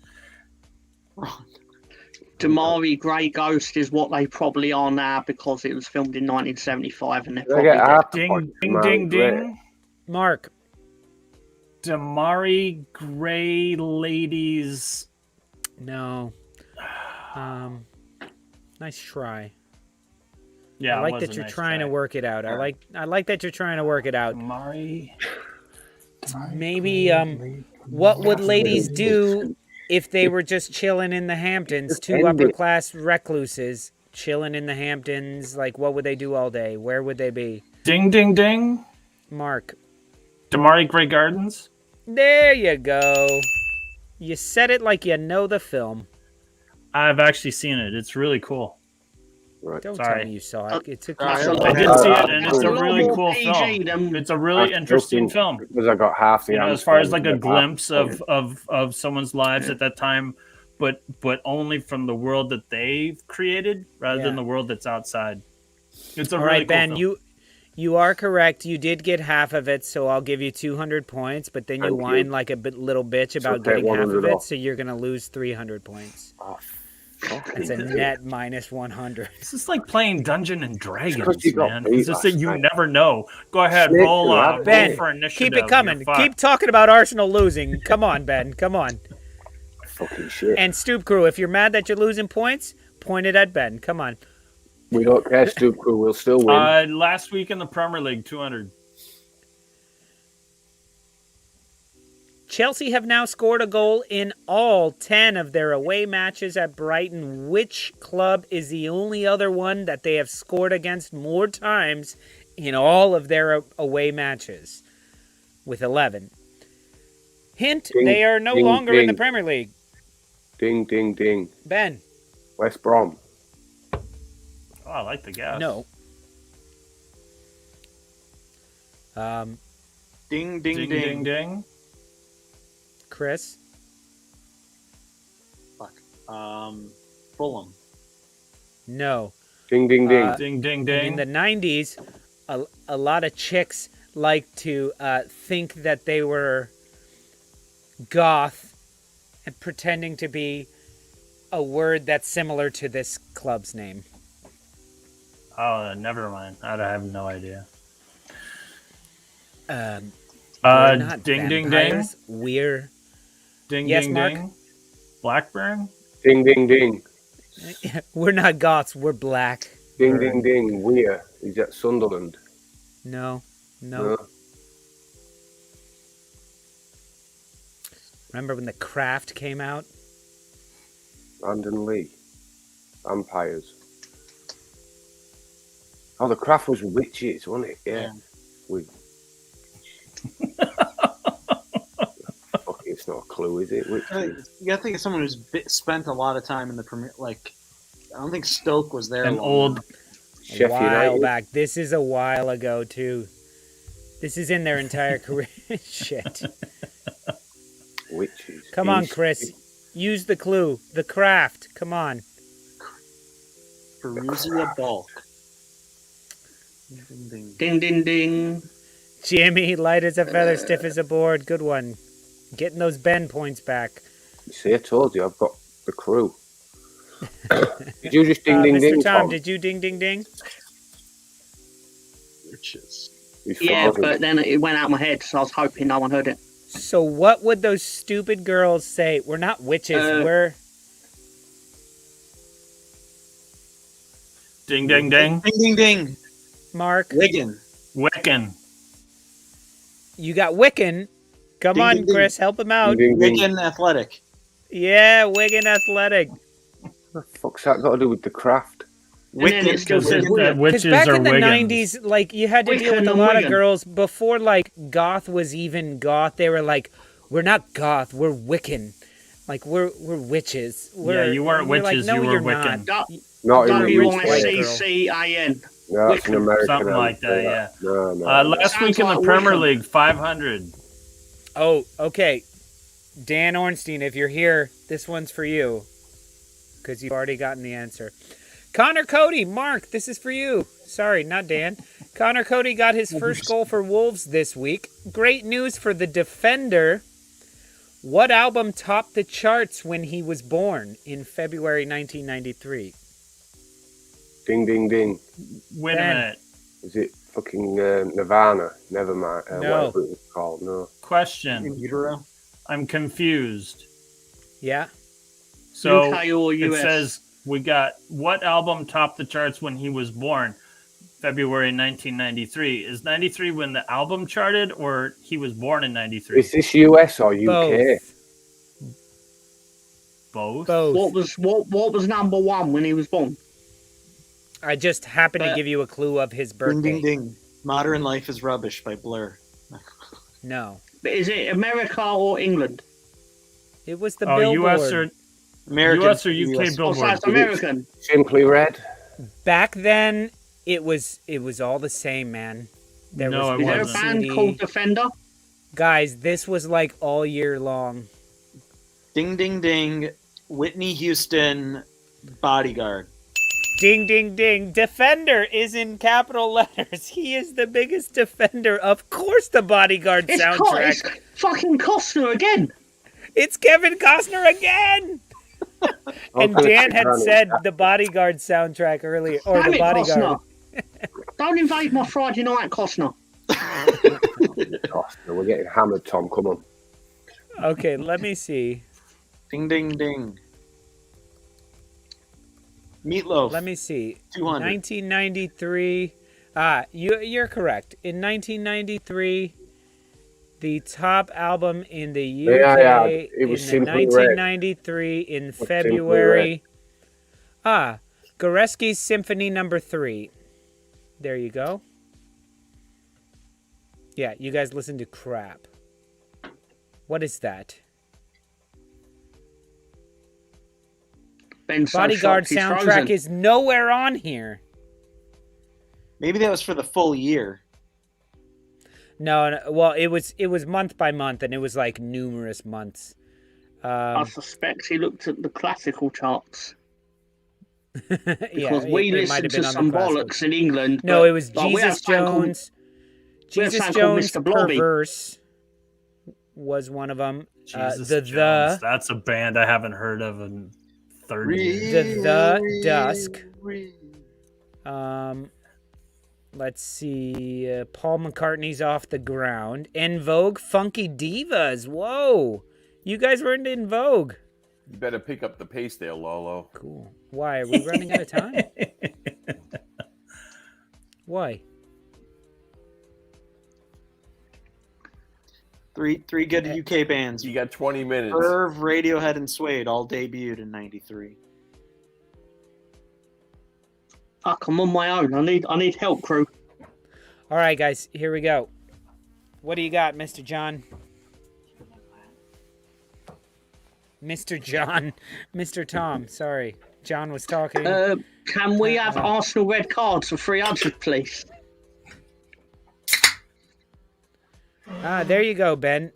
S7: Damari Grey Ghost is what they probably are now because it was filmed in 1975 and they're
S3: Did I
S7: probably
S3: get half a
S2: ding,
S3: point,
S2: ding,
S3: Damari
S2: ding,
S3: Gray?
S2: ding.
S1: Mark,
S2: Damari Gray ladies.
S1: no. Nice try.
S2: Yeah,
S1: I
S2: it
S1: like
S2: was
S1: that
S2: a
S1: you're
S2: nice
S1: trying
S2: try.
S1: to work it out. I like that you're trying to work it out.
S2: Damari.
S1: Maybe what would ladies do if they were just chilling in the Hamptons?
S3: Just
S1: Two
S3: end
S1: upper
S3: it.
S1: class recluses chilling in the Hamptons. Like, what would they do all day? Where would they be?
S2: Ding, ding, ding.
S1: Mark.
S2: Damari Gray Gardens.
S1: There you go. You said it like you know the film.
S2: I've actually seen it. It's really cool.
S3: Right.
S1: Don't
S2: Sorry.
S1: tell me you saw it. It took
S7: That's
S1: you
S7: a
S1: so
S2: I
S7: lot-
S2: did see it, and it's a
S7: lot
S2: really
S7: more
S2: cool
S7: PG
S2: film.
S7: than-
S2: It's a really
S3: I'm
S2: interesting
S3: joking
S2: film.
S3: because I got half the
S2: You know,
S3: answer.
S2: as far as like
S3: and
S2: a
S3: I got
S2: glimpse
S3: half the
S2: of someone's lives at that time, but only from the world that they've created rather than
S1: Yeah.
S2: the world that's outside. It's a
S1: All
S2: really
S1: right,
S2: cool
S1: Ben,
S2: film.
S1: you are correct. You did get half of it, so I'll give you 200 points, but then you
S3: Thank you.
S1: whine like a little bitch about
S3: take
S1: getting half
S3: 100
S1: of it,
S3: off.
S1: so you're going to lose 300 points.
S3: Oh,
S1: It's a net minus 100.
S2: This is like playing Dungeon and Dragons,
S3: you got
S2: man.
S3: beat
S2: It's just that
S3: last
S2: you
S3: night.
S2: never know. Go ahead,
S3: Snake
S2: roll
S3: rabbit.
S1: Ben,
S2: for initiative.
S1: keep it coming.
S2: You're fine.
S1: Keep talking about Arsenal losing. Come on, Ben. Come on.
S3: fucking shit.
S1: And Stoop Crew, if you're mad that you're losing points, point it at Ben. Come on.
S3: We don't care, Stoop Crew. We'll still win.
S2: Last week in the Premier League, 200.
S1: Chelsea have now scored a goal in all 10 of their away matches at Brighton. Which club is the only other one that they have scored against more times in all of their away matches? With 11. Hint,
S3: Ding,
S1: they are no
S3: ding,
S1: longer in the
S3: ding.
S1: Premier League.
S3: Ding, ding, ding.
S1: Ben,
S3: West Brom.
S2: Oh, I like the gas.
S1: no.
S6: Ding, ding,
S2: Ding,
S6: ding.
S2: ding, ding.
S1: Chris,
S6: Fuck. Fulham.
S1: no.
S3: Ding, ding, ding.
S2: Ding, ding,
S1: In
S2: ding.
S1: the 90s, a lot of chicks like to think that they were goth and pretending to be a word that's similar to this club's name.
S2: Oh, never mind. I have no idea.
S1: We're not
S2: Ding, ding, ding.
S1: vampires. We're
S2: Ding,
S1: Yes,
S2: ding,
S1: Mark?
S2: ding. Blackburn?
S3: Ding, ding, ding.
S1: we're not goths. We're black.
S3: Ding, ding, ding. Weir. Is that Sunderland?
S1: No.
S3: No.
S1: Remember when The Craft came out?
S3: Brandon Lee. Vampires. Oh, the craft was witches, wasn't it? Yeah. Fuck, it's not a clue, is it? Witches.
S6: You gotta think of someone who's spent a lot of time in the Premier. Like, I don't think Stoke was there.
S2: An
S6: long
S2: old.
S6: enough.
S1: A
S3: Sheffield
S1: while
S3: United.
S1: back. This is a while ago, too. This is in their entire career. Shit.
S3: Witches.
S1: Come on,
S3: East-
S1: Chris. Use the clue. The Craft. Come on.
S6: Perusia Bulk. Ding, ding.
S7: Ding, ding, ding.
S1: Jimmy, light as a feather, stiff as a board. Good one. Getting those Ben points back.
S3: You see, I told you, I've got the crew. Did you just ding, ding,
S1: Mr.
S3: ding?
S1: Tom,
S3: Tom?
S1: did you ding, ding, ding?
S7: Yeah,
S3: frozen.
S7: but then it went out of my head, so I was hoping no one heard it.
S1: So what would those stupid girls say? We're not witches. We're
S2: Ding, ding, ding.
S6: Ding, ding, ding.
S1: Mark.
S2: Wiccan.
S1: You got Wiccan. Come
S6: Ding,
S1: on,
S6: ding, ding.
S1: Chris, help him out.
S3: Ding, ding, ding.
S6: Wiccan Athletic.
S1: Yeah, Wigan Athletic.
S3: What the fuck's that got to do with the craft?
S1: Because
S2: Witches
S1: back
S2: are
S1: in the
S2: Wiggins.
S1: 90s, like, you had to deal with a lot of girls before, like, goth was even goth. They were like, we're not goth, we're Wiccan. Like, we're witches.
S2: Yeah, you weren't
S1: we're like,
S2: witches,
S1: no,
S2: you were
S1: you're
S2: Wiccan.
S3: Not in the
S7: W-I-C-C-A-N.
S3: No, that's an American.
S2: Something like that, yeah.
S3: No, no.
S2: Last week in the Premier League, 500.
S1: Oh, okay. Dan Ornstein, if you're here, this one's for you. Because you've already gotten the answer. Connor Cody, Mark, this is for you. Sorry, not Dan. Connor Cody got his first goal for Wolves this week. Great news for the defender. What album topped the charts when he was born in February 1993?
S3: Ding, ding, ding.
S2: Wait a minute.
S3: Is it fucking Nirvana? Never mind.
S2: No.
S3: Whatever it was called. No.
S2: Question. I'm confused.
S1: Yeah.
S2: So
S7: UK or
S2: it
S7: US?
S2: says we got what album topped the charts when he was born? February 1993. Is 93 when the album charted or he was born in 93?
S3: Is this US or UK?
S2: Both.
S7: What was number one when he was born?
S1: I just happened to give you a clue of his birthday.
S6: Ding, ding, ding. Modern Life is Rubbish by Blur.
S1: No.
S7: Is it America or England?
S1: It was the
S2: Oh,
S1: Billboard.
S2: US or
S6: American.
S2: US or UK
S6: US.
S2: Billboard?
S7: Oh, so it's American.
S3: Simply Red.
S1: Back then, it was all the same, man. There
S2: No,
S1: was
S2: it
S1: one
S7: Is there a band
S1: CD.
S7: called Defender?
S1: Guys, this was like all year long.
S6: Ding, ding, ding. Whitney Houston, Bodyguard.
S1: Ding, ding, ding. Defender is in capital letters. He is the biggest defender. Of course, the Bodyguard soundtrack.
S7: It's fucking Costner again.
S1: It's Kevin Costner again. And Dan had said the Bodyguard soundtrack earlier, or
S7: Damn
S1: the
S7: it,
S1: Bodyguard.
S7: Costner. Don't invade my Friday night, Costner.
S3: We're getting hammered, Tom. Come on.
S1: Okay, let me see.
S6: Ding, ding, ding. Meatloaf.
S1: Let me see.
S6: 200.
S1: 1993. You're correct. In 1993, the top album in the UK
S3: Yeah, it was
S1: in
S3: Simply Red.
S1: 1993 in February. Goreski's Symphony Number 3. There you go. Yeah, you guys listen to crap. What is that?
S7: Ben's so
S1: Bodyguard
S7: shocked he's
S1: soundtrack
S7: frozen.
S1: is nowhere on here.
S6: Maybe that was for the full year.
S1: No, well, it was month by month, and it was like numerous months.
S7: I suspect he looked at the classical charts. Because
S1: Yeah,
S7: we
S1: it might
S7: listened
S1: have been
S7: to
S1: on
S7: some
S1: the classical.
S7: bollocks in England.
S1: No,
S7: but,
S1: it was
S7: like, we had
S1: Jesus
S7: something called-
S1: Jones.
S7: we had
S1: Jesus
S7: something called
S1: Jones
S7: Mr. Blobby.
S1: Perverse was one of them.
S2: Jesus
S1: The
S2: Jones. That's a band I haven't heard of in 30 years.
S1: The Dusk. Let's see. Paul McCartney's Off the Ground. En Vogue, Funky Divas. Whoa, you guys were into En Vogue.
S5: You better pick up the pace there, Lolo.
S1: Cool. Why are we running out of time? Why?
S6: Three good UK bands.
S5: You got 20 minutes.
S6: Verve, Radiohead, and Suede all debuted in '93.
S7: Fuck, I'm on my own. I need help, crew.
S1: All right, guys, here we go. What do you got, Mr. John? Mr. John. Mr. Tom, sorry. John was talking.
S7: Can we have Arsenal red cards for 300, please?
S1: There you go, Ben.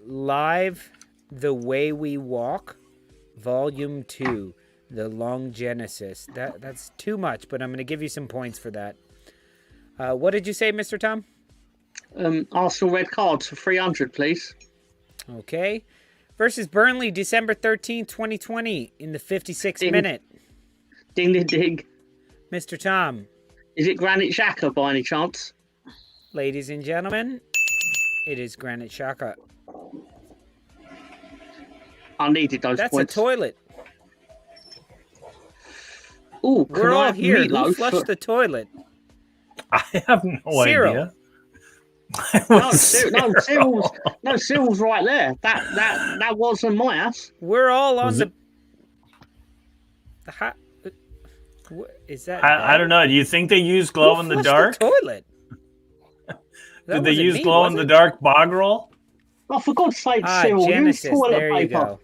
S1: Live The Way We Walk, Volume 2, The Long Genesis. That's too much, but I'm going to give you some points for that. What did you say, Mr. Tom?
S7: Arsenal red cards for 300, please.
S1: Okay. Versus Burnley, December 13th, 2020, in the 56th minute.
S7: Ding, ding, ding.
S1: Mr. Tom.
S7: Is it Granit Xhaka by any chance?
S1: Ladies and gentlemen, it is Granite Shaka.
S7: I needed those
S1: That's
S7: points.
S1: a toilet.
S7: Ooh,
S1: We're all here. Who flushed the toilet?
S2: I have no
S1: Cyril.
S2: idea.
S7: Cyril's right there. That wasn't my ass.
S1: We're all on
S2: Was
S1: the.
S2: it-
S1: What is that?
S2: I don't know. Do you think they use glow in the dark?
S1: Toilet.
S2: Did they use glow in the dark bog roll?
S7: Oh, for God's sake,
S1: Ah,
S7: Cyril, use
S1: Genesis.
S7: toilet
S1: There you
S7: paper.
S1: go.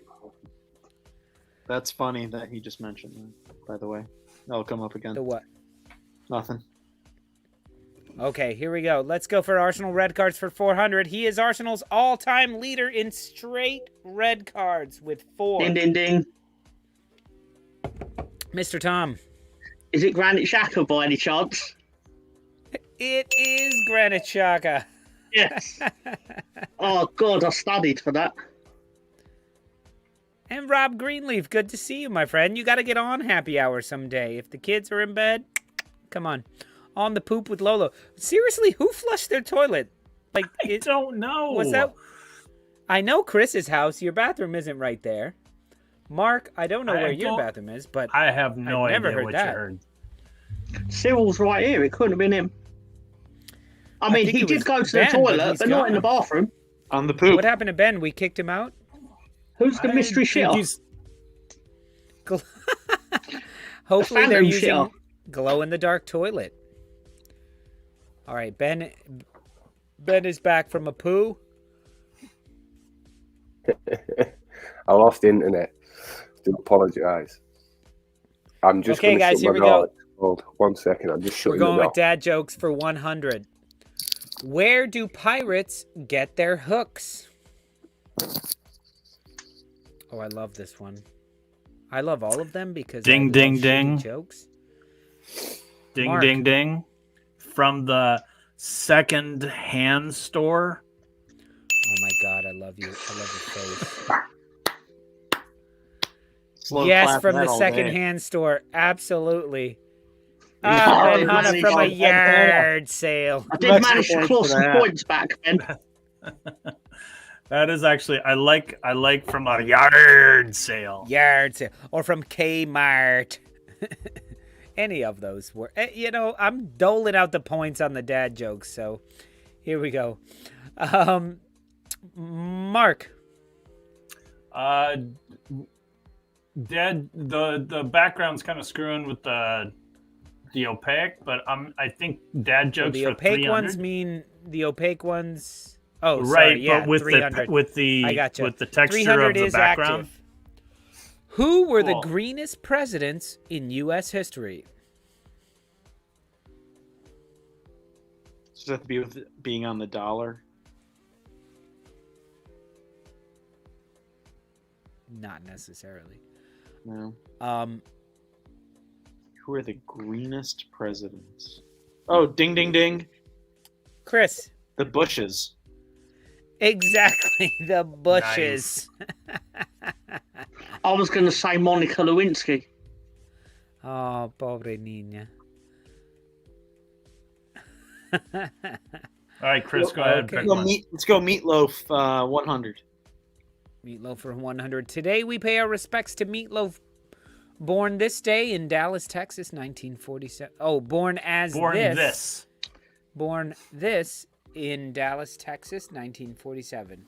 S6: That's funny that he just mentioned that, by the way. That'll come up again.
S1: The what?
S6: Nothing.
S1: Okay, here we go. Let's go for Arsenal red cards for 400. He is Arsenal's all-time leader in straight red cards with 4.
S7: Ding, ding, ding.
S1: Mr. Tom.
S7: Is it Granite Shaka by any chance?
S1: It is Granite Shaka.
S7: Yes. Oh, God, I studied for that.
S1: And Rob Greenleaf, good to see you, my friend. You got to get on happy hour someday. If the kids are in bed, come on. On the poop with Lolo. Seriously, who flushed their toilet? Like,
S2: I don't know.
S1: Was that? I know Chris's house. Your bathroom isn't right there. Mark, I don't know where your bathroom is, but
S2: I have no
S1: I've never
S2: idea
S1: heard
S2: what
S1: that.
S2: you heard.
S7: Cyril's right here. It couldn't have been him. I mean,
S1: think
S7: he
S1: it
S7: did
S1: was
S7: go to
S1: Ben,
S7: the
S1: but
S7: toilet,
S1: he's
S7: but not in the
S1: gone.
S7: bathroom.
S6: On the poop.
S1: What happened to Ben? We kicked him out?
S7: Who's the mystery shitter?
S1: Hopefully they're
S7: phantom
S1: using
S7: shitter.
S1: glow-in-the-dark toilet. All right, Ben is back from a poo.
S3: I lost internet. Do apologise. I'm just
S1: Okay,
S3: going to
S1: guys,
S3: shut
S1: here
S3: my
S1: we
S3: door.
S1: go.
S3: Hold 1 second. I'm just
S1: We're
S3: shutting the
S1: going
S3: door.
S1: with dad jokes for 100. Where do pirates get their hooks? Oh, I love this one. I love all of them because
S2: Ding,
S1: I love
S2: ding,
S1: shitty
S2: ding.
S1: jokes.
S2: Ding,
S1: Mark.
S2: ding, ding. From the second-hand store.
S1: Oh my God, I love you. I love your face.
S6: Slow
S1: Yes,
S6: clap
S1: from
S6: that
S1: the
S6: all
S1: second-hand store. Absolutely.
S7: Oh,
S1: Ben Hunter
S7: managed
S1: from a
S7: to-
S1: yard sale.
S7: I did manage to claw some points back, Ben.
S2: That is actually I like from a yard sale.
S1: Yard sale. Or from Kmart. Any of those were. I'm doling out the points on the dad jokes, so here we go. Mark.
S2: Dad, the background's kind of screwing with the opaque, but I think dad jokes
S1: The
S2: for
S1: opaque
S2: 300.
S1: ones mean the opaque ones. Oh,
S2: right,
S1: sorry, yeah,
S2: but with
S1: 300.
S2: the
S1: I gotcha.
S2: with the texture
S1: 300
S2: of the
S1: is
S2: background.
S1: active. Who were the
S2: Cool.
S1: greenest presidents in U.S. history?
S6: Does that have to be with it being on the dollar?
S1: Not necessarily.
S6: No. Who are the greenest presidents? Oh, ding, ding, ding.
S1: Chris.
S6: The Bushes.
S1: Exactly, the Bushes.
S7: I was going to say Monica Lewinsky.
S1: Oh, pobre niña.
S2: All right, Chris, go ahead.
S1: Okay.
S2: Pick one.
S6: Let's go Meatloaf 100.
S1: Meatloaf for 100. Today we pay our respects to Meatloaf, born this day in Dallas, Texas, 1947. Oh, born this in Dallas, Texas, 1947.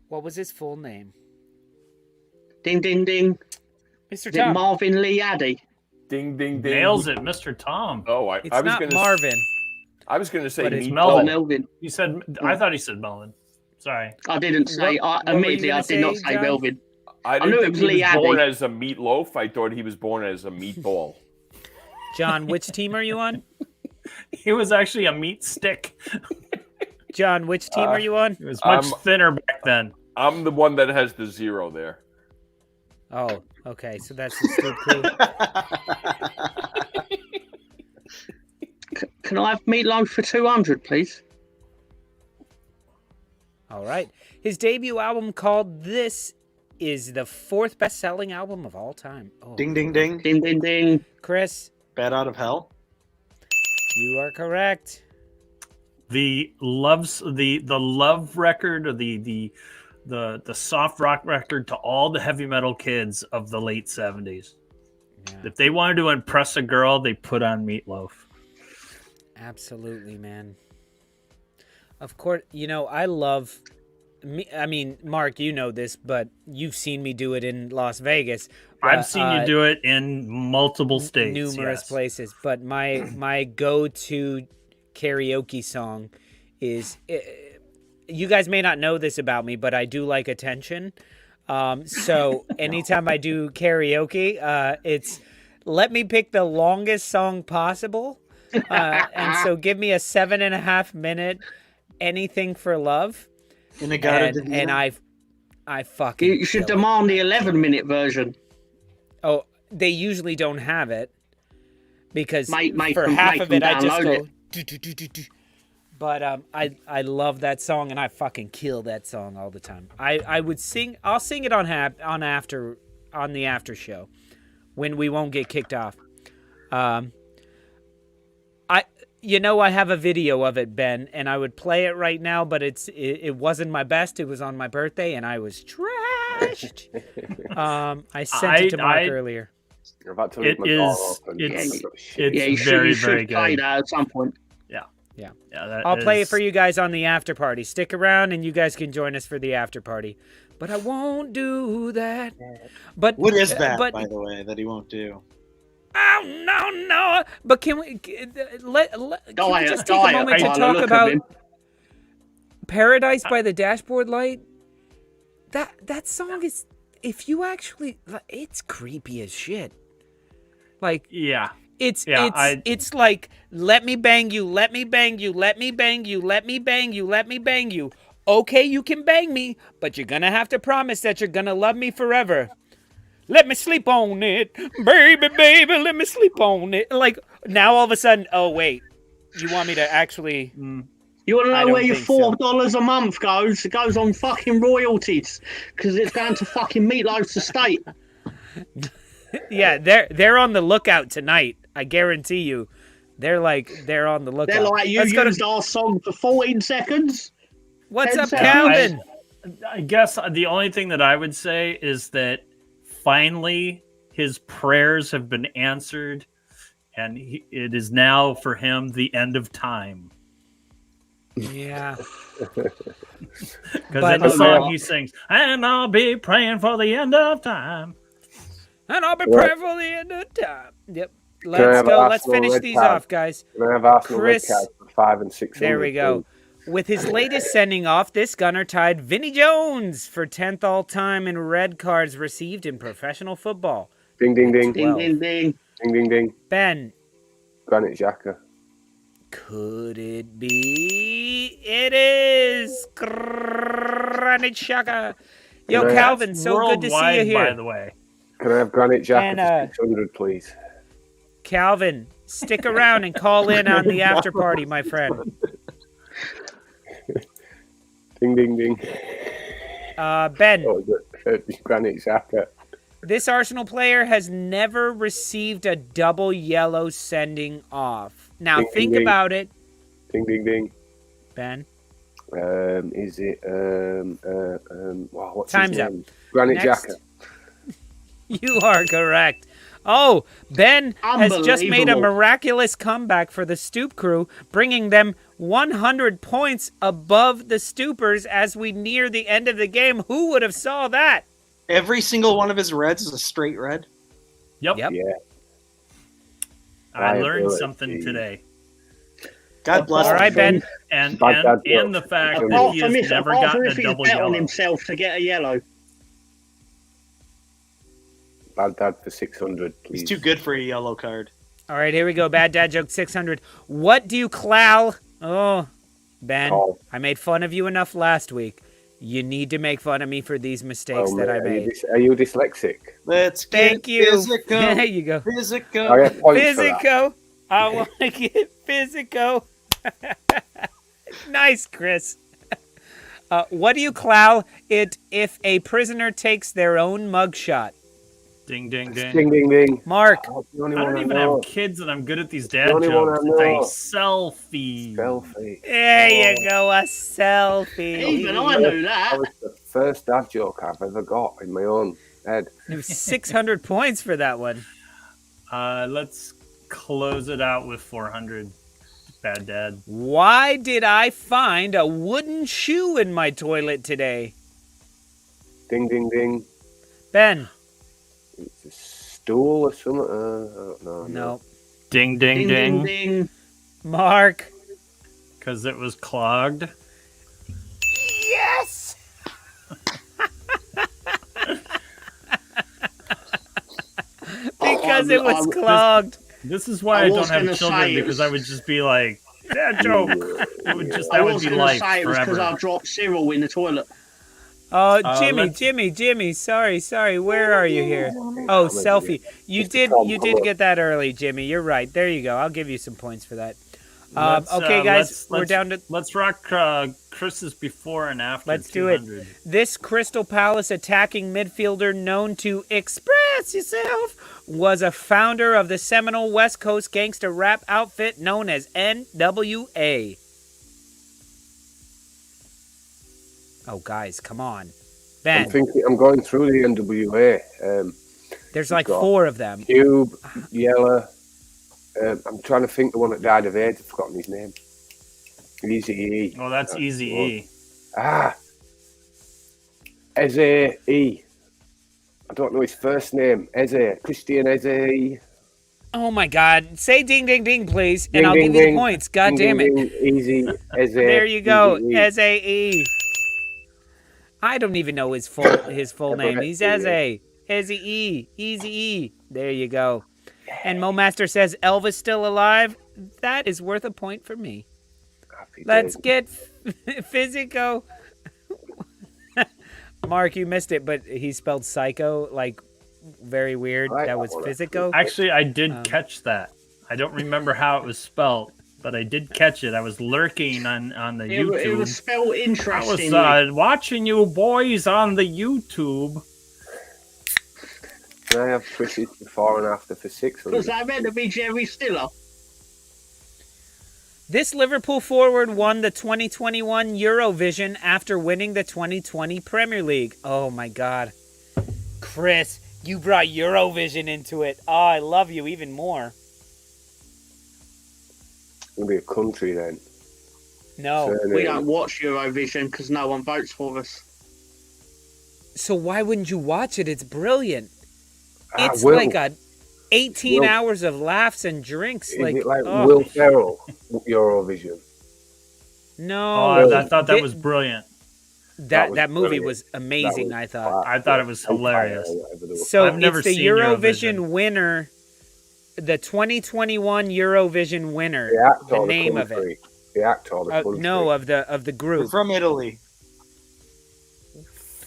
S1: What was his full name?
S7: Ding, ding, ding.
S1: Mr.
S7: Is it
S1: Tom.
S7: Marvin Lee Addy?
S5: Ding, ding, ding.
S2: Nails it, Mr. Tom.
S5: Oh,
S1: It's
S5: I was
S1: not
S5: going to
S1: Marvin.
S5: I was going to say
S1: But it's
S5: meatball.
S1: Melvin.
S7: Melvin.
S2: You said I thought he said Melvin. Sorry.
S7: I didn't say.
S1: What were you
S7: Immediately, I
S1: gonna
S7: did not
S1: say,
S7: say
S1: John?
S7: Melvin.
S5: I
S7: knew
S5: didn't
S7: it
S5: think
S7: was
S5: he
S7: Lee
S5: was born
S7: Addy.
S5: as a meatloaf. I thought he was born as a meatball.
S1: John, which team are you on?
S2: He was actually a meat stick.
S1: John, which team are you on?
S2: He was much thinner back then.
S5: I'm the one that has the 0 there.
S1: Oh, okay. So that's the Stoop crew.
S7: Can I have Meatloaf for 200, please?
S1: All right. His debut album called This is the 4th best-selling album of all time. Oh.
S6: Ding, ding, ding.
S7: Ding, ding, ding.
S1: Chris,
S6: Bad Out of Hell.
S1: you are correct.
S2: the love record, or the soft rock record to all the heavy metal kids of the late 70s.
S1: Yeah.
S2: If they wanted to impress a girl, they put on Meatloaf.
S1: Absolutely, man. Of course, I love me. I mean, Mark, you know this, but you've seen me do it in Las Vegas.
S2: I've seen you do it in multiple states,
S1: numerous
S2: yes.
S1: places. But my go-to karaoke song is. You guys may not know this about me, but I do like attention. So anytime I do karaoke, it's let me pick the longest song possible. And so give me a 7.5 minute Anything for Love. And I fucking
S7: You should demand the 11-minute version.
S1: Oh, they usually don't have it because
S7: Make
S1: for
S7: them-
S1: half
S7: make
S1: of
S7: them
S1: it I just
S7: download
S1: go do. But I love that song, and I fucking kill that song all the time. I'll sing it on the after show when we won't get kicked off. I have a video of it, Ben, and I would play it right now, but it wasn't my best. It was on my birthday, and I was trashed. I sent it to Mark earlier.
S3: You're about to leave my door open.
S2: It's very, very good.
S7: Play that at some point.
S1: Yeah.
S2: I'll
S1: play it for you guys on the after party. Stick around, and you guys can join us for the after party. But I won't do that. But
S6: what is that, by the way, that he won't do?
S1: Oh no! But can we just take a moment to talk about "Paradise" by the Dashboard Light? That song is, if you actually, it's creepy as shit. Like,
S2: yeah.
S1: It's like, let me bang you, let me bang you, let me bang you, let me bang you, let me bang you. Okay, you can bang me, but you're gonna have to promise that you're gonna love me forever. Let me sleep on it, baby, let me sleep on it. Like, now all of a sudden, oh wait, you want me to actually?
S7: You want to know where your $4 a month goes? It goes on fucking royalties because it's going to fucking Meatloaf's estate.
S1: Yeah, they're on the lookout tonight. I guarantee you, they're on the lookout.
S7: They're like, you used our song for 14 seconds.
S1: What's up,
S7: seconds.
S1: Calvin?
S2: I guess the only thing that I would say is that finally his prayers have been answered, and it is now for him the end of time.
S1: Yeah.
S2: Because in the song he sings, and I'll be praying for the end of time.
S1: And I'll be praying for the end of time. Yep. Let's go. Let's finish these off, guys.
S3: Can I have Arsenal
S1: Chris,
S3: red cards for 5 and 6?
S1: There we go. With his latest sending off, this gunner tied Vinnie Jones for 10th all-time in red cards received in professional football.
S3: Ding, ding, ding.
S7: Ding, ding, ding.
S3: Ding, ding, ding.
S1: Ben.
S3: Granit Xhaka.
S1: Could it be? It is Granit Xhaka. Yo, Calvin, so good to see you here.
S2: By the way.
S3: Can I have Granit Xhaka for 600, please?
S1: Calvin, stick around and call in on the after party, my friend.
S3: Ding, ding, ding.
S1: Ben.
S3: Granit Xhaka.
S1: This Arsenal player has never received a double yellow sending off. Now,
S3: ding,
S1: think
S3: ding,
S1: about it.
S3: Ding, ding, ding.
S1: Ben.
S3: Is it what's
S1: Time's
S3: his
S1: up.
S3: name? Granit Xhaka.
S1: You are correct. Oh, Ben has just made a miraculous comeback for the Stoop crew, bringing them 100 points above the Stoopers as we near the end of the game. Who would have saw that?
S6: Every single one of his reds is a straight red.
S2: Yep.
S3: Yeah.
S2: I learned something today.
S6: God bless.
S1: All right, Ben.
S2: And the fact that he has never gotten a double yellow.
S7: On himself to get a yellow.
S3: Bad Dad for 600, please.
S6: He's too good for a yellow card.
S1: All right, here we go. Bad Dad joke 600. What do you clow? Oh, Ben, I made fun of you enough last week. You need to make fun of me for these mistakes that I made.
S3: Are you dyslexic?
S6: Let's get physical.
S1: There you go.
S6: Physical.
S3: I get points for
S1: Physical. I want to get physical. Nice, Chris. What do you clow it if a prisoner takes their own mugshot?
S2: Ding, ding, ding.
S3: Ding, ding, ding.
S1: Mark.
S3: Oh, the only
S2: I
S3: one
S2: don't even
S3: know.
S2: have kids, and I'm good at these
S3: The
S2: dad
S3: only one I
S2: jokes.
S3: know.
S2: It's a selfie.
S3: Selfie.
S1: There you go, a selfie.
S7: Even I knew
S3: That
S7: that.
S3: was the first dad joke I've ever got in my own head.
S1: It was 600 points for that one.
S2: Let's close it out with 400. Bad dad.
S1: Why did I find a wooden shoe in my toilet today?
S3: Ding, ding, ding.
S1: Ben.
S3: It's a stool or something. I don't know.
S1: No.
S2: Ding, ding, ding.
S7: Ding.
S1: Mark.
S2: Because it was clogged.
S1: Yes! Because it was clogged.
S2: This is why I don't have children, because I would just be like, that joke. It would just, that would be life
S7: say it was because I
S2: forever.
S7: dropped cereal in the toilet.
S1: Oh, Jimmy. Sorry. Where are you here? Oh, selfie. You did get that early, Jimmy. You're right. There you go. I'll give you some points for that. Okay, guys, we're down to.
S2: Let's rock Chris's before and after.
S1: Let's do it.
S2: 200.
S1: This Crystal Palace attacking midfielder known to express yourself was a founder of the seminal West Coast gangster rap outfit known as NWA. Oh, guys, come on. Ben.
S3: I'm going through the NWA.
S1: There's like 4 of them.
S3: Cube, Yella. I'm trying to think the one that died of AIDS. I've forgotten his name. Easy-E.
S2: Oh, that's Easy-E.
S3: Eze-E. I don't know his first name. Christian Eze-E.
S1: Oh, my God. Say ding, ding, ding, please,
S3: Ding,
S1: and I'll
S3: ding,
S1: give you
S3: ding.
S1: the points. God
S3: Ding,
S1: damn it.
S3: ding, ding. Easy, Eze.
S1: There you go.
S3: Easy-E.
S1: Eze-E. I don't even know his full name. He's Eze. Eze-E. Easy-E. There you go. And Mo Master says Elvis still alive. That is worth a point for me. Let's get physico. Mark, you missed it, but he spelled psycho like very weird. That was physico.
S2: Actually, I did catch that. I don't remember how it was spelled, but I did catch it. I was lurking on the YouTube.
S7: It was spelled interestingly.
S2: I was watching you boys on the YouTube.
S3: Can I have Chris's before and after for 600?
S7: Because I meant to be Jerry Stiller.
S1: This Liverpool forward won the 2021 Eurovision after winning the 2020 Premier League. Oh my God. Chris, you brought Eurovision into it. Oh, I love you even more.
S3: It's going to be a country then.
S1: No.
S7: We don't watch Eurovision because no one votes for us.
S1: So why wouldn't you watch it? It's brilliant. It's
S3: Will.
S1: like 18 hours of laughs and drinks.
S3: Is it like Will Ferrell, Eurovision?
S1: No.
S2: I thought that was brilliant.
S1: That movie was amazing, I thought.
S2: I thought it was hilarious.
S1: So
S2: I've never
S1: it's the
S2: seen
S1: Eurovision winner, the 2021 Eurovision winner. The name of it.
S3: The actor, the country.
S1: No, of the group.
S6: We're from Italy.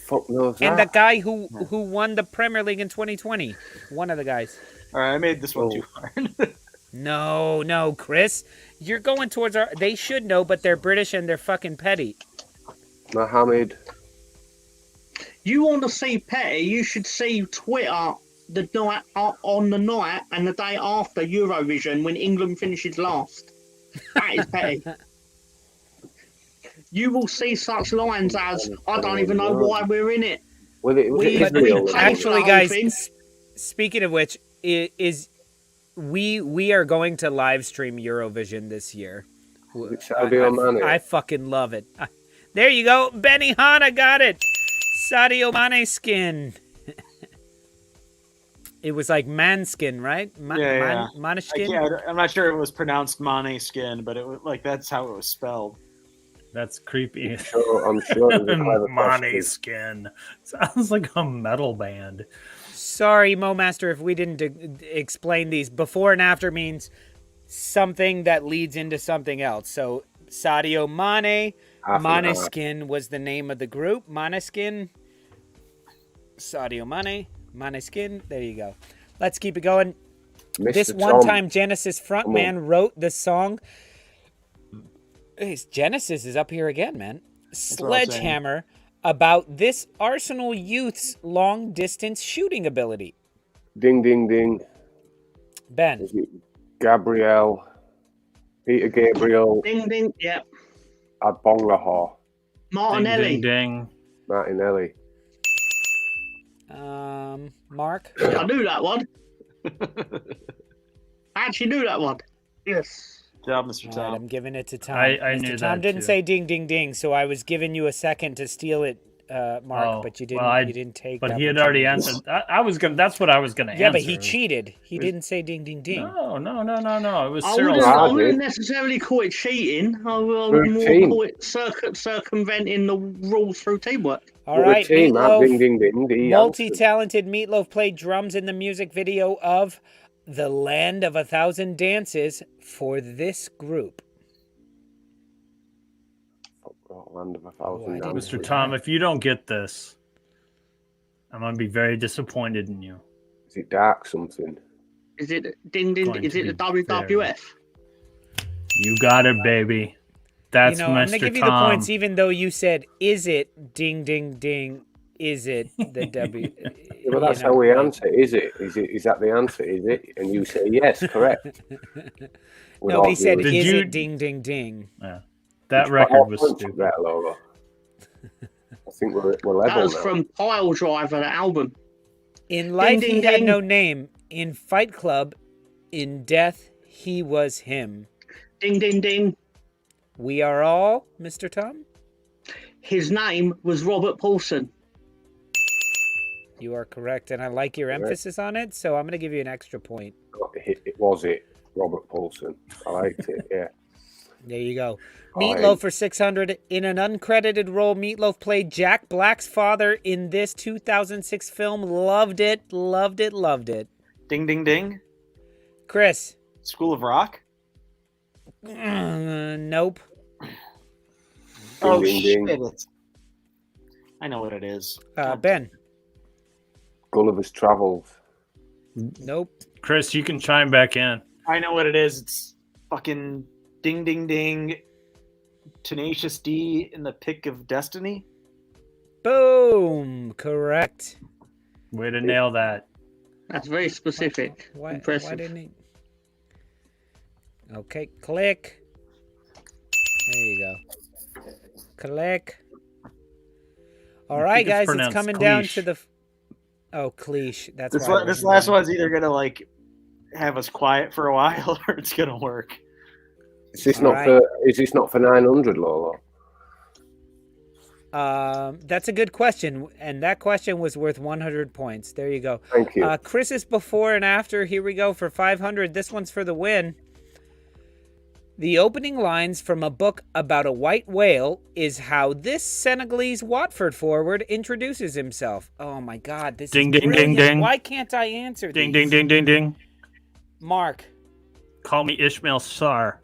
S3: Fuck knows
S1: And
S3: that.
S1: the guy who won the Premier League in 2020. One of the guys.
S6: All right, I made this one too hard.
S1: No, Chris. You're going towards our... They should know, but they're British and they're fucking petty.
S3: Mohammed.
S7: You want to see petty, you should see Twitter the night on the night and the day after Eurovision when England finishes last. That is petty. You will see such lines as, I don't even know why we're in it.
S1: Actually, guys, speaking of which, we are going to live stream Eurovision this year. I fucking love it. There you go. Benny Hanna got it. Sadio Mane skin. It was like manskin, right? Maneskin?
S6: I'm not sure it was pronounced Mane skin, but it was like that's how it was spelled.
S2: That's creepy.
S3: I'm sure.
S2: Mane skin. Sounds like a metal band.
S1: Sorry, Mo Master, if we didn't explain these. Before and after means something that leads into something else. So Sadio Mane, Maneskin was the name of the group. Maneskin, Sadio Mane, Maneskin. There you go. Let's keep it going.
S3: Mr.
S1: This one-time Genesis frontman wrote the song. Hey, Genesis is up here again, man. Sledgehammer about this Arsenal youth's long-distance shooting ability.
S3: Ding, ding, ding.
S1: Ben.
S3: Is it Gabriel? Peter Gabriel.
S7: Ding ding. Yep.
S3: Adbongaha.
S7: Martinelli.
S2: Ding, ding,
S3: Martinelli.
S1: Mark.
S7: I knew that one. I actually knew that one. Yes.
S6: Good job, Mr.
S1: All
S6: Tom.
S1: right, I'm giving it to Tom.
S2: I
S1: Mr.
S2: knew
S1: Tom
S2: that
S1: didn't
S2: too.
S1: say ding, ding, ding, so I was giving you a second to steal it, Mark, but you didn't.
S2: Well,
S1: you didn't take.
S2: But
S1: the
S2: he had already
S1: opportunity.
S2: answered. I was gonna. That's what I was gonna answer.
S1: Yeah, but he cheated. He didn't say ding, ding, ding.
S2: No. It was
S7: I
S2: Cyril's.
S7: wouldn't necessarily call it cheating. I would more
S3: Routine.
S7: call it circumventing the rules through teamwork.
S1: All right,
S3: Team,
S1: Meatloaf.
S3: ding, ding, ding, ding.
S1: Multi-talented Meatloaf played drums in the music video of "The Land of a Thousand Dances" for this group.
S3: Land of a Thousand Dances.
S2: Mr. Tom, if you don't get this, I'm gonna be very disappointed in you.
S3: Is it dark something?
S7: Is it ding ding?
S2: Going
S7: Is
S2: to
S7: it the
S2: be
S7: WWF?
S2: You got it, baby. That's
S1: I'm
S2: Mr.
S1: gonna give you
S2: Tom.
S1: the points, even though you said, "Is it ding, ding, ding? Is it the W?"
S3: Yeah, but that's how we answer. Is it? Is that the answer? Is it? And you say yes, correct.
S1: No, he said,
S2: Did
S1: "Is
S2: you-
S1: it ding, ding, ding?"
S2: Yeah. That record was stupid.
S3: There, Lolo. I think we're
S7: That
S3: level
S7: was
S3: now.
S7: from Pile Driver, the album.
S1: In life,
S7: ding,
S1: he had
S7: ding.
S1: no name. In Fight Club, in death, he was him.
S7: Ding ding ding.
S1: We are all, Mr. Tom.
S7: His name was Robert Paulson.
S1: You are correct, and I like your emphasis on it, so I'm going to give you an extra point.
S3: It was Robert Paulson. I liked it. Yeah.
S1: There you go.
S3: Oh,
S1: Meatloaf for 600. In an uncredited role, Meatloaf played Jack Black's father in this 2006 film. Loved it, loved it, loved it.
S6: Ding, ding, ding.
S1: Chris.
S6: School of Rock.
S1: Nope.
S6: Oh,
S3: Ding,
S6: shit.
S3: ding.
S6: I know what it is.
S1: Ben.
S3: Gulliver's Travels.
S1: Nope.
S2: Chris, you can chime back in.
S6: I know what it is. It's fucking ding, ding, ding. Tenacious D in the Pick of Destiny.
S1: Boom. Correct.
S2: Way to nail that.
S7: That's very specific.
S1: Why
S7: Impressive.
S1: didn't he? Okay, click. There you go. Click. All right,
S2: think it's
S1: guys, it's
S2: pronounced
S1: coming down
S2: cliche.
S1: to the. Oh, cliche. That's
S6: This,
S1: why I
S6: this
S1: wasn't
S6: last
S1: done.
S6: one's either gonna like have us quiet for a while or it's gonna work.
S3: Is this
S1: All
S3: not
S1: right.
S3: for? Is this not for 900, Lolo?
S1: That's a good question, and that question was worth 100 points. There you go.
S3: Thank you.
S1: Chris's before and after. Here we go for 500. This one's for the win. The opening lines from a book about a white whale is how this Senegalese Watford forward introduces himself. Oh my God, this
S2: Ding,
S1: is
S2: ding, ding,
S1: brilliant.
S2: ding.
S1: Why can't I answer
S2: Ding,
S1: these?
S2: ding, ding, ding, ding.
S1: Mark.
S2: Call me Ishmael Sar.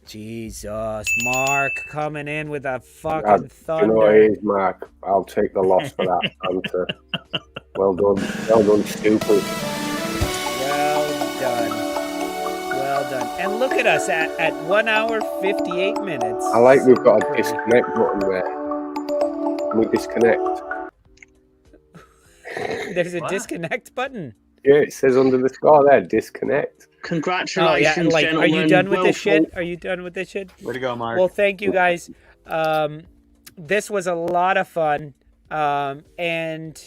S1: Jesus, Mark coming in with a
S3: Yeah,
S1: fucking
S3: you
S1: thunder.
S3: know what it is, Mark. I'll take the loss for that answer. Well done, stupid.
S1: Well done. Well done. And look at us at 1 hour 58 minutes.
S3: I like we've got a
S1: Pretty.
S3: disconnect button there. Can we disconnect?
S1: There's a
S2: What?
S1: disconnect button.
S3: Yeah, it says under the score there, disconnect.
S7: Congratulations,
S1: Oh, yeah. Like, are
S7: gentlemen.
S1: you done with
S7: Well
S1: this shit?
S7: fought.
S1: Are you done with this shit?
S6: Way to go, Mark.
S1: Well, thank you guys. This was a lot of fun. And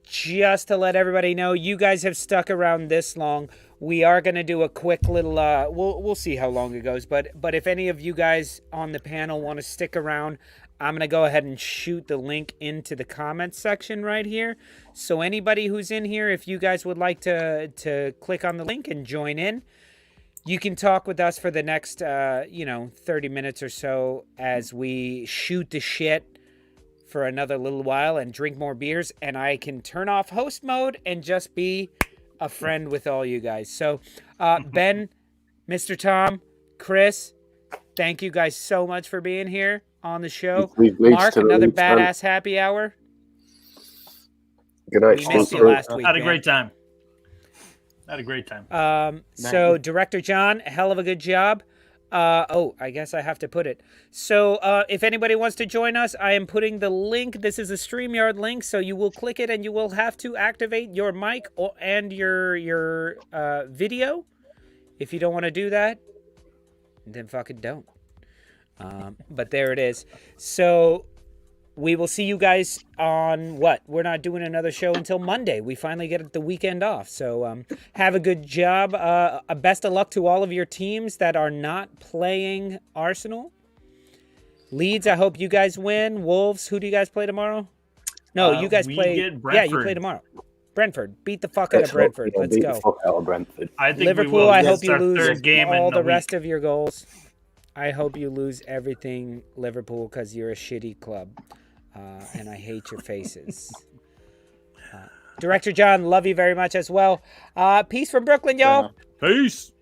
S1: just to let everybody know, you guys have stuck around this long. We are going to do a quick little we'll see how long it goes, but if any of you guys on the panel want to stick around, I'm going to go ahead and shoot the link into the comments section right here. So anybody who's in here, if you guys would like to click on the link and join in, you can talk with us for the next 30 minutes or so as we shoot the shit for another little while and drink more beers, and I can turn off host mode and just be a friend with all you guys. So Ben, Mr. Tom, Chris, thank you guys so much for being here on the show.
S3: Leeds
S1: Mark,
S3: to the
S1: another
S3: Leeds fan.
S1: badass happy hour.
S3: Good night,
S1: We missed you
S3: Stoop.
S1: last week,
S2: Had a
S1: man.
S2: great time. Had a great time.
S1: So Director John, a hell of a good job. I guess I have to put it. So if anybody wants to join us, I am putting the link. This is a StreamYard link, so you will click it and you will have to activate your mic and your video. If you don't want to do that, then fucking don't. But there it is. So we will see you guys on what? We're not doing another show until Monday. We finally get the weekend off. So have a good job. Best of luck to all of your teams that are not playing Arsenal. Leeds, I hope you guys win. Wolves, who do you guys play tomorrow? No, you guys play. Yeah, you play tomorrow. Brentford. Beat the fuck out of Brentford. Let's go.
S3: Beat the fuck out of Brentford.
S2: I think
S1: Liverpool,
S2: we will.
S1: I
S2: That's
S1: hope you
S2: our
S1: lose
S2: third game
S1: all
S2: in
S1: the
S2: a
S1: rest
S2: week.
S1: of your goals. I hope you lose everything, Liverpool, because you're a shitty club. And I hate your faces. Director John, love you very much as well. Peace from Brooklyn, y'all.
S2: Peace.